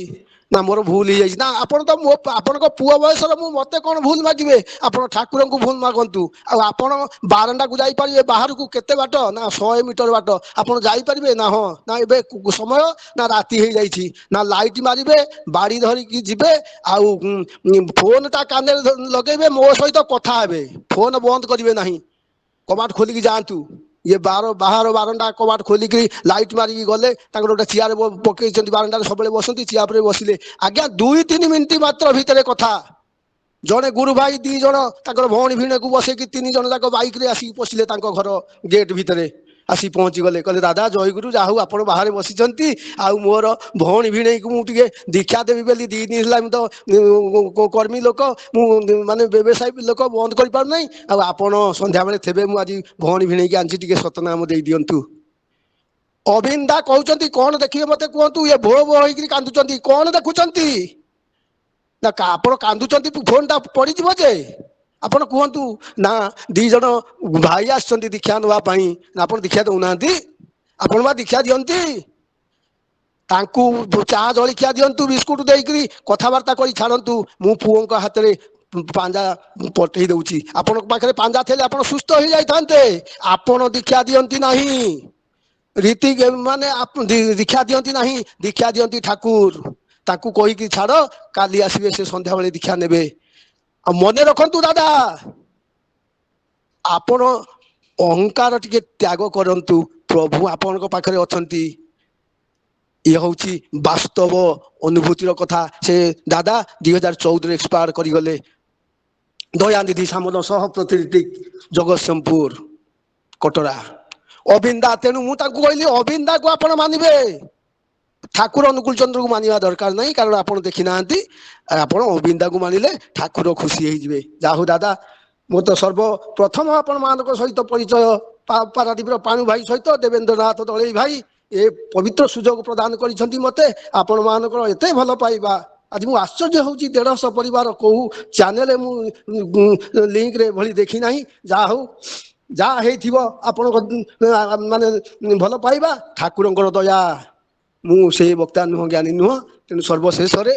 ନା ମୋର ଭୁଲ ହେଇଯାଇଛି। ନା ଆପଣ ତ ମୋ ଆପଣଙ୍କ ପୁଅ ବୟସର, ମୁଁ ମତେ କଣ ଭୁଲ ମାଗିବେ? ଆପଣ ଠାକୁରଙ୍କୁ ଭୁଲ ମାଗନ୍ତୁ। ଆଉ ଆପଣ ବାରଣ୍ଡାକୁ ଯାଇପାରିବେ ବାହାରକୁ କେତେ ବାଟ? ନା 100 ମିଟର ବାଟ। ଆପଣ ଯାଇପାରିବେ? ନା ହଁ। ନା ଏବେ ସମୟ, ନା ରାତି ହେଇଯାଇଛି, ନା ଲାଇଟ୍ ମାରିବେ, ବାଡି ଧରିକି ଯିବେ, ଆଉ ଫୋନ ଟା କାନରେ ଲଗେଇବେ, ମୋ ସହିତ କଥା ହେବେ, ଫୋନ ବନ୍ଦ କରିବେ ନାହିଁ, କବାଟ ଖୋଲିକି ଯାଆନ୍ତୁ। ଇଏ ବାହାର ବାରଣ୍ଡା କବାଟ ଖୋଲିକି ଲାଇଟ୍ ମାରିକି ଗଲେ, ତାଙ୍କର ଗୋଟେ ଚିଆର ପକେଇଛନ୍ତି ବାରଣ୍ଡାରେ, ସବୁବେଳେ ବସନ୍ତି, ଚିଆର ଉପରେ ବସିଲେ। ଆଜ୍ଞା 2-3 ମିନିଟ୍ ମାତ୍ର ଭିତରେ କଥା। ଜଣେ ଗୁରୁ ଭାଇ 2 ଜଣ ତାଙ୍କର ଭଉଣୀ ଭିଣକୁ ବସେଇକି 3 ଜଣ ଯାକ ବାଇକରେ ଆସିକି ପଶିଲେ ତାଙ୍କ ଘର ଗେଟ୍ ଭିତରେ, ଆସି ପହଞ୍ଚିଗଲେ। କହିଲେ ଦାଦା ଜୟଗୁରୁ, ଯାହା ହଉ ଆପଣ ବାହାରେ ବସିଛନ୍ତି, ଆଉ ମୋର ଭଉଣୀ ଭିଣେଇକୁ ମୁଁ ଟିକେ ଦୀକ୍ଷା ଦେବି ବୋଲି 2 ଦିନ ହେଲା, ମୁଁ ତ କର୍ମୀ ଲୋକ, ମୁଁ ମାନେ ବ୍ୟବସାୟୀ ଲୋକ, ବନ୍ଦ କରିପାରୁନାହିଁ, ଆଉ ଆପଣ ସନ୍ଧ୍ୟାବେଳେ ଥିବେ, ମୁଁ ଆଜି ଭଉଣୀ ଭିଣେଇକି ଆଣିଛି, ଟିକେ ସତନାମ ଦେଇଦିଅନ୍ତୁ। ଅବିନ୍ଦା କହୁଛନ୍ତି କଣ ଦେଖିବେ ମତେ କୁହନ୍ତୁ? ଇଏ ଭୋ ଭୋ ହେଇକିରି କାନ୍ଦୁଛନ୍ତି, କଣ ଦେଖୁଛନ୍ତି? ନା ଆପଣ କାନ୍ଦୁଛନ୍ତି, ଫୋନ ଟା ପଡିଯିବ ଯେ, ଆପଣ କୁହନ୍ତୁ। ନା 2 ଜଣ ଭାଇ ଆସିଛନ୍ତି ଦୀକ୍ଷା ନେବା ପାଇଁ, ଆପଣ ଦୀକ୍ଷା ଦଉନାହାନ୍ତି? ଆପଣ ବା ଦୀକ୍ଷା ଦିଅନ୍ତି। ତାଙ୍କୁ ଚା ଜଳଖିଆ ଦିଅନ୍ତୁ, ବିସ୍କୁଟ ଦେଇକରି କଥାବାର୍ତ୍ତା କରି ଛାଡନ୍ତୁ। ମୁଁ ପୁଅଙ୍କ ହାତରେ ପାଞ୍ଜା ପଠେଇ ଦଉଛି। ଆପଣଙ୍କ ପାଖରେ ପାଞ୍ଜା ଥିଲେ ଆପଣ ସୁସ୍ଥ ହେଇଯାଇଥାନ୍ତେ। ଆପଣ ଦୀକ୍ଷା ଦିଅନ୍ତି ନାହିଁ, ରୀତି ମାନେ ଦୀକ୍ଷା ଦିଅନ୍ତି ନାହିଁ, ଦୀକ୍ଷା ଦିଅନ୍ତି ଠାକୁର। ତାକୁ କହିକି ଛାଡ, କାଲି ଆସିବେ, ସେ ସନ୍ଧ୍ୟାବେଳେ ଦୀକ୍ଷା ନେବେ। ଆଉ ମନେ ରଖନ୍ତୁ ଦାଦା, ଆପଣ ଅହଙ୍କାର ଟିକେ ତ୍ୟାଗ କରନ୍ତୁ, ପ୍ରଭୁ ଆପଣଙ୍କ ପାଖରେ ଅଛନ୍ତି। ଇଏ ହଉଛି ବାସ୍ତବ ଅନୁଭୂତିର କଥା। ସେ ଦାଦା 2014ରେ ଏକ୍ସପାୟାର କରିଗଲେ। ଦୟାନିଧି ସାମଲ ସହ ପ୍ରତିନିଧି ଜଗତସିଂହପୁର କଟରା। ଅବିନ୍ଦା, ତେଣୁ ମୁଁ ତାଙ୍କୁ କହିଲି ଅବିନ୍ଦାକୁ ଆପଣ ମାନିବେ, ଠାକୁର ଅନୁକୂଳ ଚନ୍ଦ୍ରକୁ ମାନିବା ଦରକାର ନାହିଁ, କାରଣ ଆପଣ ଦେଖିନାହାନ୍ତି। ଆପଣ ଅବିନ୍ଦାକୁ ମାନିଲେ ଠାକୁର ଖୁସି ହେଇଯିବେ। ଯାହା ହଉ ଦାଦା, ମୁଁ ତ ସର୍ବପ୍ରଥମ ଆପଣ ମାନଙ୍କ ସହିତ ପରିଚୟ, ପାରାଦୀପର ପାଣୁ ଭାଇ ସହିତ, ଦେବେନ୍ଦ୍ରନାଥ ଦଳେଇ ଭାଇ ଏ ପବିତ୍ର ସୁଯୋଗ ପ୍ରଦାନ କରିଛନ୍ତି ମତେ। ଆପଣ ମାନଙ୍କର ଏତେ ଭଲ ପାଇବା, ଆଜି ମୁଁ ଆଶ୍ଚର୍ଯ୍ୟ ହଉଛି। 150 ପରିବାର କୋଉ ଚ୍ୟାନେଲରେ ମୁଁ ଲିଙ୍କରେ ଭଳି ଦେଖି ନାହିଁ। ଯାହା ହଉ, ଯାହା ହେଇଥିବ ଆପଣଙ୍କ ମାନେ ଭଲ ପାଇବା, ଠାକୁରଙ୍କର ଦୟା। ମୁଁ ସେଇ ବକ୍ତା ନୁହଁ, ଜ୍ଞାନୀ ନୁହଁ। ତେଣୁ ସର୍ବଶେଷରେ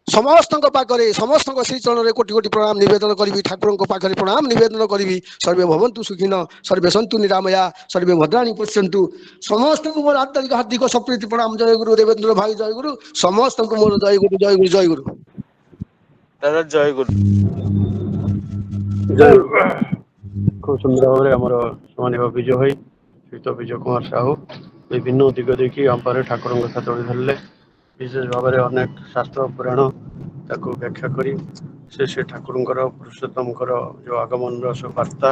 ସମସ୍ତଙ୍କ ପାଖରେ, ସମସ୍ତଙ୍କ ଶ୍ରୀଚରଣରେ କୋଟି କୋଟି ପ୍ରଣାମ ନିବେଦନ କରିବି, ଠାକୁରଙ୍କ ପାଖରେ ପ୍ରଣାମ ନିବେଦନ କରିବି। ସର୍ବେ ଭବନ୍ତୁ ସୁଖିନ, ସର୍ବେ ସନ୍ତୁ ନିରାମୟା, ସର୍ବେ ଭଦ୍ରାଣୀ ପଶ୍ୟନ୍ତୁ। ସମସ୍ତଙ୍କୁ ମୋର ଆନ୍ତରିକ ହାର୍ଦ୍ଦିକ ସପ୍ରୀତି ପ୍ରଣାମ। ଜୟଗୁରୁ ଦେବେନ୍ଦ୍ର ଭାଇ, ଜୟଗୁରୁ। ସମସ୍ତଙ୍କୁ ମୋର ଜୟଗୁରୁ, ଜୟଗୁରୁ, ଜୟଗୁରୁ। ଦାଦା ଜୟଗୁରୁ। ଖୁବ ସୁନ୍ଦର ଭାବରେ ଆମର ସମାନିକ ବିଜୟ ଭାଇ, ଶ୍ରୀଯୁକ୍ତ ବିଜୟ କୁମାର ସାହୁ ବିଭିନ୍ନ ଦିଗ ଦେଖି ଆମ ପାଖରେ ଠାକୁରଙ୍କ କଥା ତୁଳି ଧରିଲେ। ବିଶେଷ ଭାବରେ ଅନେକ ଶାସ୍ତ୍ର ପୁରାଣ ତାକୁ ବ୍ୟାଖ୍ୟା କରି ସେ ଠାକୁରଙ୍କର, ପୁରୁଷୋତ୍ତମଙ୍କର ଯେଉଁ ଆଗମନର ସବୁ ବାର୍ତ୍ତା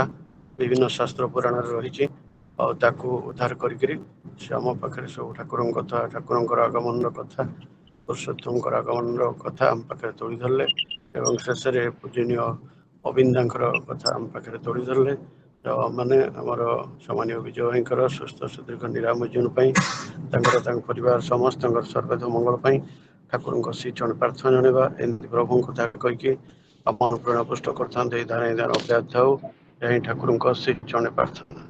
ବିଭିନ୍ନ ଶାସ୍ତ୍ର ପୁରାଣରେ ରହିଛି, ଆଉ ତାକୁ ଉଦ୍ଧାର କରିକିରି ସେ ଆମ ପାଖରେ ସବୁ ଠାକୁରଙ୍କ କଥା, ଠାକୁରଙ୍କର ଆଗମନର କଥା, ପୁରୁଷୋତ୍ତମଙ୍କର ଆଗମନର କଥା ଆମ ପାଖରେ ତୁଳି ଧରିଲେ। ଏବଂ ଶେଷରେ ପୂଜନୀୟ ଅବିନ୍ଦାଙ୍କର କଥା ଆମ ପାଖରେ ତୁଳି ଧରିଲେ। ମାନେ ଆମର ସମ୍ମାନୀୟ ବିଜୟ ଭାଇଙ୍କର ସୁସ୍ଥ ସୁଦୀର୍ଘ ନିରାମୟ ଜୀବନ ପାଇଁ, ତାଙ୍କ ପରିବାର ସମସ୍ତଙ୍କର ସର୍ବଦ ମଙ୍ଗଳ ପାଇଁ ଠାକୁରଙ୍କ ଶ୍ରୀଚରଣ ପ୍ରାର୍ଥନା ଜଣାଇବା। ଏମିତି ପ୍ରଭୁଙ୍କ କଥା କହିକି ଆପଣ ପ୍ରେରଣା ପୃଷ୍ଟ କରିଥାନ୍ତେ। ଏଇ ଧାରା ଅବ୍ୟାହତ ଥାଉ। ଯାଇ ଠାକୁରଙ୍କ ସେ ଜଣେ ପ୍ରାର୍ଥନା।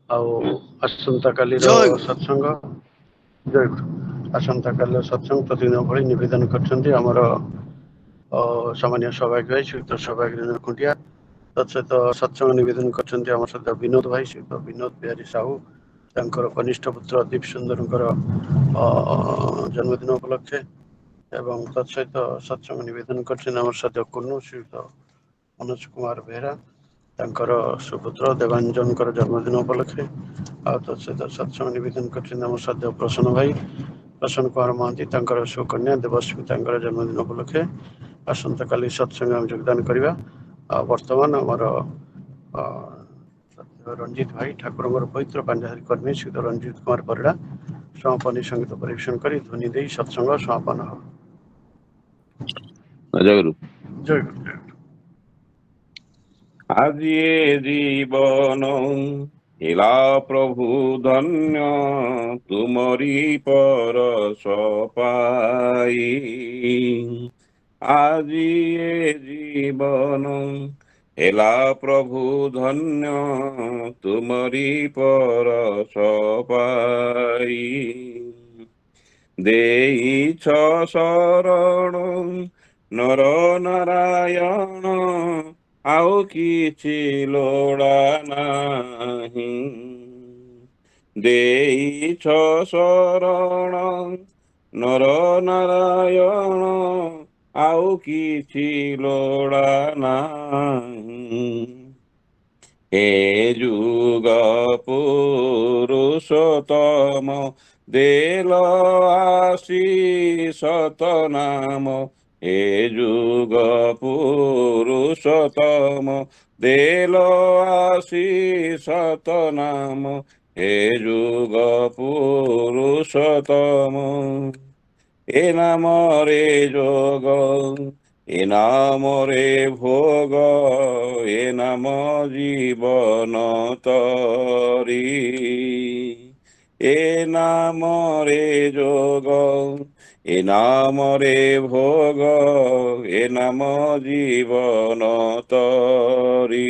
ଆଉ ଆସନ୍ତାକାଲିର ଜୟ ଗୁରୁ। ସତ୍ସଙ୍ଗ ଜୟ ଗୁରୁ। ଆସନ୍ତାକାଲିର ସତ୍ସଙ୍ଗ ପ୍ରତିଦିନ ଭଳି ନିବେଦନ କରିଛନ୍ତି ଆମର ସାମାନ୍ୟ ସୌଭାଗ୍ୟ ଭାଇ ଶ୍ରୀଯୁକ୍ତ ସୌଭାଗ୍ୟ ରଞ୍ଜନ ଖୁଣ୍ଟିଆ। ତତ୍ସହିତ ସତ୍ସଙ୍ଗ ନିବେଦନ କରିଛନ୍ତି ଆମର ସହିତ ବିନୋଦ ଭାଇ ଶ୍ରୀଯୁକ୍ତ ବିନୋଦ ବିହାରୀ ସାହୁ, ତାଙ୍କର କନିଷ୍ଠ ପୁତ୍ର ଦୀପ ସୁନ୍ଦରଙ୍କର ଜନ୍ମଦିନ ଉପଲକ୍ଷେ। ଏବଂ ତତ୍ସହିତ ସତ୍ସଙ୍ଗ ନିବେଦନ କରିଛନ୍ତି ଆମର ସଦ୍ୟ କୁର୍ଣ୍ଣୁ ଶ୍ରୀଯୁକ୍ତ ମନୋଜ କୁମାର ବେହେରା, ତାଙ୍କର ସୁପୁତ୍ର ଦେବାଞ୍ଜନଙ୍କର ଜନ୍ମଦିନ ଉପଲକ୍ଷେ। ଆଉ ତତ୍ସହିତ ସତ୍ସଙ୍ଗ ନିବେଦନ କରିଛନ୍ତି ଆମର ସଦ୍ୟ ପ୍ରସନ୍ନ ଭାଇ ପ୍ରସନ୍ନ କୁମାର ମହାନ୍ତି, ତାଙ୍କର ସୁକନ୍ୟା ଦେବସ୍ମିତାଙ୍କର ଜନ୍ମଦିନ ଉପଲକ୍ଷେ। ଆସନ୍ତାକାଲି ସତ୍ସଙ୍ଗ ଆମେ ଯୋଗଦାନ କରିବା। ଆଉ ବର୍ତ୍ତମାନ ଆମର ରଞ୍ଜିତ ଭାଇ ଠାକୁରଙ୍କର ପବିତ୍ର ପାଞ୍ଜାହାରୀ କର୍ମୀ ଶ୍ରୀଯୁକ୍ତ ରଞ୍ଜିତ କୁମାର ପରିଡ଼ା ସମାପନୀ ସଙ୍ଗୀତ ପରିବେଷଣ କରି ଧ୍ୱନି ଦେଇ ସତ୍ସଙ୍ଗ ସମାପନ ହେବ। ଜୟ ଗୁରୁ। ଜୟ ଗୁରୁ। ଜୟ ଗୁରୁ। ଆଜି ଏ ଜୀବନ ହେଲା ପ୍ରଭୁ ଧନ୍ୟ, ତୁମରି ପରଶ ପାଇ। ଆଜି ଏ ଜୀବନ ହେଲା ପ୍ରଭୁ ଧନ୍ୟ, ତୁମରି ପରଶ ପାଇ। ଦେଇଛ ଶରଣ ନର ନାରାୟଣ, ଆଉ କିଛି ଲୋଡ଼ା ନାହିଁ। ଦେଇଛ ଶରଣ ନର ନାରାୟଣ, ଆଉ କିଛି ଲୋଡ଼ା ନାହିଁ। ଏ ଯୁଗ ପୁରୁଷୋତ୍ତମ ଦେଲ ଆଶୀଷ ନାମ, ଏ ଯୁଗ ପୁରୁଷୋତ୍ତମ ଦେଲ ଆଶୀଷ ନାମ, ଏ ଯୁଗ ପୁରୁଷୋତ୍ତମ। ଏ ନାମରେ ଯୋଗ, ଏ ନାମରେ ଭୋଗ, ଏ ନାମ ଜୀବନ ତରି। ଏ ନାମରେ ଯୋଗ, ଏ ନାମରେ ଭୋଗ, ଏ ନାମ ଜୀବନ ତରି।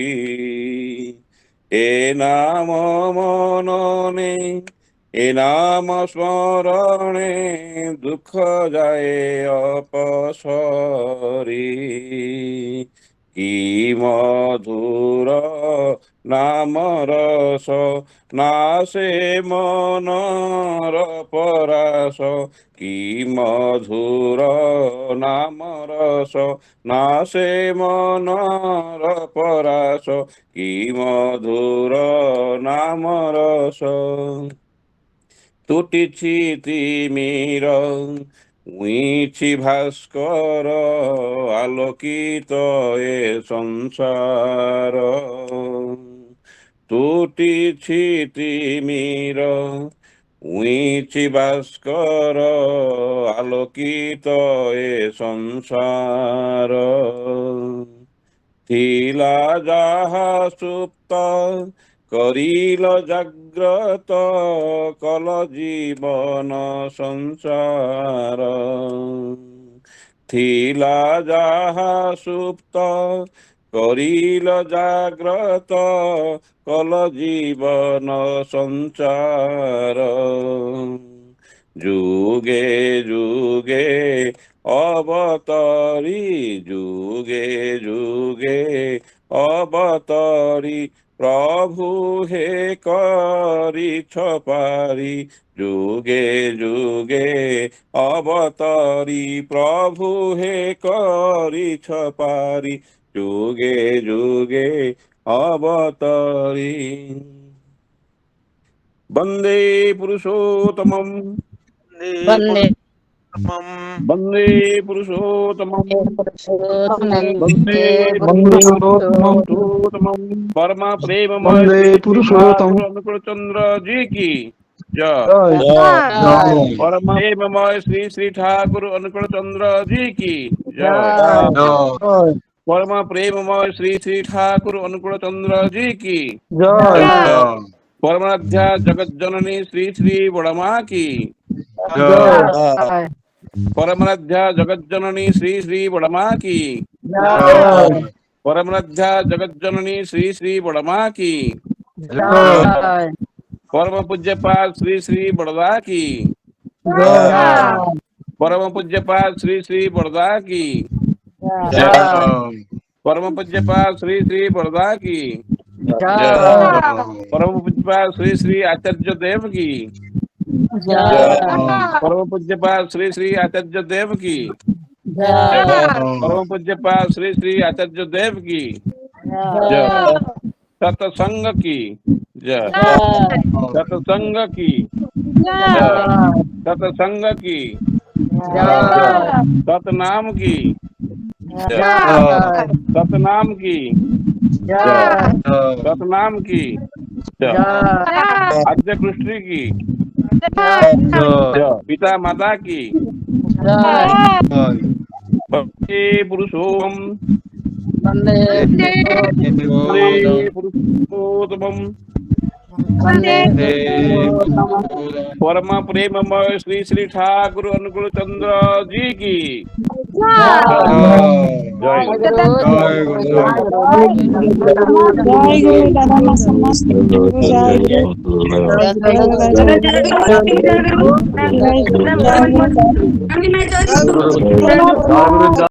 ଏ ନାମ ମନନେ, ଏ ନାମ ସ୍ମରଣେ, ଦୁଃଖ ଯାଏ ଅପସରି। କି ମଧୁର ନାମ ରସ, ନାସେ ମନର ପରାସ। କି ମଧୁର ନାମ ରସ, ନାସେ ମନର ପରାସ। କି ମଧୁର ନାମ ରସ। ତୁଟିଛି ତିମିର ଉଇଁଛି ଭାସ୍କର, ଆଲୋକିତ ଏ ସଂସାର। ତୁଟିଛି ତିମିର ଉଇଁଛି ଭାସ୍କର, ଆଲୋକିତ ଏ ସଂସାର। ଥିଲା ଯାହା ସୁପ୍ତ କରିଲ ଜାଗ୍ରତ, କଲ ଜୀବନ ସଂସାର। ଥିଲା ଯାହା ସୁପ୍ତ କରିଲ ଜାଗ୍ରତ, କଲ ଜୀବନ ସଂସାର। ଯୁগে ଯୁগে ଅବତରି, ଯୁগে ଯୁগে ଅବତରି, প্রভু হে করিছ পারি। যুগে যুগে অবতরি, প্রভু হে করিছ পারি। যুগে যুগে অবতরি। বন্দে পুরুষোত্তমম, বন্দে বন্দে পুরুষোত্তমম, পুরুষোত্তমং, বন্দে বন্দে পুরুষোত্তমম। পরমা প্রেমময় বন্দে শ্রী শ্রী পুরুষোত্তম। ঠাকুর অনুকূল চন্দ্র জি কি জয়। জয়। পরমা প্রেমময় শ্রী শ্রী ঠাকুর অনুকূল চন্দ্র জি কি জয়। জয়। পরমা প্রেমময় শ্রী শ্রী ঠাকুর অনুকূল চন্দ্র জি কি। পরমাধ্যা জগৎ জননী শ্রী শ্রী বড়মা কি। জয়। পরমাধ্যা জগৎ জননী শ্রী শ্রী বড়মা কি। जय परमराध्या जगज्जननी श्री श्री बड़मा की जय परम पूज्यपाद श्री श्री बड़दा की जय परम पूज्यपाद श्री श्री बड़दा की जय परम पूज्यपाद श्री श्री बड़दा की जय परम पूज्यपाद श्री श्री आचार्य देव की जय परम पूज्यपाद श्री श्री आचार्य देव की जय परम पूज्यपाद श्री श्री आचार्य देव की जय सत्संग की जय सत्संग की सत्संग की सतनाम की सतनाम की सतनाम की आद्य कृष्ण की पिता माता की भक्ति पुरुषोत्तम पुरुषोत्तम परम प्रेममय श्री श्री ठाकुर अनुकूल चंद्र जी की जय जय गुरु